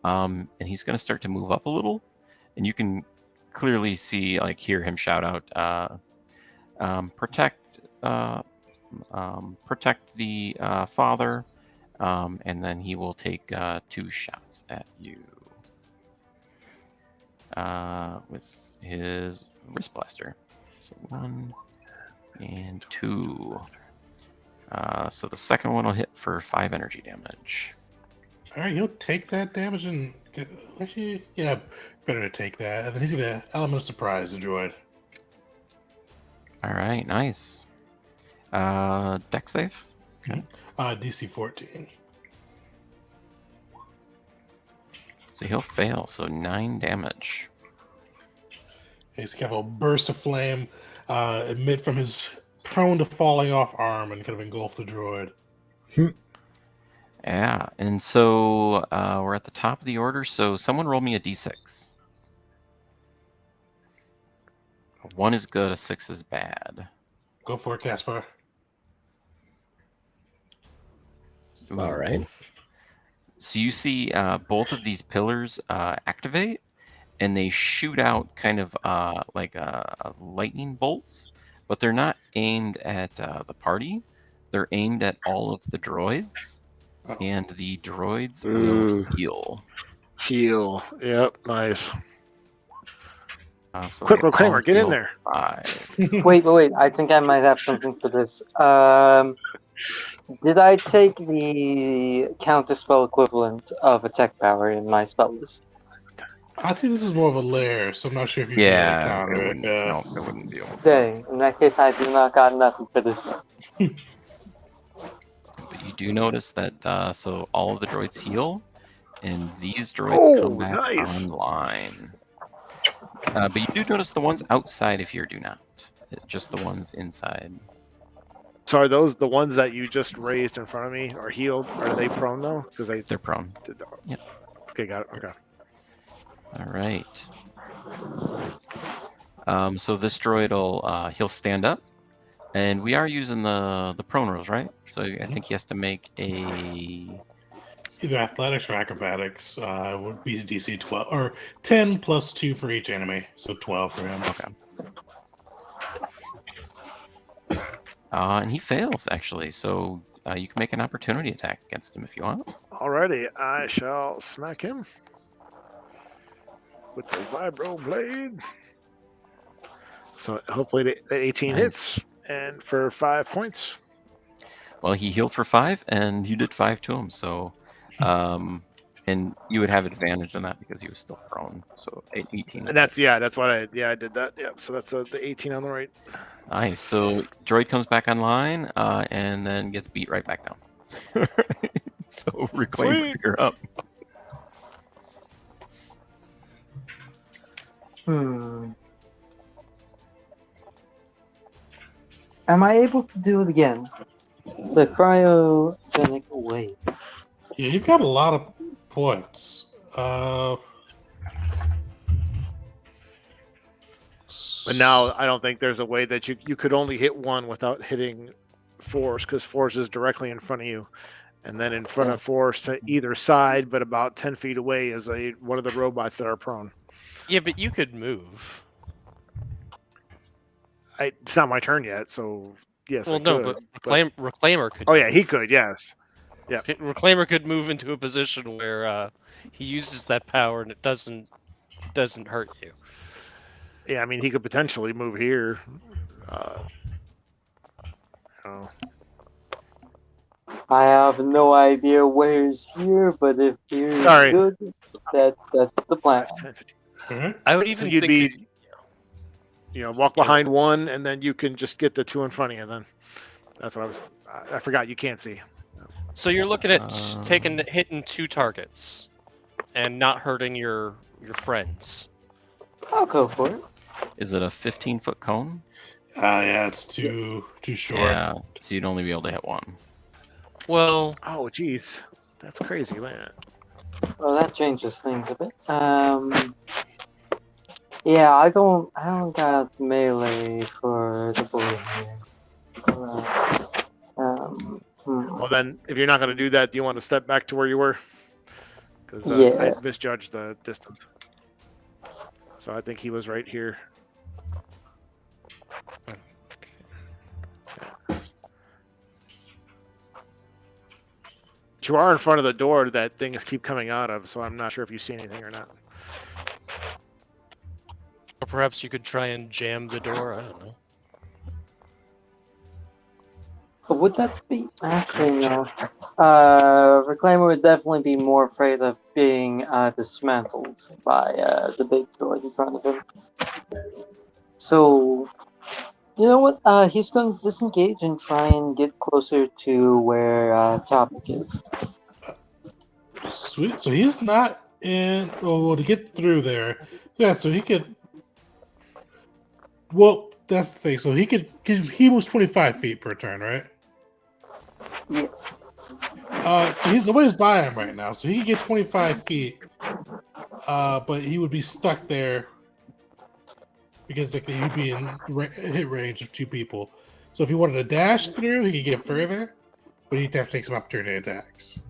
and he's going to start to move up a little, and you can clearly see, like, hear him shout out, "Protect the father." And then he will take 2 shots at you with his wrist blaster. So 1 and 2. So the second one will hit for 5 energy damage. All right, he'll take that damage and actually, yeah, better to take that. And then he's gonna element of surprise, the droid. All right, nice. Deck save. Okay. DC 14. So he'll fail. So 9 damage. He's got a burst of flame emit from his prone to falling off arm and kind of engulf the droid. Yeah, and so we're at the top of the order. So someone roll me a d6. A 1 is good. A 6 is bad. Go for it, Caspar. Ooh. All right. So you see both of these pillars activate, and they shoot out kind of like lightning bolts, but they're not aimed at the party. They're aimed at all of the droids, and the droids will heal. Heal. Yep, nice. So Quick they all Proclaimer, get in heal there. 5. Wait. I think I might have something for this. Did I take the counterspell equivalent of attack power in my spell list? I think this is more of a lair, so I'm not sure if you can Yeah, counter it it. wouldn't. No, it wouldn't be able to. Dang, in that case, I do not got nothing for this. But you do notice that so all of the droids heal, and these droids come back nice. online. But you do notice the ones outside of here do not. Just the ones inside. So are those the ones that you just raised in front of me or healed? Are they prone though? Because They're prone. Yep. Okay, got it. Okay. All right. So this droid will he'll stand up, and we are using the prone rules, right? So I think he has to make a. Either athletics or acrobatics would be DC 12 or 10 plus 2 for each enemy, so 12 for him. Okay. And he fails actually, so you can make an opportunity attack against him if you want. Alrighty, I shall smack him with the vibro blade. So hopefully the 18 Nice. hits, and for 5 points. Well, he healed for 5, and you did 5 to him, so and you would have advantage on that because he was still prone. So 18. And that's what I did that. Yeah, so that's the 18 on the right. Nice. So droid comes back online and then gets beat right back down. So Reclaimer, Sweet. you're up. Am I able to do it again? The cryogenic wave. Yeah, you've got a lot of points. But now I don't think there's a way that you could only hit one without hitting Force, because Force is directly in front of you. And then in front of Force to either side, but about 10 feet away, is one of the robots that are prone. Yeah, but you could move. It's not my turn yet, so yes, Well, I no, could. but Reclaimer could. Oh yeah, he could. Yes. Yeah. Reclaimer could move into a position where he uses that power and it doesn't hurt you. Yeah, I mean, he could potentially move here. I have no idea where's here, but if here's Sorry. good, that's the plan. 10, 15. I would So even you'd think be, walk behind one, and then you can just get the 2 in front of you. Then that's what I forgot. You can't see. so you're looking at hitting 2 targets and not hurting your friends. I'll go for it. Is it a 15-foot cone? Yeah, it's too short. Yeah, so you'd only be able to hit one. Well, Oh, geez, that's crazy, man. Well, that changes things a bit. Yeah, I don't got melee for the bullet here. Well, then, if you're not going to do that, do you want to step back to where you were? Because Yeah. I misjudged the distance. So I think he was right here. But you are in front of the door that things keep coming out of, so I'm not sure if you see anything or not. or perhaps you could try and jam the door. I don't know. Would that be actually no? Reclaimer would definitely be more afraid of being dismantled by the big droid in front of him. So you know what? He's going to disengage and try and get closer to where Topic is. Sweet. So he's not in. Well, to get through there, yeah. So he could. Well, that's the thing. So he could. He moves 25 feet per turn, right? Yeah. So nobody's by him right now, so he can get 25 feet. But he would be stuck there because like he'd be in hit range of two people. So if he wanted to dash through, he could get further, but he'd have to take some opportunity attacks.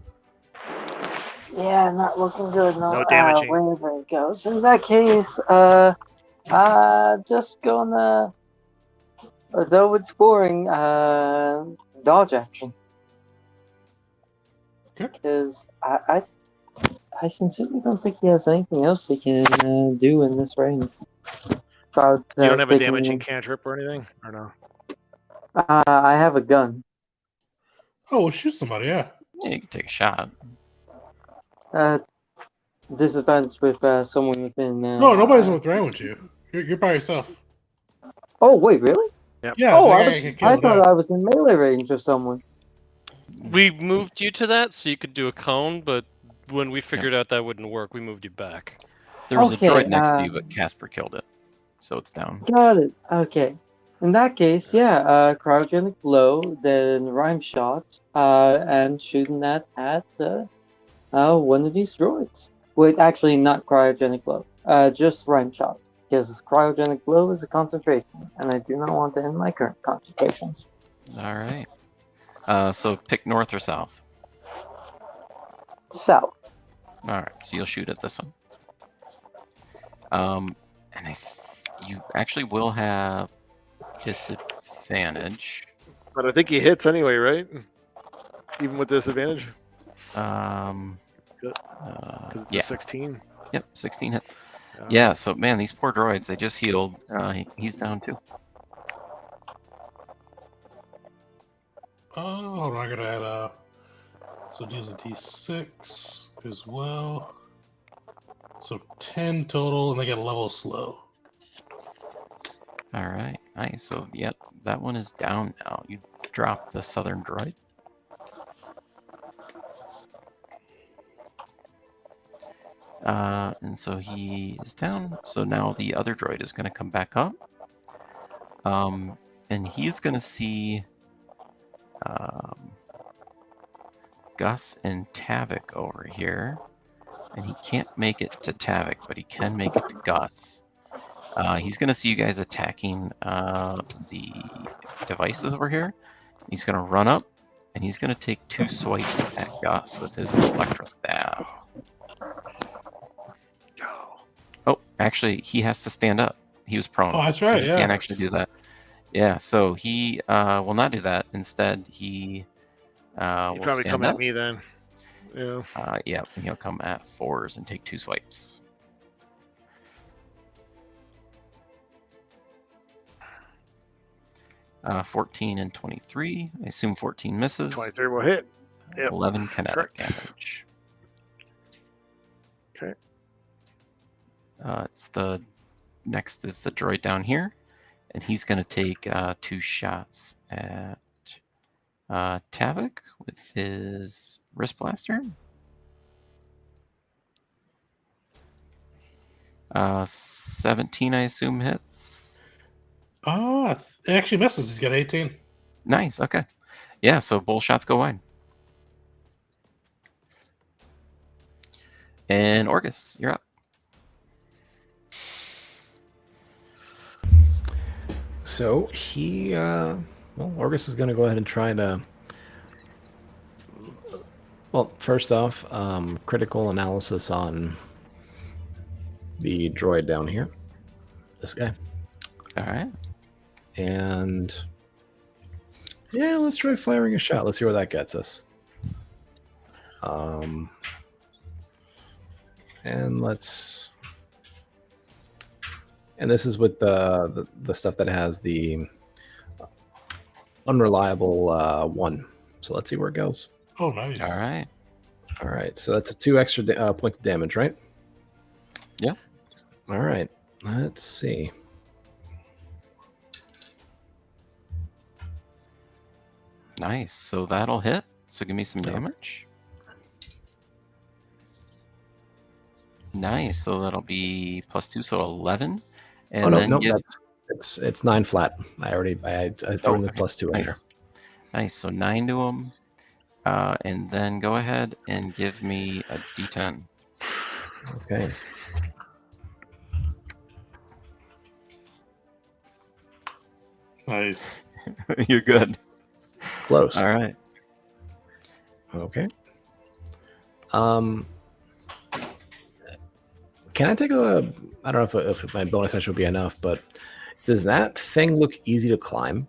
Yeah, not looking good. No damaging. Wherever it goes. In that case, just gonna. Though it's boring, dodge action. Okay. Because I sincerely don't think he has anything else he can do in this range. You don't have a damaging cantrip or anything, or no? I have a gun. Oh, we'll shoot somebody, yeah. Yeah, you can take a shot. Disadvantage with someone within. No, nobody's with around with you. You're by yourself. Oh wait, really? Yep. Yeah. Oh, that I guy was. get I killed, thought yeah. I was in melee range of someone. We moved you to that so you could do a cone, but when we figured out that wouldn't work, we moved you back. There was Okay, a droid next to you, but Casper killed it, so it's down. Got it. Okay. In that case, yeah, cryogenic blow, then rhyme shot, and shooting that at one of these droids. Wait, actually, not cryogenic blow. Just rhyme shot, because cryogenic blow is a concentration, and I do not want to end my current concentration. All right. So pick north or south. South. All right. So you'll shoot at this one. And you actually will have disadvantage. But I think he hits anyway, right? Even with disadvantage? Good. Because it's Yeah. a 16. Yep, 16 hits. Yeah, so man, these poor droids, they just healed. He's down too. Hold on, I gotta add so use a D6 as well. So 10 total, and they get a level slow. All right, nice. So, yep, that one is down now. You dropped the southern droid. And so he is down. So now the other droid is going to come back up. And he's going to see Gus and Tavik over here. And he can't make it to Tavik, but he can make it to Gus. He's going to see you guys attacking the devices over here. He's going to run up, and he's going to take 2 swipes at Gus with his electro staff. Oh, actually, he has to stand up. He was prone. Oh, that's right, So he yeah. can't actually do that. Yeah, so he will not do that. Instead, he will He'd probably stand come up. at me then. Yeah. Yeah, and he'll come at 4s and take 2 swipes. Uh, 14 and 23. I assume 14 misses. 23 will hit. Yep. 11 kinetic Correct. damage. Okay. It's the next is the droid down here, and he's going to take 2 shots at Tavik with his wrist blaster. 17, I assume, hits. It actually misses. He's got 18. Nice. Okay. Yeah. So both shots go wide. And Orgus, you're up. So he, Orgus is going to go ahead and try to. Well, first off, critical analysis on the droid down here. This guy. All right. And yeah, let's try firing a shot. Let's see where that gets us. And let's. And this is with the stuff that has the unreliable 1. So let's see where it goes. Oh, nice. All right. All right, so that's a 2 extra points of damage, right? Yeah. All right, let's see. Nice. So that'll hit. So give me some Okay. damage. Nice. So that'll be +2, so 11. And Oh no, then no, give... it's 9 flat. I threw in the okay. +2 in there. Nice. Nice. So 9 to him. And then go ahead and give me a D10. Okay. Nice. You're good. Close. All right. Okay. Can I take a? I don't know if my bonus action would be enough, but does that thing look easy to climb?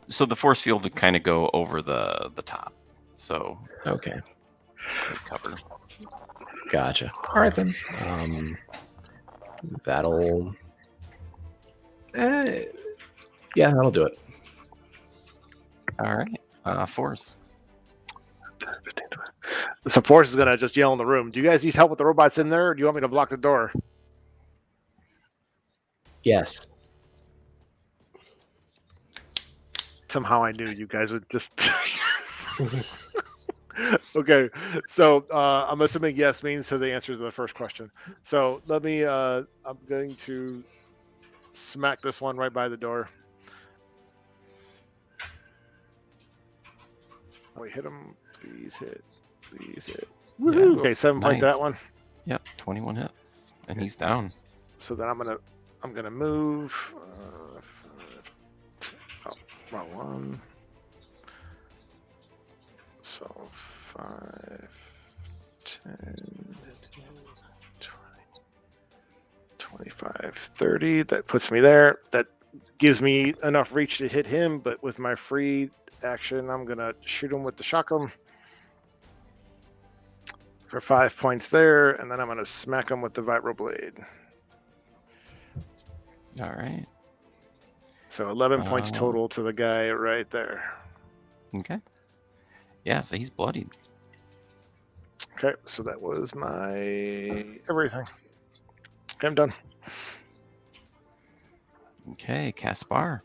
So the force field would kind of go over the top. So Okay. cover. Gotcha. All right then. That'll. Yeah, that'll do it. All right. Force. So Force is gonna just yell in the room. Do you guys need help with the robots in there, or do you want me to block the door? Yes. Somehow I knew you guys would just. Okay, so I'm assuming yes means so the answer to the first question. So let me. I'm going to smack this one right by the door. Wait, hit him. Please hit. Please hit. Yeah. Okay, 7 points to that Nice. one. Yep. 21 hits, and he's down. So then I'm gonna move. Wrong one. So 5, 10, 20, 25, 30. That puts me there. That gives me enough reach to hit him, but with my free action, I'm gonna shoot him with the shotgun for 5 points there, and then I'm gonna smack him with the vibroblade. All right. So 11 points total to the guy right there. Okay. Yeah, so he's bloodied. Okay, so that was my everything. Okay, I'm done. Okay, Caspar.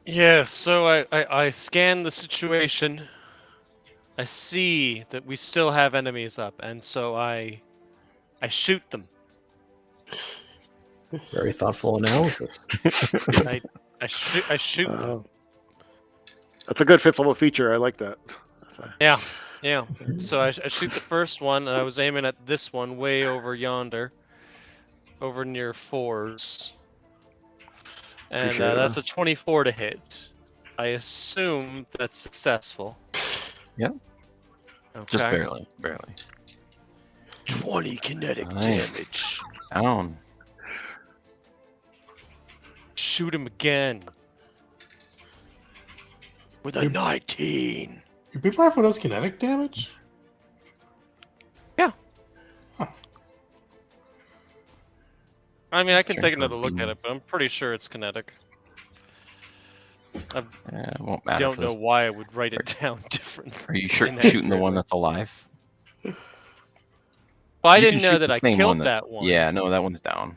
Yeah, so I scan the situation. I see that we still have enemies up, and so I shoot them. Very thoughtful analysis. I shoot them. That's a good 5th level feature. I like that. Yeah. So I shoot the first one, and I was aiming at this one way over yonder, over near Fours. And Appreciate it, that's man. a 24 to hit. I assume that's successful. Yeah. Okay. Just barely. 20 kinetic Nice. damage. Down. Shoot him again. With a 19. Your big rifle does kinetic damage? Yeah. Huh. I mean, I can Strength take of another look at beam. it, but I'm pretty sure it's kinetic. I It won't matter. don't for know this. why I would write it down differently. Are you sure in shooting the accurate one way. that's alive? Well, I You didn't can know shoot that the I same killed one that one. Yeah, no, that one's down.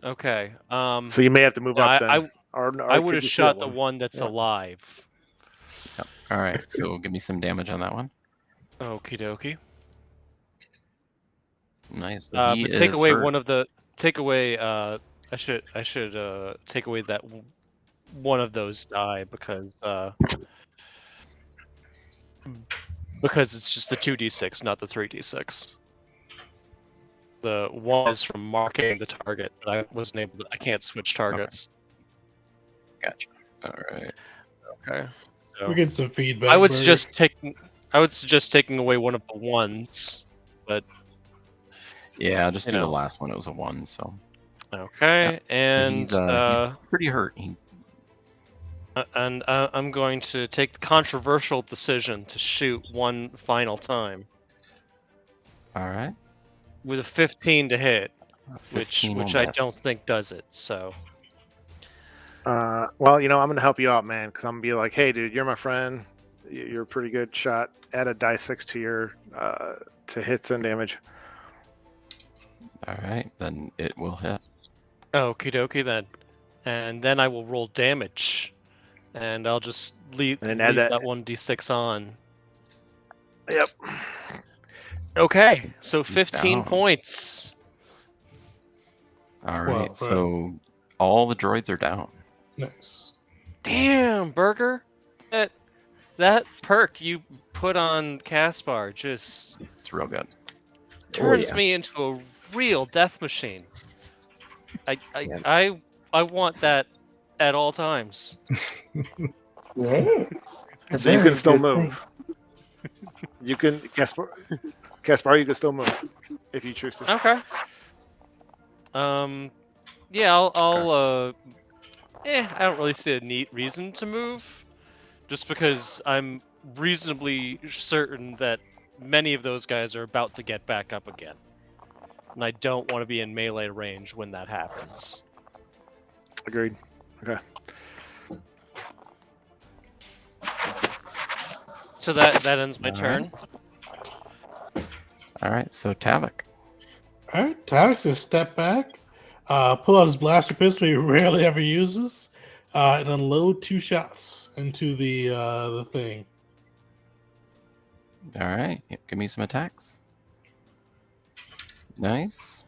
Okay. So you may have to move no, up I then. Or I would could have you see shot that the one? one that's Yeah. alive. Yep. All right, so give me some damage on that one. Okie dokie. Nice. So he But take is away hurt. one of the. Take away. I should take away that one of those die because it's just the 2d6, not the 3d6. The one is from marking the target, but I wasn't able to. I can't switch targets. Gotcha. All right. Okay. So We get some feedback. I would Burger. suggest taking away one of the ones, but Yeah, I'll just You do the know. last one. It was a 1, so. okay. So And he's pretty hurt. I'm going to take the controversial decision to shoot one final time All right. with a 15 to hit. which 15 will I don't miss. think does it. So Well, I'm gonna help you out, man, because I'm gonna be like, hey, dude, you're my friend. You're a pretty good shot. Add a die 6 to your to hits and damage. All right, then it will hit. okie dokie then, and then I will roll damage, and I'll just leave And then add that that. 1d6 on. Yep. Okay, so He's 15 down. points. All right, Well, so all the droids are down. Nice. Damn, Burger, that perk you put on Caspar just It's real good. turns yeah. me into a real death machine. I Yeah. want that at all times. Yeah. So you can still move. You can Caspar, you can still move if you choose to. Okay. Yeah, I don't really see a neat reason to move, just because I'm reasonably certain that many of those guys are about to get back up again, and I don't want to be in melee range when that happens. Agreed. Okay. So that ends my All turn. All right, so Tavik. All right, Tavix will step back, pull out his blaster pistol he rarely ever uses, and unload 2 shots into the thing. All right, give me some attacks. Nice.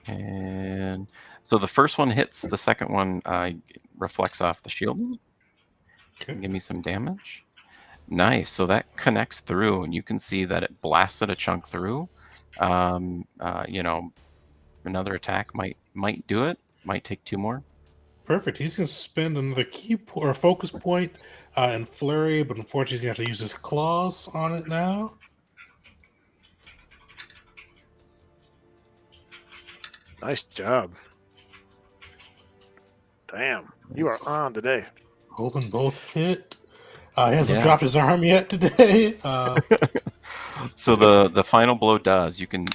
And so the first one hits, the second one reflects off the shield. Okay. Give me some damage. Nice. So that connects through, and you can see that it blasted a chunk through. Another attack might do it. Might take 2 more. Perfect. He's going to spend another or focus point in flurry, but unfortunately, he's going to have to use his claws on it now. Nice job. Damn, you are on today. Hoping both hit. He hasn't Yeah. dropped his arm yet today. So the final blow does. You can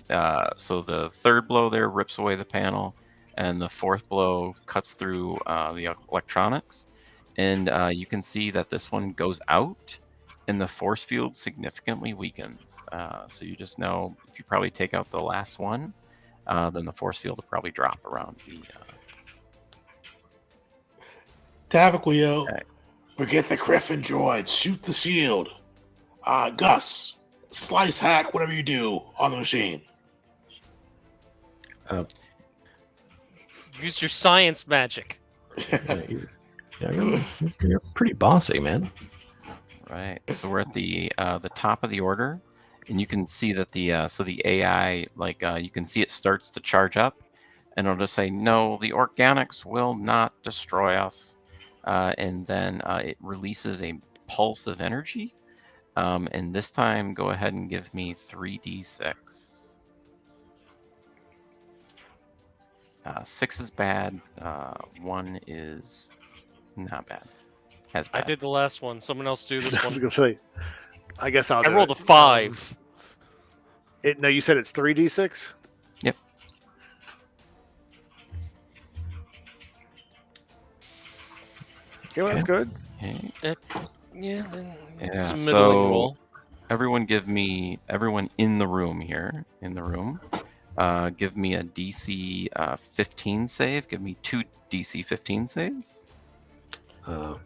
so the third blow there rips away the panel, and the fourth blow cuts through the electronics, and you can see that this one goes out, and the force field significantly weakens. So you just know if you probably take out the last one, then the force field will probably drop around the. Tavik will yell, Okay. Forget the Griffin droids. Shoot the shield. Gus, slice hack, whatever you do on the machine. Use your science magic. You're pretty bossy, man. Right. So we're at the top of the order, and you can see that the AI you can see it starts to charge up, and it'll just say no, the organics will not destroy us, and then it releases a pulse of energy, and this time go ahead and give me 3d6. 6 is bad. 1 is not bad. As bad. I did the last one. Someone else do this I was one. gonna say. I guess I'll. I do rolled a it. 5. No, you said it's 3d6. Yep. Okay, well, that's good. Okay. Yeah. Yeah, It's a middling so roll. everyone in the room here, give me a DC 15 save. Give me 2 DC 15 saves.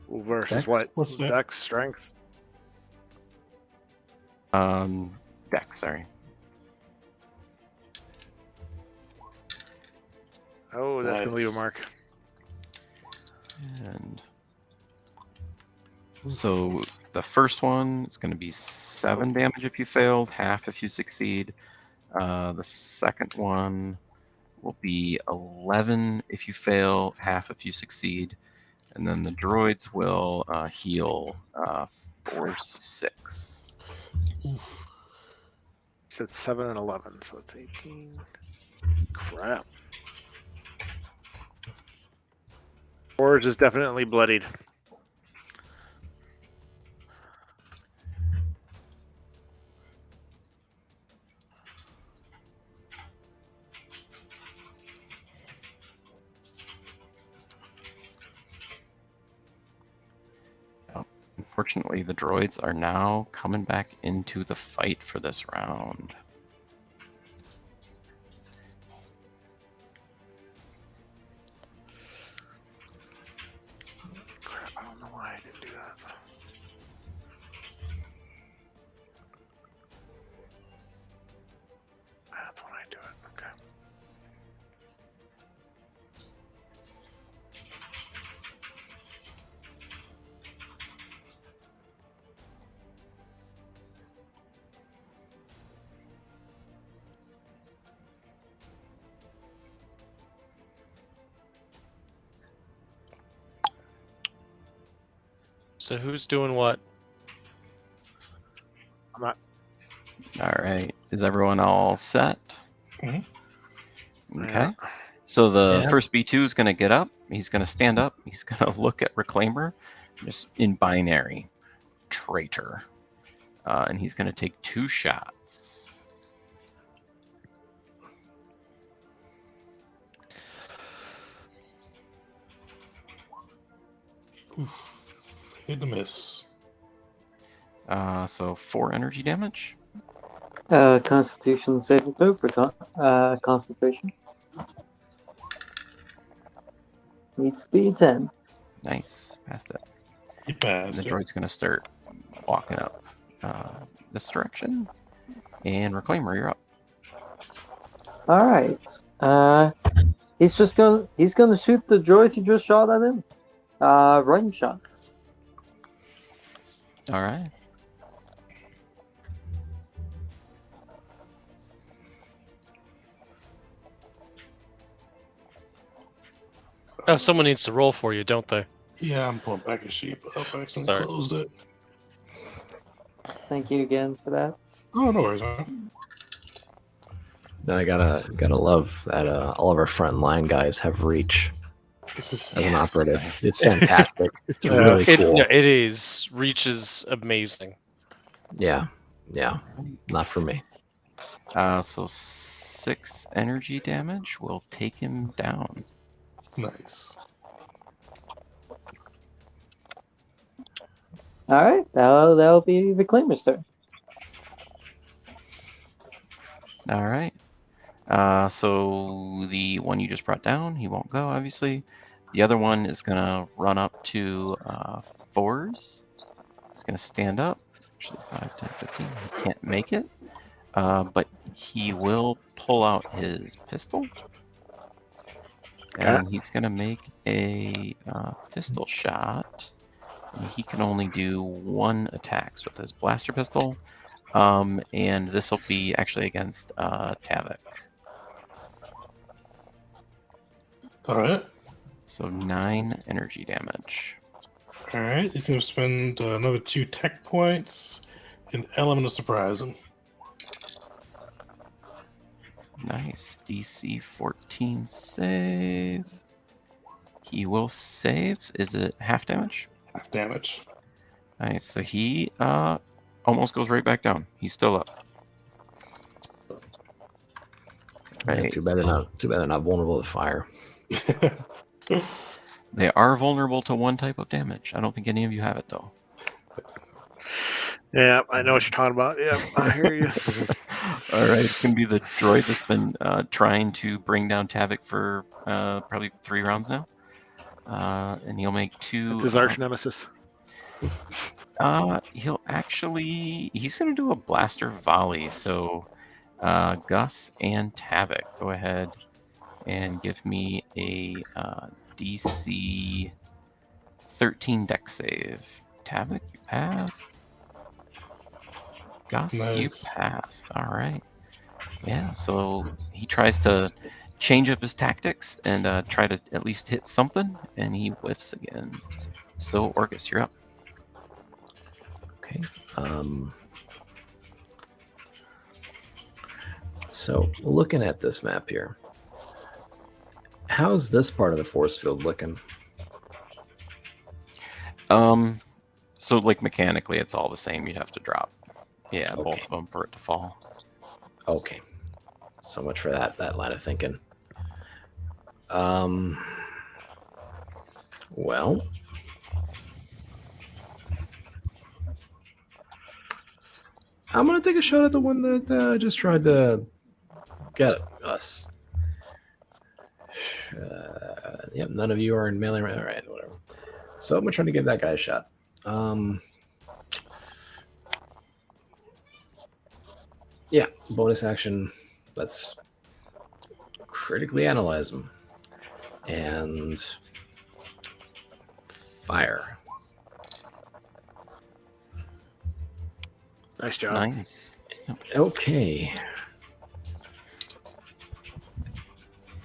Versus Dex? what? What's that? Dex strength. Dex, sorry. Oh, that's gonna leave a Nice. mark. And so the first one is going to be 7 damage if you failed, half if you succeed. The second one will be 11 if you fail, half if you succeed. And then the droids will heal 4, 6. You said 7 and 11, so it's 18. Crap. Forge is definitely bloodied. unfortunately, the droids are now coming back into the fight for this round. Crap, I don't know why I didn't do that. That's when I do it. Okay. So who's doing what? I'm not. All right. Is everyone all set? Mhm. Okay. Yeah. So the Yeah. first B2 is going to get up. He's going to stand up. He's going to look at Reclaimer, just in binary, traitor. And he's going to take 2 shots. Oof. Hit and miss. So 4 energy damage. Constitution saving throw for concentration. Needs to be 10. Nice. Passed it. He And passed the it. droid's going to start walking up this direction. And Reclaimer, you're up. Alright. He's gonna shoot the droids he just shot at him. Range shot. All right. Oh, someone needs to roll for you, don't they? Yeah, I'm pulling back a sheep. Oh, I accidentally Sorry. closed it. Thank you again for that. Oh, no worries, man. Now I gotta love that all of our front line guys have reach as an Yeah, operative. nice. It's fantastic. It's Yeah. really It, cool. yeah, it is. Reach is amazing. Yeah. Not for me. So 6 energy damage will take him down. Nice. Alright, that'll be Reclaimer's turn. All right. So the one you just brought down, he won't go, obviously. The other one is going to run up to 4s. He's going to stand up. Actually, 5, 10, 15. He can't make it. But he will pull out his pistol. And he's going to make a pistol shot. And he can only do 1 attacks with his blaster pistol. And this will be actually against Tavik. All right. So 9 energy damage. All right. He's going to spend another 2 tech points. An element of surprise him. Nice. DC 14 save. He will save. Is it half damage? Half damage. Nice. So he almost goes right back down. He's still up. Yeah, Right. too bad they're not vulnerable to fire. They are vulnerable to 1 type of damage. I don't think any of you have it though. Yeah, I know what you're talking about. Yeah, I hear you. All right, it's going to be the droid that's been trying to bring down Tavik for probably 3 rounds now. And he'll make 2. His arch nemesis. He's going to do a blaster volley. So Gus and Tavik, go ahead and give me a DC 13 deck save. Tavik, you pass. Gus, you Nice. pass. All right. Yeah, so he tries to change up his tactics and try to at least hit something, and he whiffs again. So, Orcus, you're up. Okay. So looking at this map here, how's this part of the force field looking? So like mechanically, it's all the same. You'd have to drop, Okay. both of them for it to fall. Okay. So much for that line of thinking. Well, I'm gonna take a shot at the one that just tried to get us. Yep, none of you are in melee. All right, whatever. So I'm gonna try to give that guy a shot. Yeah, bonus action. Let's critically analyze him and fire. Nice job. Nice. Okay.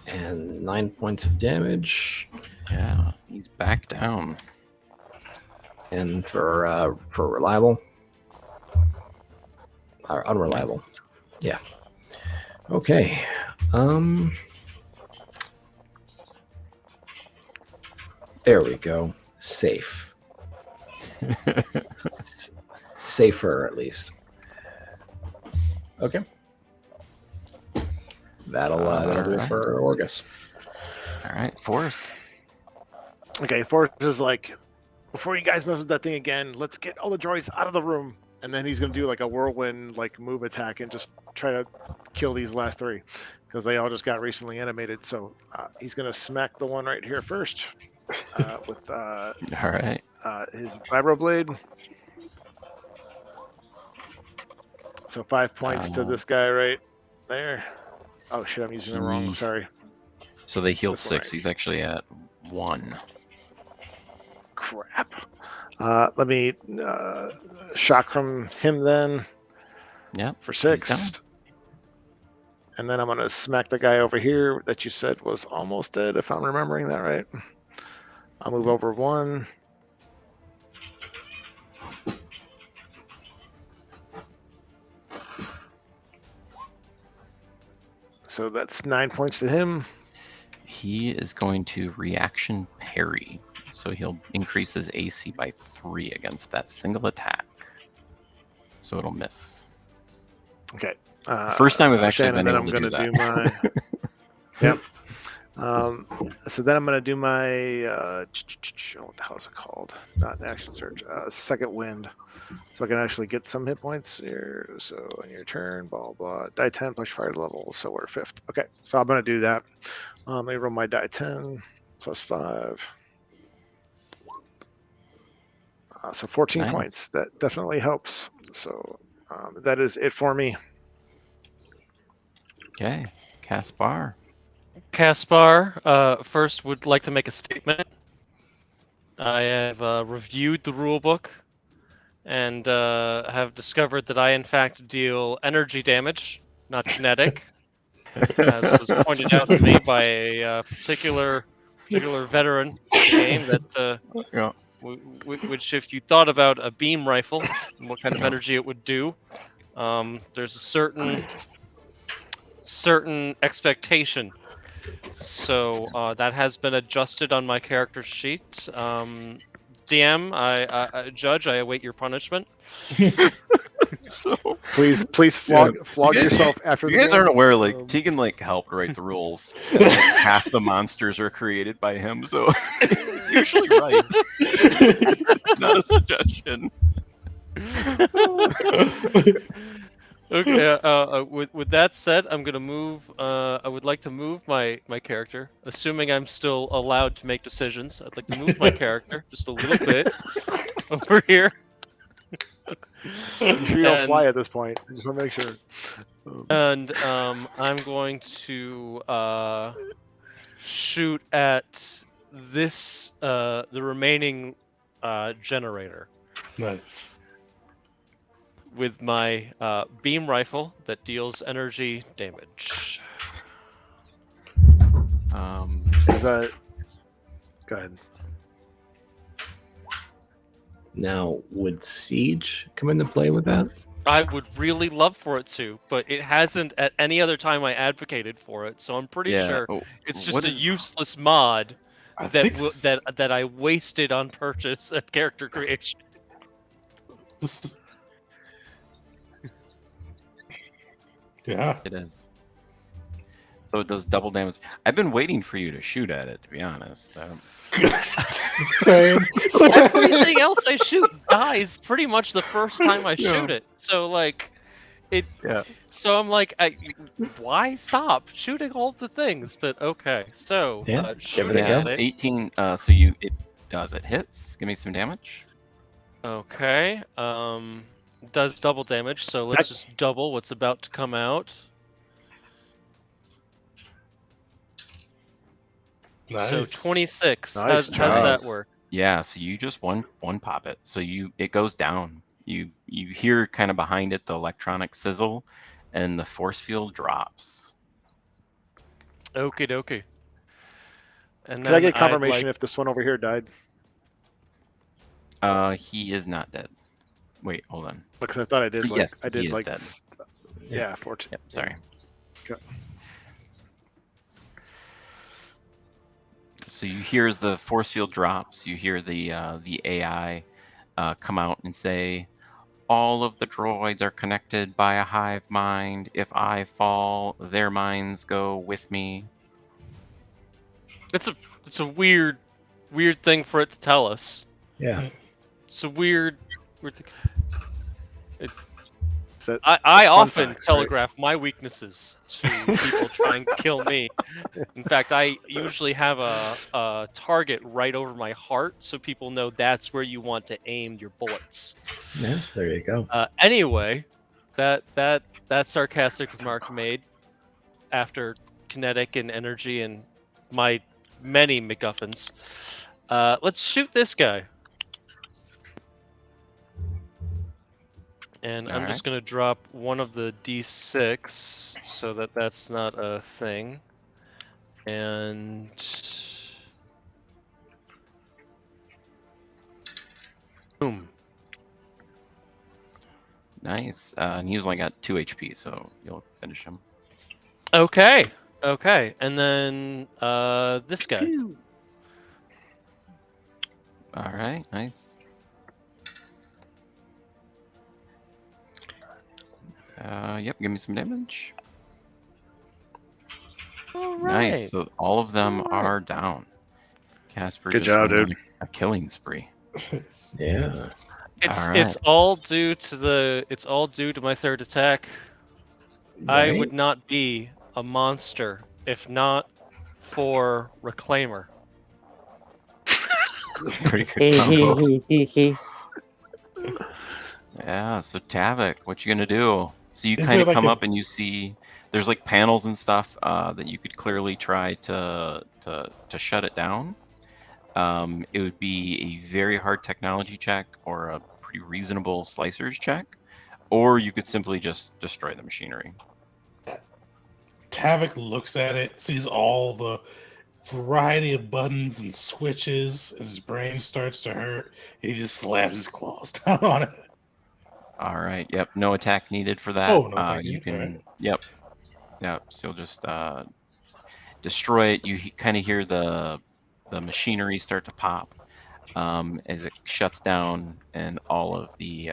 And 9 points of damage. Yeah, he's back down. And for reliable, or unreliable. Nice. Yeah. Okay. There we go. Safe. Safer, at least. Okay. That'll do it for Orgus. All right, Force. Okay, Forrest is like, before you guys mess with that thing again, let's get all the droids out of the room. And then he's gonna do like a whirlwind like move attack and just try to kill these last three because they all just got recently animated. So he's gonna smack the one right here first with All right. his vibroblade. So 5 points to this guy right there. Oh shit, I'm using the wrong. Sorry. So they healed That's 6. right. He's actually at 1. Crap. Let me shock from him then Yep. for he's 6. down. And then I'm going to smack the guy over here that you said was almost dead, if I'm remembering that right. I'll move over 1. So that's 9 points to him. He is going to reaction parry. So he'll increase his AC by 3 against that single attack. So it'll miss. Okay. First time we've actually Shannon, been then able I'm to going do to that. do my... Yep. So then I'm going to do my... what the hell is it called? Not an action search. Second wind. So I can actually get some hit points here. So on your turn, blah, blah. Die 10 plus fire level. So we're 5th. Okay. So I'm going to do that. Let me roll my die 10 plus 5. So 14 Nice. points. That definitely helps. So that is it for me. Okay. Caspar. Caspar, first would like to make a statement. I have reviewed the rulebook and have discovered that I, in fact, deal energy damage, not kinetic, as was pointed out to me by a particular veteran of the game. That Yeah. which, if you thought about a beam rifle and what kind of energy it would do, there's a certain expectation. So that has been adjusted on my character sheet. DM, I judge, I await your punishment. So Please flog yourself after you the guys game. aren't aware, like Tegan helped write the rules. And, half the monsters are created by him, so he's usually right. Not a suggestion. Okay. With that said, I'm gonna move. I would like to move my character, assuming I'm still allowed to make decisions. I'd like to move my character just a little bit over here. You sure you don't fly at this point? I just want to make sure. And I'm going to shoot at this the remaining generator Nice. with my beam rifle that deals energy damage. Is that... Go ahead. Now, would Siege come into play with that? I would really love for it to, but it hasn't at any other time I advocated for it, so I'm pretty sure it's just a useless mod that I wasted on purchase and character creation. Yeah. It is. So it does double damage. I've been waiting for you to shoot at it, to be honest. Same. Everything else I shoot dies pretty much the first time I shoot it. So, like, Yeah. So I'm like, why stop shooting all the things? But okay, so Yeah, give it a shooting go. at So it. 18. So it does. It hits. Give me some damage. Okay. Does double damage. So let's just double what's about to come out. So Nice. 26. Nice How's that Nice. work? Yeah. So you just one pop it. So it goes down. You hear kind of behind it the electronic sizzle, and the force field drops. Okie dokie. And Can I then get I'd confirmation like. if this one over here died? He is not dead. Wait, hold on. Because I thought I did like Yes, I he did is like dead. yeah 14. Yep. Sorry. Okay. So you hear as the force field drops, you hear the AI come out and say, "All of the droids are connected by a hive mind. If I fall, their minds go with me." It's a weird thing for it to tell us. Yeah. It's a weird thing. So I fun often facts, right? telegraph my weaknesses to people trying to kill me. In fact, I usually have a target right over my heart, so people know that's where you want to aim your bullets. Yeah, there you go. Anyway, that sarcastic remark made after kinetic and energy and my many MacGuffins. Let's shoot this guy. And I'm just going to drop one of the d6 so that that's not a thing. And boom. Nice. And he's only got 2 HP, so you'll finish him. Okay. Okay. And then this guy. All right. Nice. Yep. Give me some damage. All right. Nice. So all of them All right. are down. Casper Good just job, went on dude. a killing spree. Yeah. All It's right. all due to my third attack. I Right? would not be a monster if not for Reclaimer. Pretty good combo. Hehehehe. Yeah, so Tavik, what you gonna do? So you Is kind there of like come a- up and you see there's like panels and stuff that you could clearly try to shut it down. It would be a very hard technology check or a pretty reasonable slicers check, or you could simply just destroy the machinery. Tavik looks at it, sees all the variety of buttons and switches, and his brain starts to hurt. And he just slams his claws down on it. All right. Yep. No attack needed for that. Oh, no attack You needed, can. alright. Yep. Yep. So you'll just destroy it. You kind of hear the machinery start to pop as it shuts down, and all of the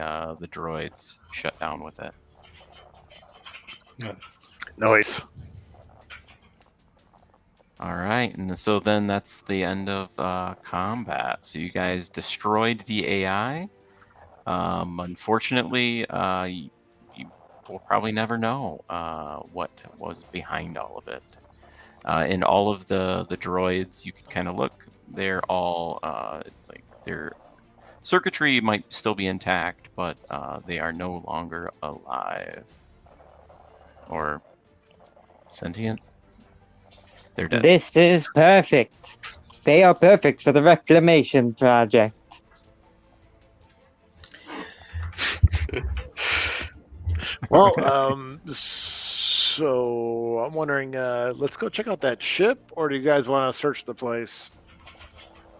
droids shut down with it. Nice. Nice. All right, and so then that's the end of combat. So you guys destroyed the AI. Unfortunately, you will probably never know what was behind all of it. And all of the droids, you could kind of look. They're all like their circuitry might still be intact, but they are no longer alive or sentient. They're dead. This is perfect. They are perfect for the reclamation project. Well, so I'm wondering, let's go check out that ship, or do you guys want to search the place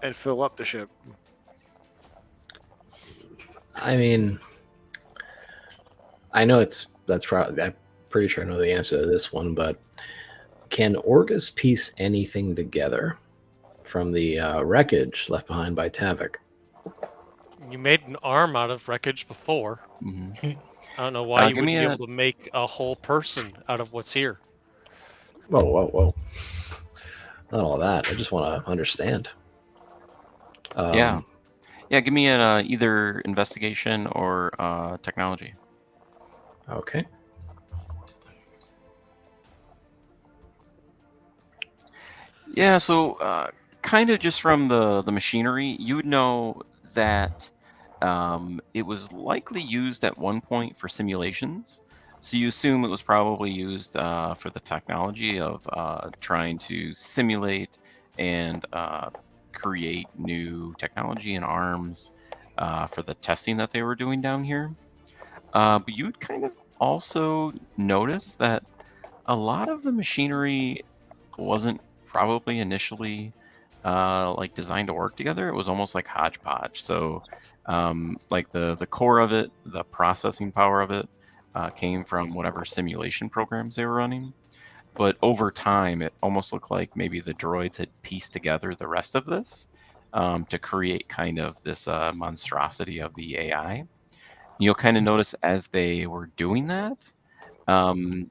and fill up the ship? I mean, I know that's probably, I'm pretty sure I know the answer to this one, but can Orgus piece anything together from the wreckage left behind by Tavik? You made an arm out of wreckage before. Mhm. I don't know why you give wouldn't me be a- able to make a whole person out of what's here. Whoa. Not all that. I just want to understand. Yeah. Give me an either investigation or technology. Okay. Yeah, so kind of just from the machinery, you would know that it was likely used at one point for simulations. So you assume it was probably used for the technology of trying to simulate and create new technology and arms for the testing that they were doing down here. But you would kind of also notice that a lot of the machinery wasn't probably initially like designed to work together. It was almost like hodgepodge. So like the core of it, the processing power of it came from whatever simulation programs they were running. But over time, it almost looked like maybe the droids had pieced together the rest of this to create kind of this monstrosity of the AI. You'll kind of notice as they were doing that, um,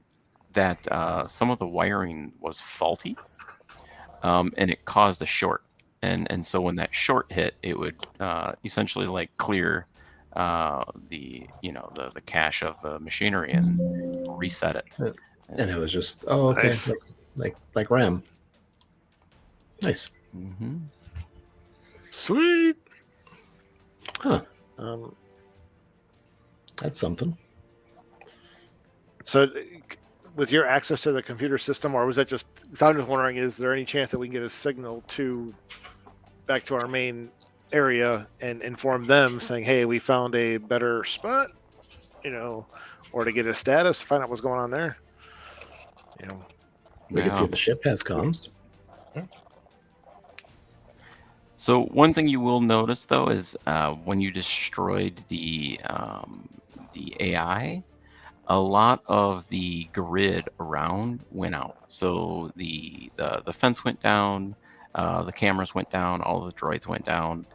that some of the wiring was faulty, and it caused a short. And so when that short hit, it would essentially like clear the cache of the machinery and reset it. And it was just, oh, okay, Nice. like RAM. Nice. Mm-hmm. Sweet. Huh. Um, That's something. so, with your access to the computer system, or was that just? So I'm just wondering, is there any chance that we can get a signal back to our main area and inform them, saying, "Hey, we found a better spot," or to get a status, find out what's going on there. We can see if the ship has comms. So one thing you will notice though is when you destroyed the AI, a lot of the grid around went out. So the fence went down, the cameras went down, all the droids went down,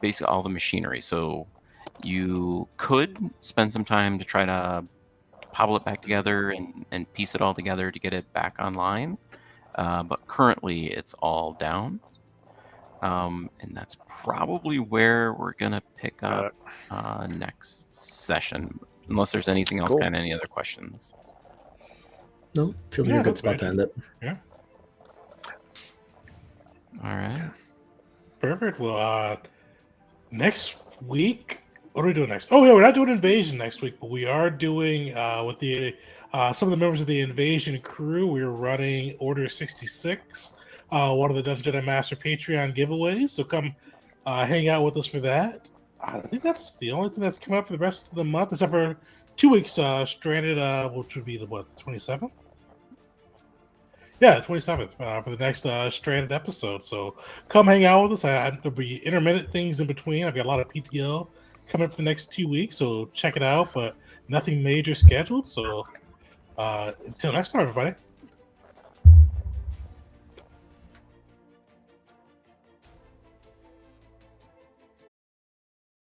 basically all the machinery. So you could spend some time to try to cobble it back together and piece it all together to get it back online. But currently it's all down. And that's probably where we're gonna pick Got up it. next session, unless there's anything else. Cool. Kind of any other questions? No, feels like Yeah, a good that's spot to end it. Yeah. All right. Perfect. Well, next week, what are we doing next? Oh yeah, we're not doing Invasion next week, but we are doing with the some of the members of the Invasion crew. We're running Order 66, one of the Dungeon Jedi Master Patreon giveaways. So come hang out with us for that. I think that's the only thing that's coming up for the rest of the month, except for 2 weeks stranded, which would be the 27th. Yeah, 27th for the next stranded episode. So come hang out with us. There'll be intermittent things in between. I've got a lot of PTO coming up for the next 2 weeks, so check it out. But nothing major scheduled. So until next time, everybody.